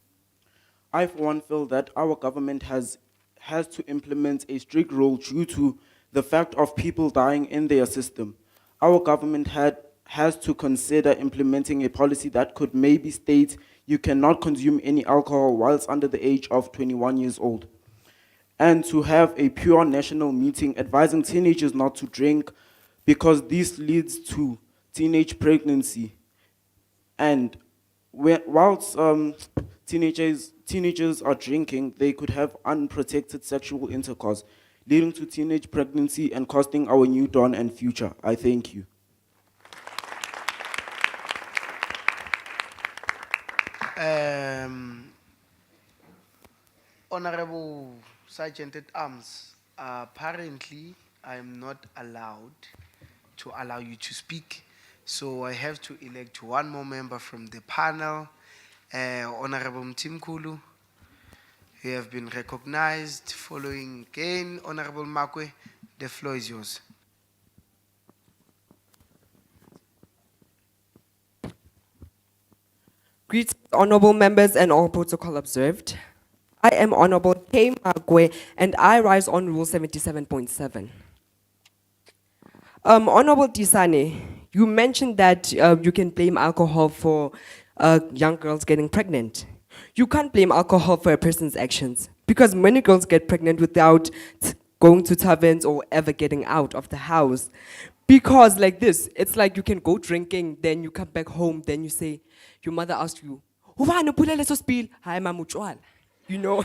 I, for one, feel that our government has to implement a strict rule due to the fact of people dying in their system. Our government has to consider implementing a policy that could maybe state you cannot consume any alcohol whilst under the age of 21 years old. and to have a pure national meeting advising teenagers not to drink because this leads to teenage pregnancy. And whilst teenagers are drinking, they could have unprotected sexual intercourse, leading to teenage pregnancy and costing our new dawn and future. I thank you. Honorable Sergeant at Arms, apparently I'm not allowed to allow you to speak, so I have to elect one more member from the panel. Honorable Mtimkulu, you have been recognized. Following again, Honorable Makwe, the floor is yours. Greetings, honorable members and all protocol observed. I am Honorable K. Magwe and I rise on Rule 77.7. Honorable Tisane, you mentioned that you can blame alcohol for young girls getting pregnant. You can't blame alcohol for a person's actions because many girls get pregnant without going to taverns or ever getting out of the house. Because like this, it's like you can go drinking, then you come back home, then you say, your mother asked you, "Uvana pula leso spill?" "Hayi mama utshwala." You know?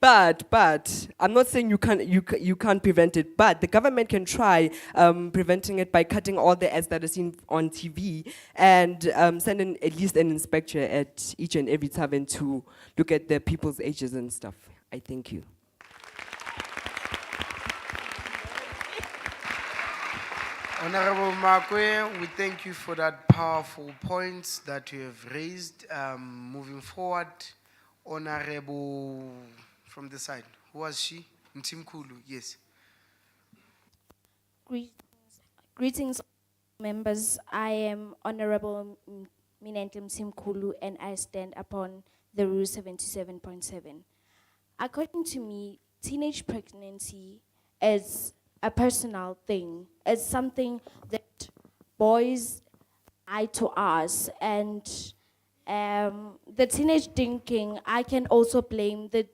But I'm not saying you can't prevent it, but the government can try preventing it by cutting all the ads that are seen on TV and sending at least an inspector at each and every tavern to look at the people's ages and stuff. I thank you. Honorable Makwe, we thank you for that powerful points that you have raised. Moving forward, Honorable from the side. Who was she? Mtimkulu, yes. Greetings, members. I am Honorable Minentle Msimkulu and I stand upon the Rule 77.7. According to me, teenage pregnancy is a personal thing. It's something that boys lie to us, and the teenage drinking, I can also blame the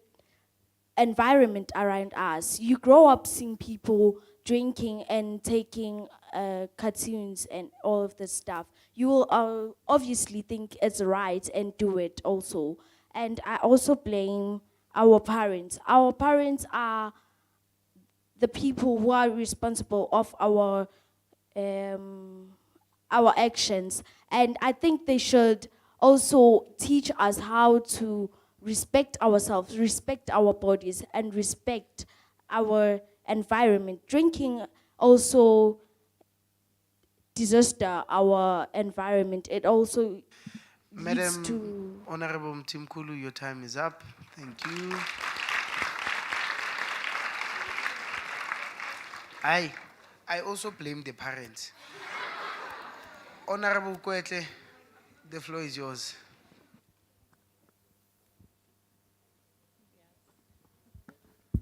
environment around us. You grow up seeing people drinking and taking cartoons and all of this stuff. You will obviously think it's right and do it also. And I also blame our parents. Our parents are the people who are responsible of our actions. And I think they should also teach us how to respect ourselves, respect our bodies, and respect our environment. Drinking also disaster our environment. It also leads to... Madam Honorable Mtimkulu, your time is up. Thank you. I also blame the parents. Honorable Kwetle, the floor is yours.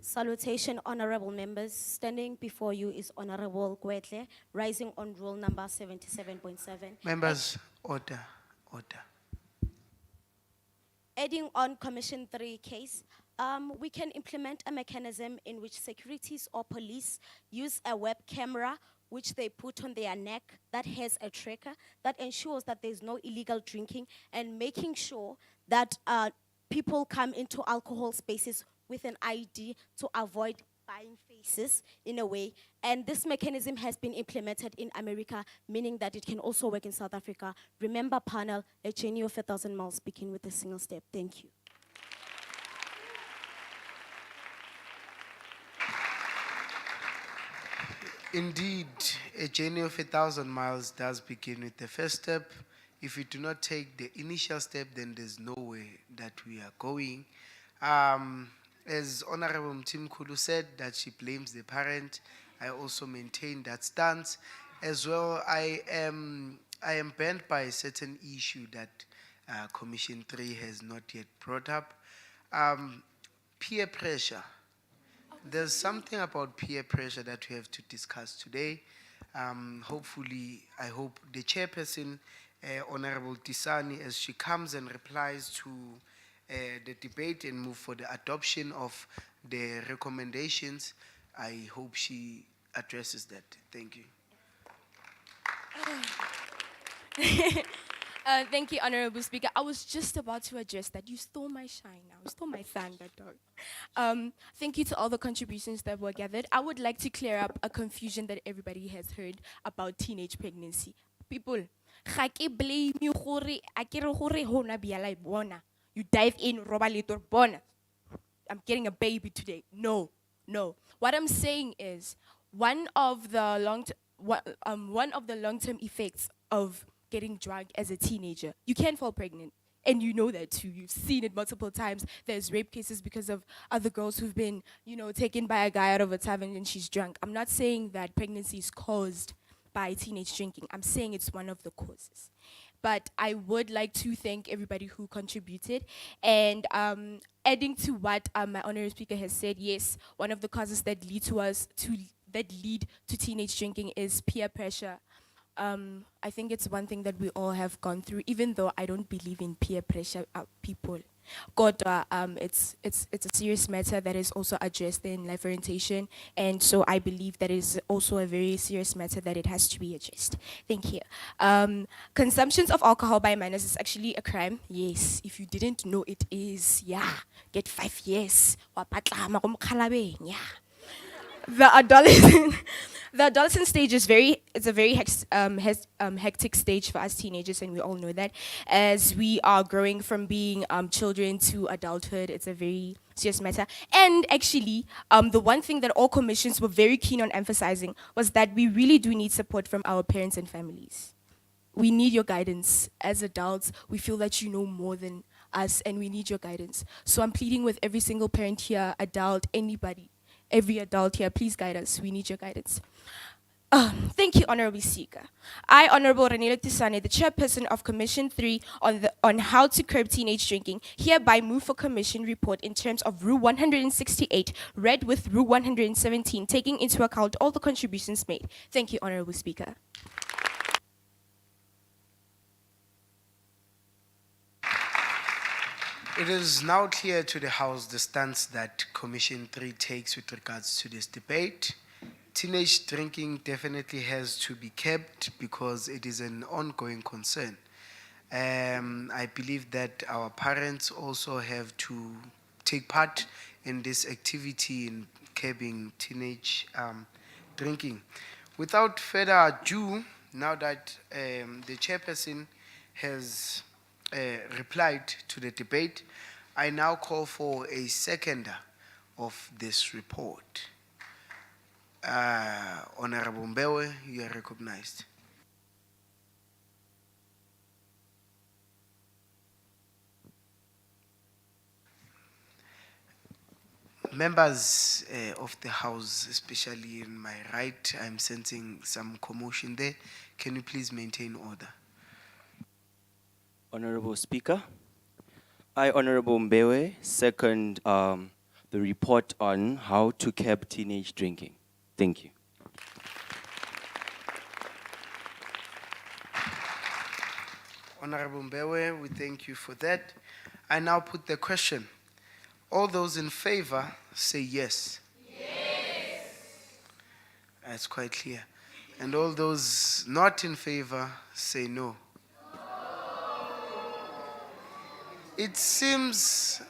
Salutation, honorable members. Standing before you is Honorable Kwetle, rising on rule number 77.7. Members, order. Adding on Commission 3 case, we can implement a mechanism in which securities or police use a web camera which they put on their neck that has a tracker that ensures that there's no illegal drinking, and making sure that people come into alcohol spaces with an ID to avoid buying faces in a way. And this mechanism has been implemented in America, meaning that it can also work in South Africa. Remember, panel, a journey of 1,000 miles begin with a single step. Thank you. Indeed, a journey of 1,000 miles does begin with the first step. If we do not take the initial step, then there's no way that we are going. As Honorable Mtimkulu said, that she blames the parent, I also maintain that stance. As well, I am bent by a certain issue that Commission 3 has not yet brought up. Peer pressure. There's something about peer pressure that we have to discuss today. Hopefully, I hope the chairperson, Honorable Tisani, as she comes and replies to the debate and move for the adoption of the recommendations, I hope she addresses that. Thank you. Thank you, Honorable Speaker. I was just about to address that. You stole my shine now. Stole my thunder, dog. Thank you to all the contributions that were gathered. I would like to clear up a confusion that everybody has heard about teenage pregnancy. People, ga ke blame you gore a ke re gore hona biala bona. You dive in, roba litor bona. I'm getting a baby today. No, no. What I'm saying is one of the long-term effects of getting drunk as a teenager, you can fall pregnant. And you know that too. You've seen it multiple times. There's rape cases because of other girls who've been, taken by a guy out of a tavern and she's drunk. I'm not saying that pregnancy is caused by teenage drinking. I'm saying it's one of the causes. But I would like to thank everybody who contributed. And adding to what my honorary speaker has said, yes, one of the causes that lead to teenage drinking is peer pressure. I think it's one thing that we all have gone through, even though I don't believe in peer pressure people. God, it's a serious matter that is also addressed in life orientation, and so I believe that is also a very serious matter that it has to be addressed. Thank you. Consumptions of alcohol by minors is actually a crime. Yes, if you didn't know, it is. Yeah, get 5 years. Yeah. The adolescent stage is a very hectic stage for us teenagers, and we all know that. As we are growing from being children to adulthood, it's a very serious matter. And actually, the one thing that all commissions were very keen on emphasizing was that we really do need support from our parents and families. We need your guidance. As adults, we feel that you know more than us, and we need your guidance. So I'm pleading with every single parent here, adult, anybody, every adult here, please guide us. We need your guidance. Thank you, Honorable Speaker. I, Honorable Renela Tisane, the chairperson of Commission 3 on how to curb teenage drinking, hereby move for Commission report in terms of Rule 168, read with Rule 117, taking into account all the contributions made. Thank you, Honorable Speaker. It is now clear to the House the stance that Commission 3 takes with regards to this debate. Teenage drinking definitely has to be kept because it is an ongoing concern. I believe that our parents also have to take part in this activity in curbing teenage drinking. Without further ado, now that the chairperson has replied to the debate, I now call for a seconder of this report. Honorable Mbewe, you are recognized. Members of the House, especially in my right, I'm sensing some commotion there. Can you please maintain order? Honorable Speaker, I, Honorable Mbewe, second the report on how to curb teenage drinking. Thank you. Honorable Mbewe, we thank you for that. I now put the question. All those in favor say yes. Yes. That's quite clear. And all those not in favor say no. It seems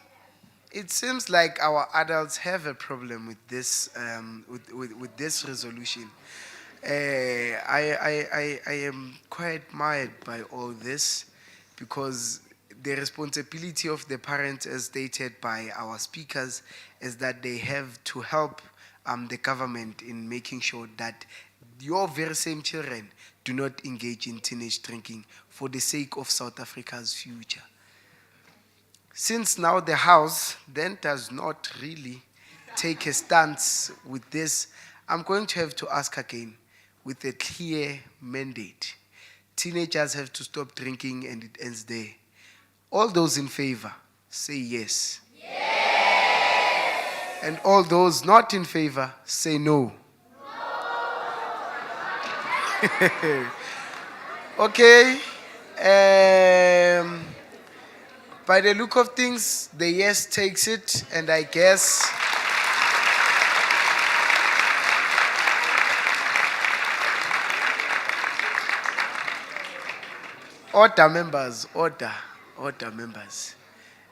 like our adults have a problem with this with this resolution. I am quite admired by all this because the responsibility of the parents, as stated by our speakers, is that they have to help the government in making sure that your very same children do not engage in teenage drinking for the sake of South Africa's future. Since now the House then does not really take a stance with this, I'm going to have to ask again with a clear mandate. Teenagers have to stop drinking and it ends there. All those in favor, say yes. Yes. And all those not in favor, say no. Okay. By the look of things, the yes takes it, and I guess order members, order members.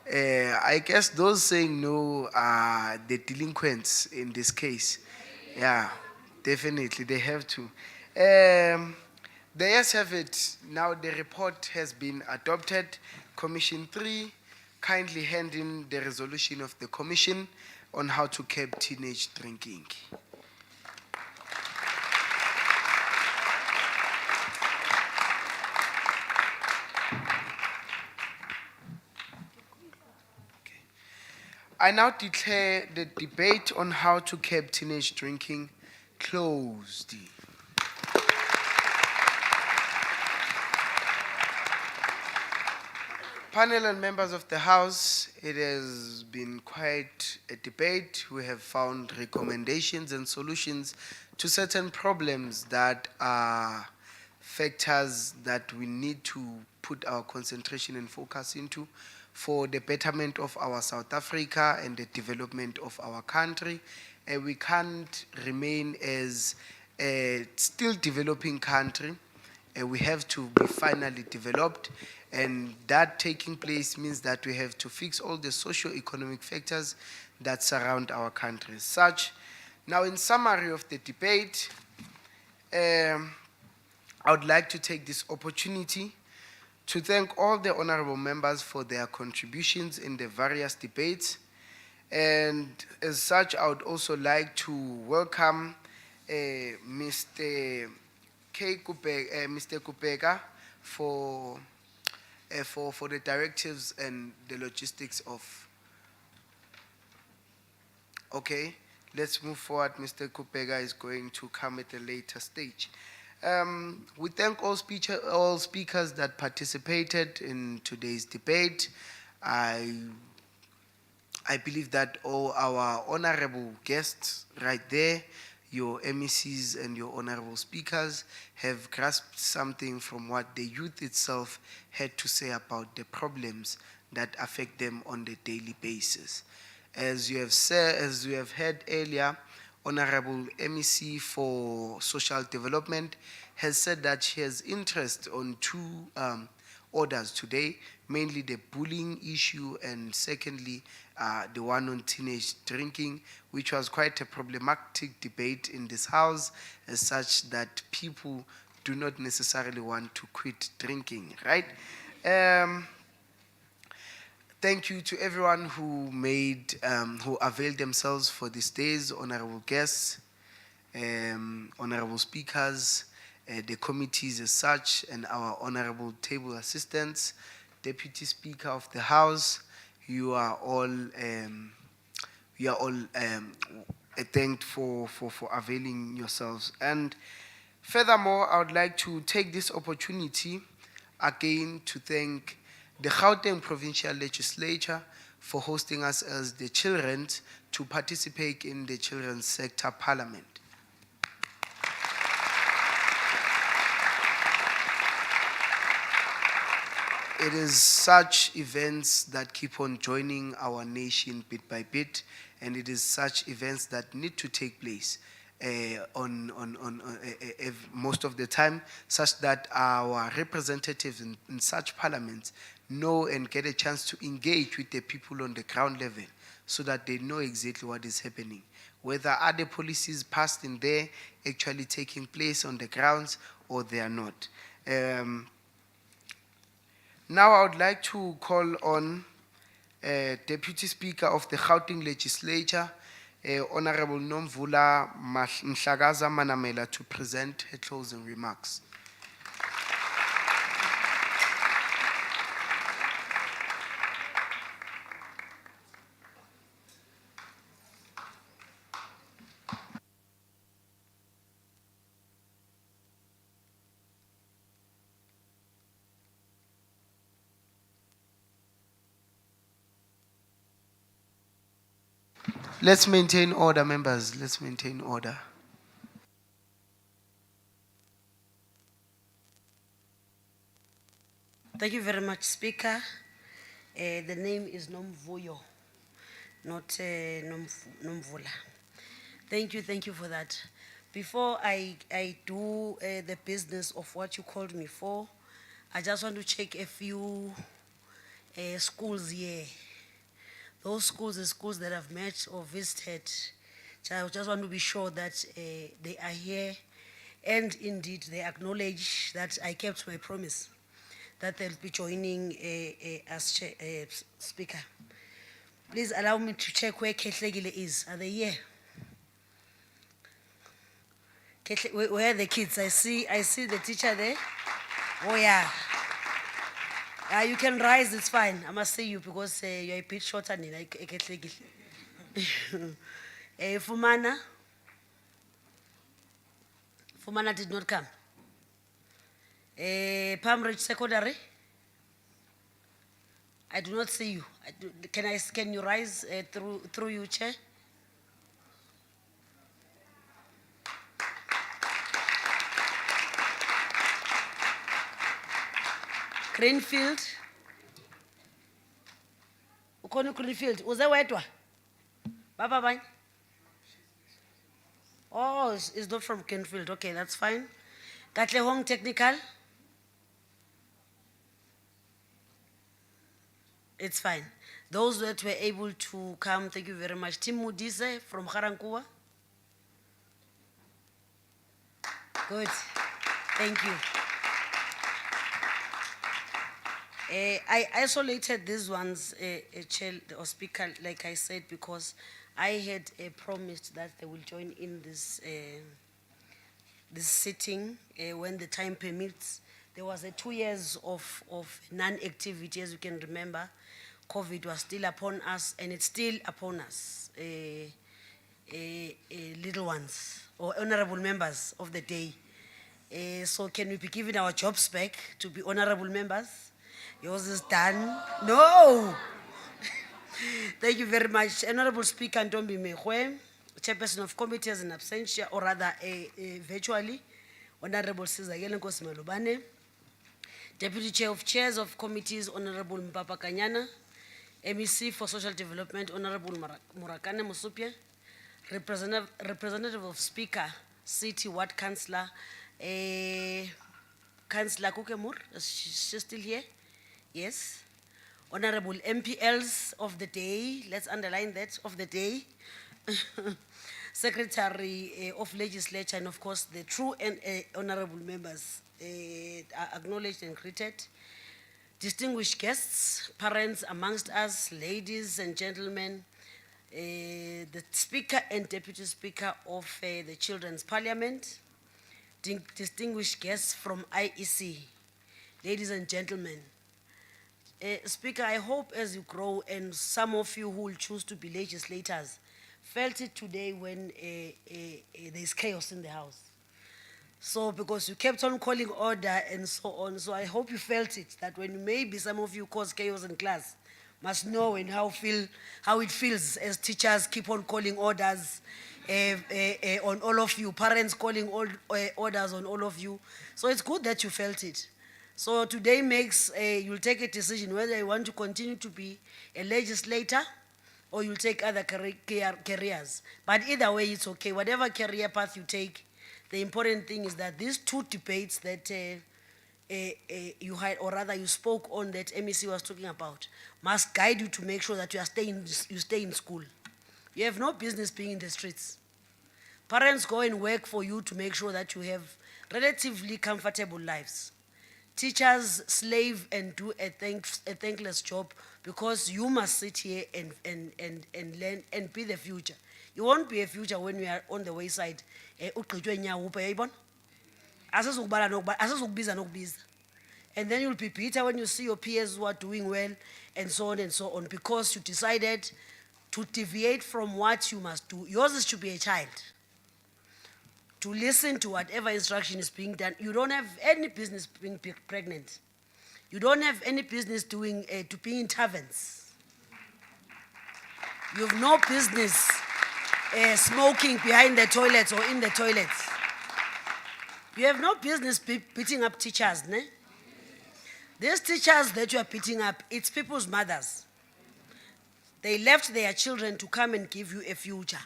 I guess those saying no are the delinquents in this case. Yeah, definitely, they have to. The yes have it. Now the report has been adopted. Commission 3, kindly hand in the resolution of the commission on how to curb teenage drinking. I now declare the debate on how to curb teenage drinking closed. Panel and members of the House, it has been quite a debate. We have found recommendations and solutions to certain problems that are factors that we need to put our concentration and focus into for the betterment of our South Africa and the development of our country. We can't remain as a still developing country. We have to be finally developed, and that taking place means that we have to fix all the socio-economic factors that surround our country. Such, now in summary of the debate, I would like to take this opportunity to thank all the honorable members for their contributions in the various debates. And as such, I would also like to welcome Mr. Mr. Kupeka for the directives and the logistics of. Okay, let's move forward. Mr. Kupeka is going to come at a later stage. We thank all speakers that participated in today's debate. I believe that all our honorable guests right there, your MECs and your honorable speakers, have grasped something from what the youth itself had to say about the problems that affect them on the daily basis. As you have said, as you have heard earlier, Honorable MEC for Social Development has said that she has interest on two orders today, mainly the bullying issue and secondly, the one on teenage drinking, which was quite a problematic debate in this house, as such that people do not necessarily want to quit drinking, right? Thank you to everyone who who availed themselves for these days, honorable guests, honorable speakers, the committees as such, and our honorable table assistants, Deputy Speaker of the House. You are all thanked for availing yourselves. And furthermore, I would like to take this opportunity again to thank the Gauteng Provincial Legislature for hosting us as the children to participate in the Children's Sector Parliament. It is such events that keep on joining our nation bit by bit, and it is such events that need to take place most of the time, such that our representatives in such parliaments know and get a chance to engage with the people on the ground level so that they know exactly what is happening. Whether other policies passed in there actually taking place on the grounds or they are not. Now I would like to call on Deputy Speaker of the Gauteng Legislature, Honorable Nomvula Mhlagaza Manamela, to present her closing remarks. Let's maintain order, members. Let's maintain order. Thank you very much, Speaker. The name is Nomvuyo, not Nomvula. Thank you for that. Before I do the business of what you called me for, I just want to check a few schools here. Those schools are schools that I've met or visited. So I just want to be sure that they are here, and indeed they acknowledge that I kept my promise that they'll be joining as speaker. Please allow me to check where Ketlegile is. Are they here? Where are the kids? I see the teacher there. Oh yeah. You can rise, it's fine. I must see you because you're a bit shorter than I Ketlegile. Fumana did not come. Palm Ridge Secondary, I do not see you. Can you rise through you, Chair? Greenfield. Ukoni Greenfield. Uze wedwa? Baba bani? Oh, it's not from Greenfield. Okay, that's fine. Katlehong Technical. It's fine. Those that were able to come, thank you very much. Tim Mudise from Garankuwa. Good. Thank you. I isolated these ones, Chair or Speaker, like I said, because I had promised that they will join in this this sitting when the time permits. There was 2 years of non-activity, as you can remember. COVID was still upon us, and it's still upon us, little ones, or honorable members of the day. So can we be given our jobs back to be honorable members? Yours is done. No! Thank you very much. Honorable Speaker Ntombi Mehwe, Chairperson of Committees in absentia, or rather virtually, Honorable Sizakele Nkosi Malubane, Deputy Chair of Chairs of Committees, Honorable Mpapa Kanyana, MEC for Social Development, Honorable Murakane Musupye, Representative of Speaker, City Ward Councillor, Councillor Kukemur, is she still here? Yes. Honorable MPLs of the day, let's underline that, of the day, Secretary of Legislature, and of course the true and honorable members are acknowledged and greeted. Distinguished guests, parents amongst us, ladies and gentlemen, the Speaker and Deputy Speaker of the Children's Parliament, distinguished guests from IEC, ladies and gentlemen. Speaker, I hope as you grow, and some of you who will choose to be legislators, felt it today when there's chaos in the House. So, because you kept on calling order and so on, so I hope you felt it, that when maybe some of you cause chaos in class, must know and how it feels as teachers keep on calling orders on all of you, parents calling orders on all of you. So it's good that you felt it. So today makes, you'll take a decision whether you want to continue to be a legislator or you'll take other careers. But either way, it's okay. Whatever career path you take, the important thing is that these two debates that you had, or rather you spoke on, that MEC was talking about, must guide you to make sure that you stay in school. You have no business being in the streets. Parents go and work for you to make sure that you have relatively comfortable lives. Teachers slave and do a thankless job because you must sit here and learn and be the future. You won't be a future when we are on the wayside. And then you'll be bitter when you see your peers who are doing well and so on, because you decided to deviate from what you must do. Yours is to be a child, to listen to whatever instruction is being done. You don't have any business being pregnant. You don't have any business to being in taverns. You have no business smoking behind the toilets or in the toilets. You have no business beating up teachers, ne? These teachers that you are beating up, it's people's mothers. They left their children to come and give you a future.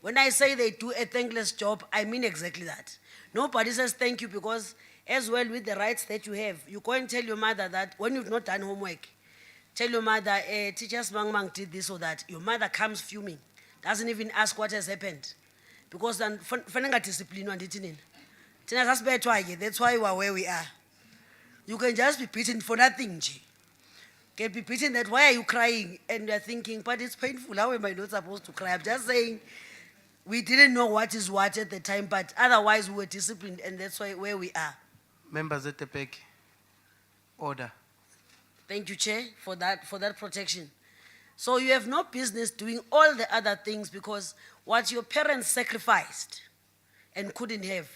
When I say they do a thankless job, I mean exactly that. Nobody says thank you because as well with the rights that you have, you go and tell your mother that when you've not done homework, tell your mother, teachers mang did this or that. Your mother comes fuming, doesn't even ask what has happened. Because then, discipline, that's why we are where we are. You can just be beaten for nothing, G. Can be beaten that, why are you crying? And you're thinking, but it's painful, how am I not supposed to cry? I'm just saying, we didn't know what is what at the time, but otherwise we were disciplined, and that's why where we are. Members at the back, order. Thank you, Chair, for that protection. So you have no business doing all the other things because what your parents sacrificed and couldn't have,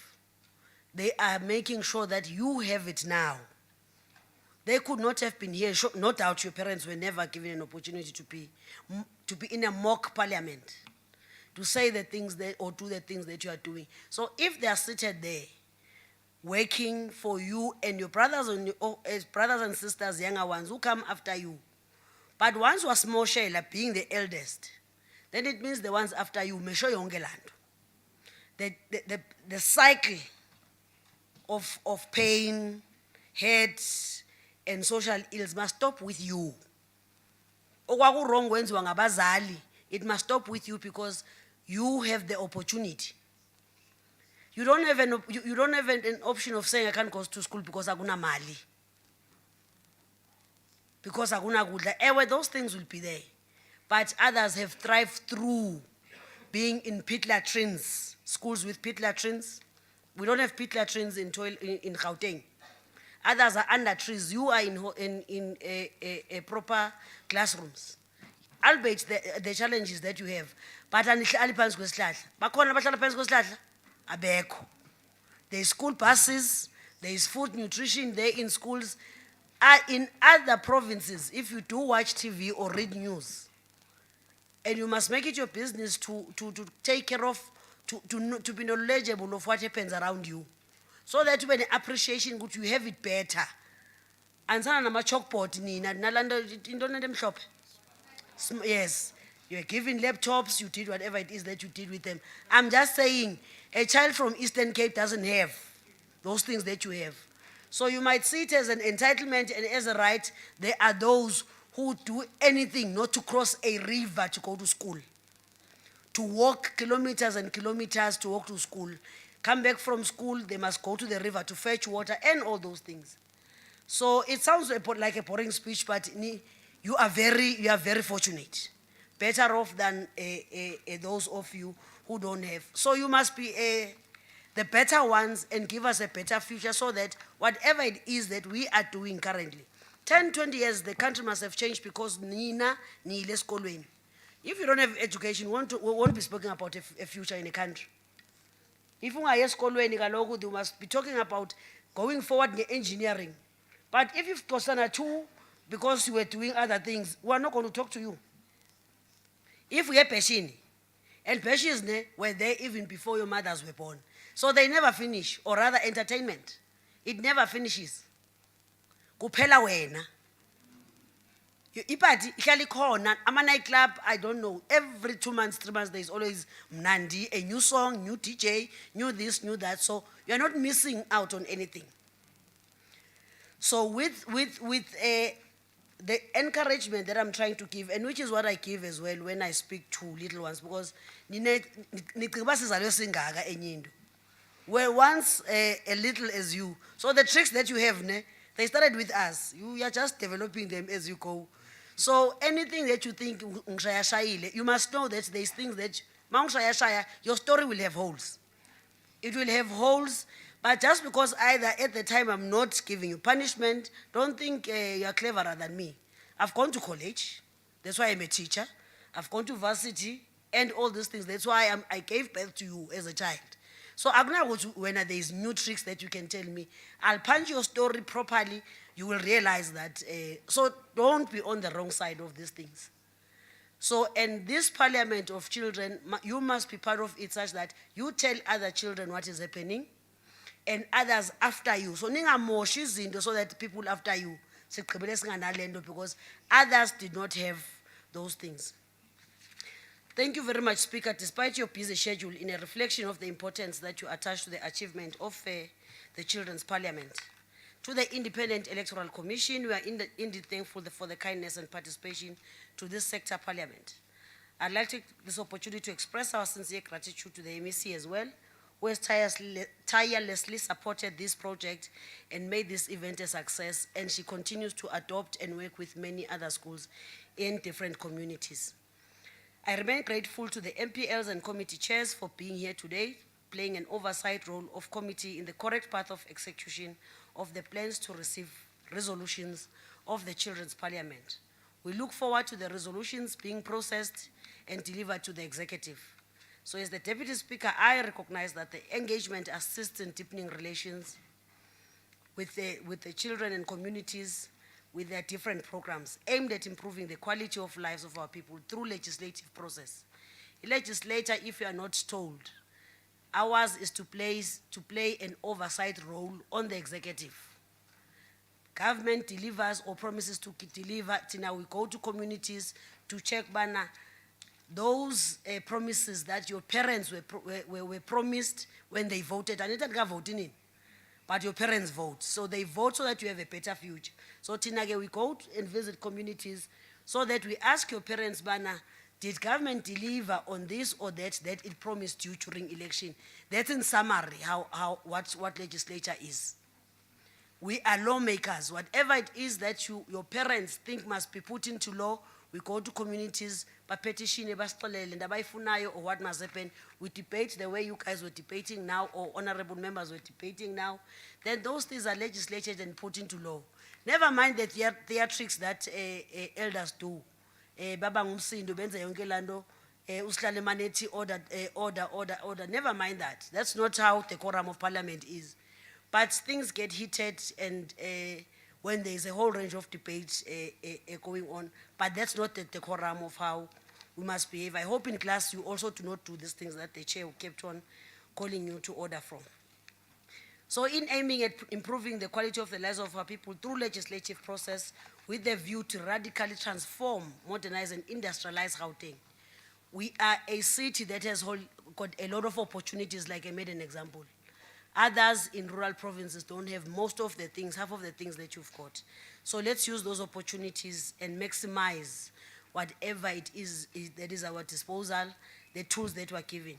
they are making sure that you have it now. They could not have been here. No doubt your parents were never given an opportunity to be in a mock parliament, to say the things that, or do the things that you are doing. So if they are seated there, working for you and your brothers and sisters, younger ones who come after you, but once you are small share, being the eldest, then it means the ones after you, me sure yonke land. The cycle of pain, hate, and social ills must stop with you. Okwaku wrong wenziwa ngabazali, it must stop with you because you have the opportunity. You don't have an option of saying I can't go to school because akuna mali. Because akuna kudla. Those things will be there. But others have thrived through being in pit latrines, schools with pit latrines. We don't have pit latrines in Gauteng. Others are under trees. You are in a proper classrooms. Albeit the challenges that you have. But anihlali phansi kwesihlahla. Bakhona abahlala phansi kwesihlahla? Abekho. There is school buses, there is food nutrition there in schools. In other provinces, if you do watch TV or read news, and you must make it your business to take care of, to be knowledgeable of what happens around you. So that when appreciation good, you have it better. And sana nama chalkboard nina nalanda indona demhlophe. Yes, you are given laptops, you did whatever it is that you did with them. I'm just saying, a child from Eastern Cape doesn't have those things that you have. So you might see it as an entitlement and as a right. There are those who do anything not to cross a river to go to school, to walk kilometers and kilometers to walk to school. Come back from school, they must go to the river to fetch water and all those things. So it sounds like a boring speech, but you are very fortunate. Better off than those of you who don't have. So you must be the better ones and give us a better future so that whatever it is that we are doing currently, 10, 20 years, the country must have changed because nina ni leskolweni. If you don't have education, we won't be speaking about a future in a country. If you are eskolweni kaloku, they must be talking about going forward in engineering. But if you've got two, because you were doing other things, we are not going to talk to you. If we have passion, and passions were there even before your mothers were born. So they never finish, or rather entertainment. It never finishes. Kuphela wena. Ipati, ihlali khona, ama nightclub, I don't know, every 2 months, 3 months, there's always mnandi, a new song, new DJ, new this, new that. So you're not missing out on anything. So with the encouragement that I'm trying to give, and which is what I give as well when I speak to little ones, because we're once a little as you. So the tricks that you have, they started with us. You are just developing them as you go. So anything that you think, you must know that there's things that, your story will have holes. It will have holes, but just because either at the time I'm not giving you punishment, don't think you're cleverer than me. I've gone to college. That's why I'm a teacher. I've gone to varsity and all these things. That's why I gave birth to you as a child. So when there's new tricks that you can tell me, I'll punch your story properly. You will realize that. So don't be on the wrong side of these things. So, and this parliament of children, you must be part of it such that you tell other children what is happening. and others after you. So ningamoshi izinto so that people after you sigqibele singanalento because others did not have those things. Thank you very much, Speaker. Despite your busy schedule, in a reflection of the importance that you attach to the achievement of the Children's Parliament, to the Independent Electoral Commission, we are indeed thankful for the kindness and participation to this sector parliament. I'd like to take this opportunity to express our sincere gratitude to the MEC as well, who has tirelessly supported this project and made this event a success, and she continues to adopt and work with many other schools in different communities. I remain grateful to the MPLs and committee chairs for being here today, playing an oversight role of committee in the correct path of execution of the plans to receive resolutions of the Children's Parliament. We look forward to the resolutions being processed and delivered to the executive. So as the Deputy Speaker, I recognize that the engagement assists in deepening relations with the children and communities with their different programs aimed at improving the quality of lives of our people through legislative process. A legislator, if you are not told, ours is to play an oversight role on the executive. Government delivers or promises to deliver. Now we go to communities to check bana those promises that your parents were promised when they voted. And it voting in, but your parents vote. So they vote so that you have a better future. So Tinage, we go and visit communities so that we ask your parents, bana, did government deliver on this or that it promised you during election? That's in summary what legislature is. We are lawmakers. Whatever it is that your parents think must be put into law, we go to communities, petition, or what must happen. We debate the way you guys were debating now, or honorable members were debating now. Then those things are legislated and put into law. Never mind the theatrics that elders do. Baba ngumsindo benza yonke lando, usihlale manethi order. Never mind that. That's not how the quorum of parliament is. But things get heated and when there's a whole range of debates going on. But that's not the decorum of how we must behave. I hope in class you also do not do these things that the chair kept on calling you to order from. So in aiming at improving the quality of the lives of our people through legislative process with the view to radically transform, modernize and industrialize Gauteng, we are a city that has got a lot of opportunities, like I made an example. Others in rural provinces don't have most of the things, half of the things that you've got. So let's use those opportunities and maximize whatever it is that is our disposal, the tools that we're given.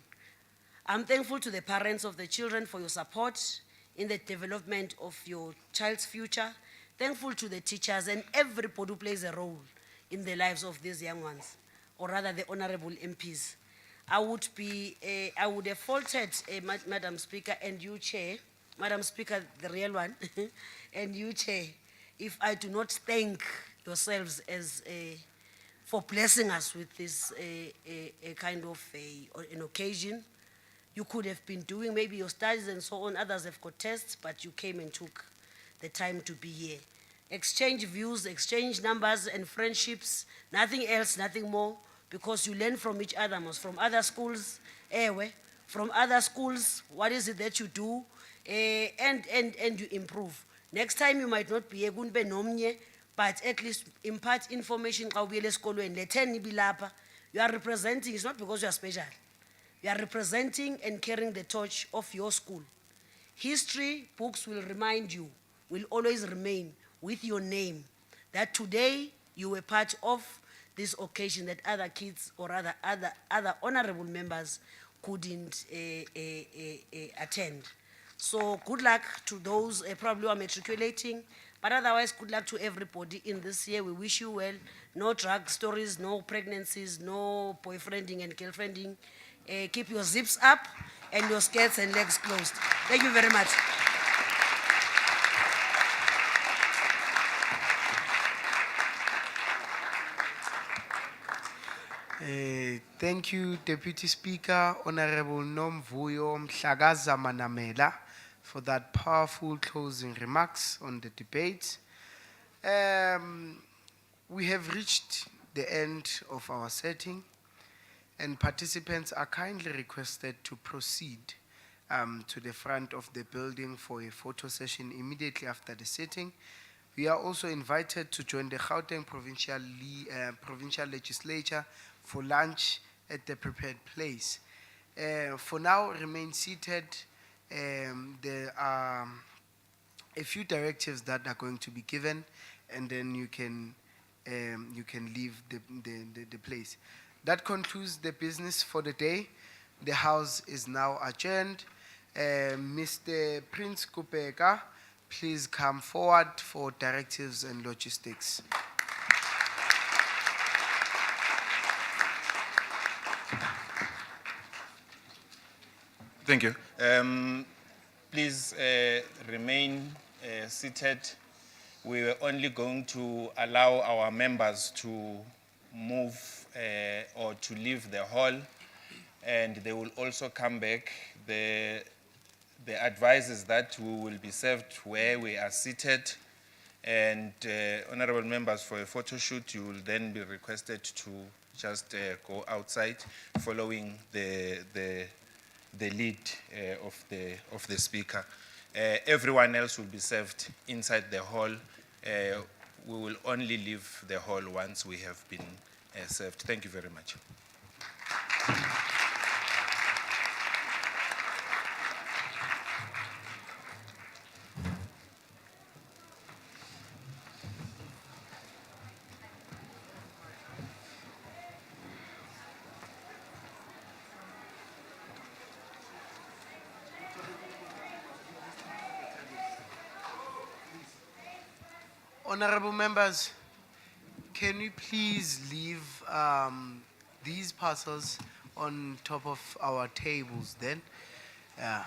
I'm thankful to the parents of the children for your support in the development of your child's future. Thankful to the teachers and everybody who plays a role in the lives of these young ones, or rather the honorable MPs. I would have faulted Madam Speaker and you, Chair, Madam Speaker, the real one, and you, Chair, if I do not thank yourselves for blessing us with this kind of an occasion. You could have been doing maybe your studies and so on. Others have got tests, but you came and took the time to be here. Exchange views, exchange numbers and friendships, nothing else, nothing more. Because you learn from each other, from other schools, from other schools, what is it that you do, and you improve. Next time you might not be able to nomnye, but at least impart information. You are representing, it's not because you are special. You are representing and carrying the torch of your school. History books will remind you, will always remain with your name, that today you were part of this occasion that other kids or rather other honorable members couldn't attend. So good luck to those probably who are matriculating, but otherwise good luck to everybody in this year. We wish you well. No drug stories, no pregnancies, no boyfriending and girlfriending. Keep your zips up and your skirts and legs closed. Thank you very much. Thank you, Deputy Speaker, Honorable Nomvuyo Mhlagaza Manamela, for that powerful closing remarks on the debate. We have reached the end of our setting, and participants are kindly requested to proceed to the front of the building for a photo session immediately after the sitting. We are also invited to join the Gauteng Provincial Legislature for lunch at the prepared place. For now, remain seated. There are a few directives that are going to be given, and then you can leave the place. That concludes the business for the day. The House is now adjourned. Mr. Prince Kupeka, please come forward for directives and logistics. Thank you. Please remain seated. We were only going to allow our members to move or to leave the hall, and they will also come back. The advice is that we will be served where we are seated, and honorable members, for a photo shoot, you will then be requested to just go outside following the lead of the speaker. Everyone else will be served inside the hall. We will only leave the hall once we have been served. Thank you very much. Honorable members, can we please leave these parcels on top of our tables then? Yeah.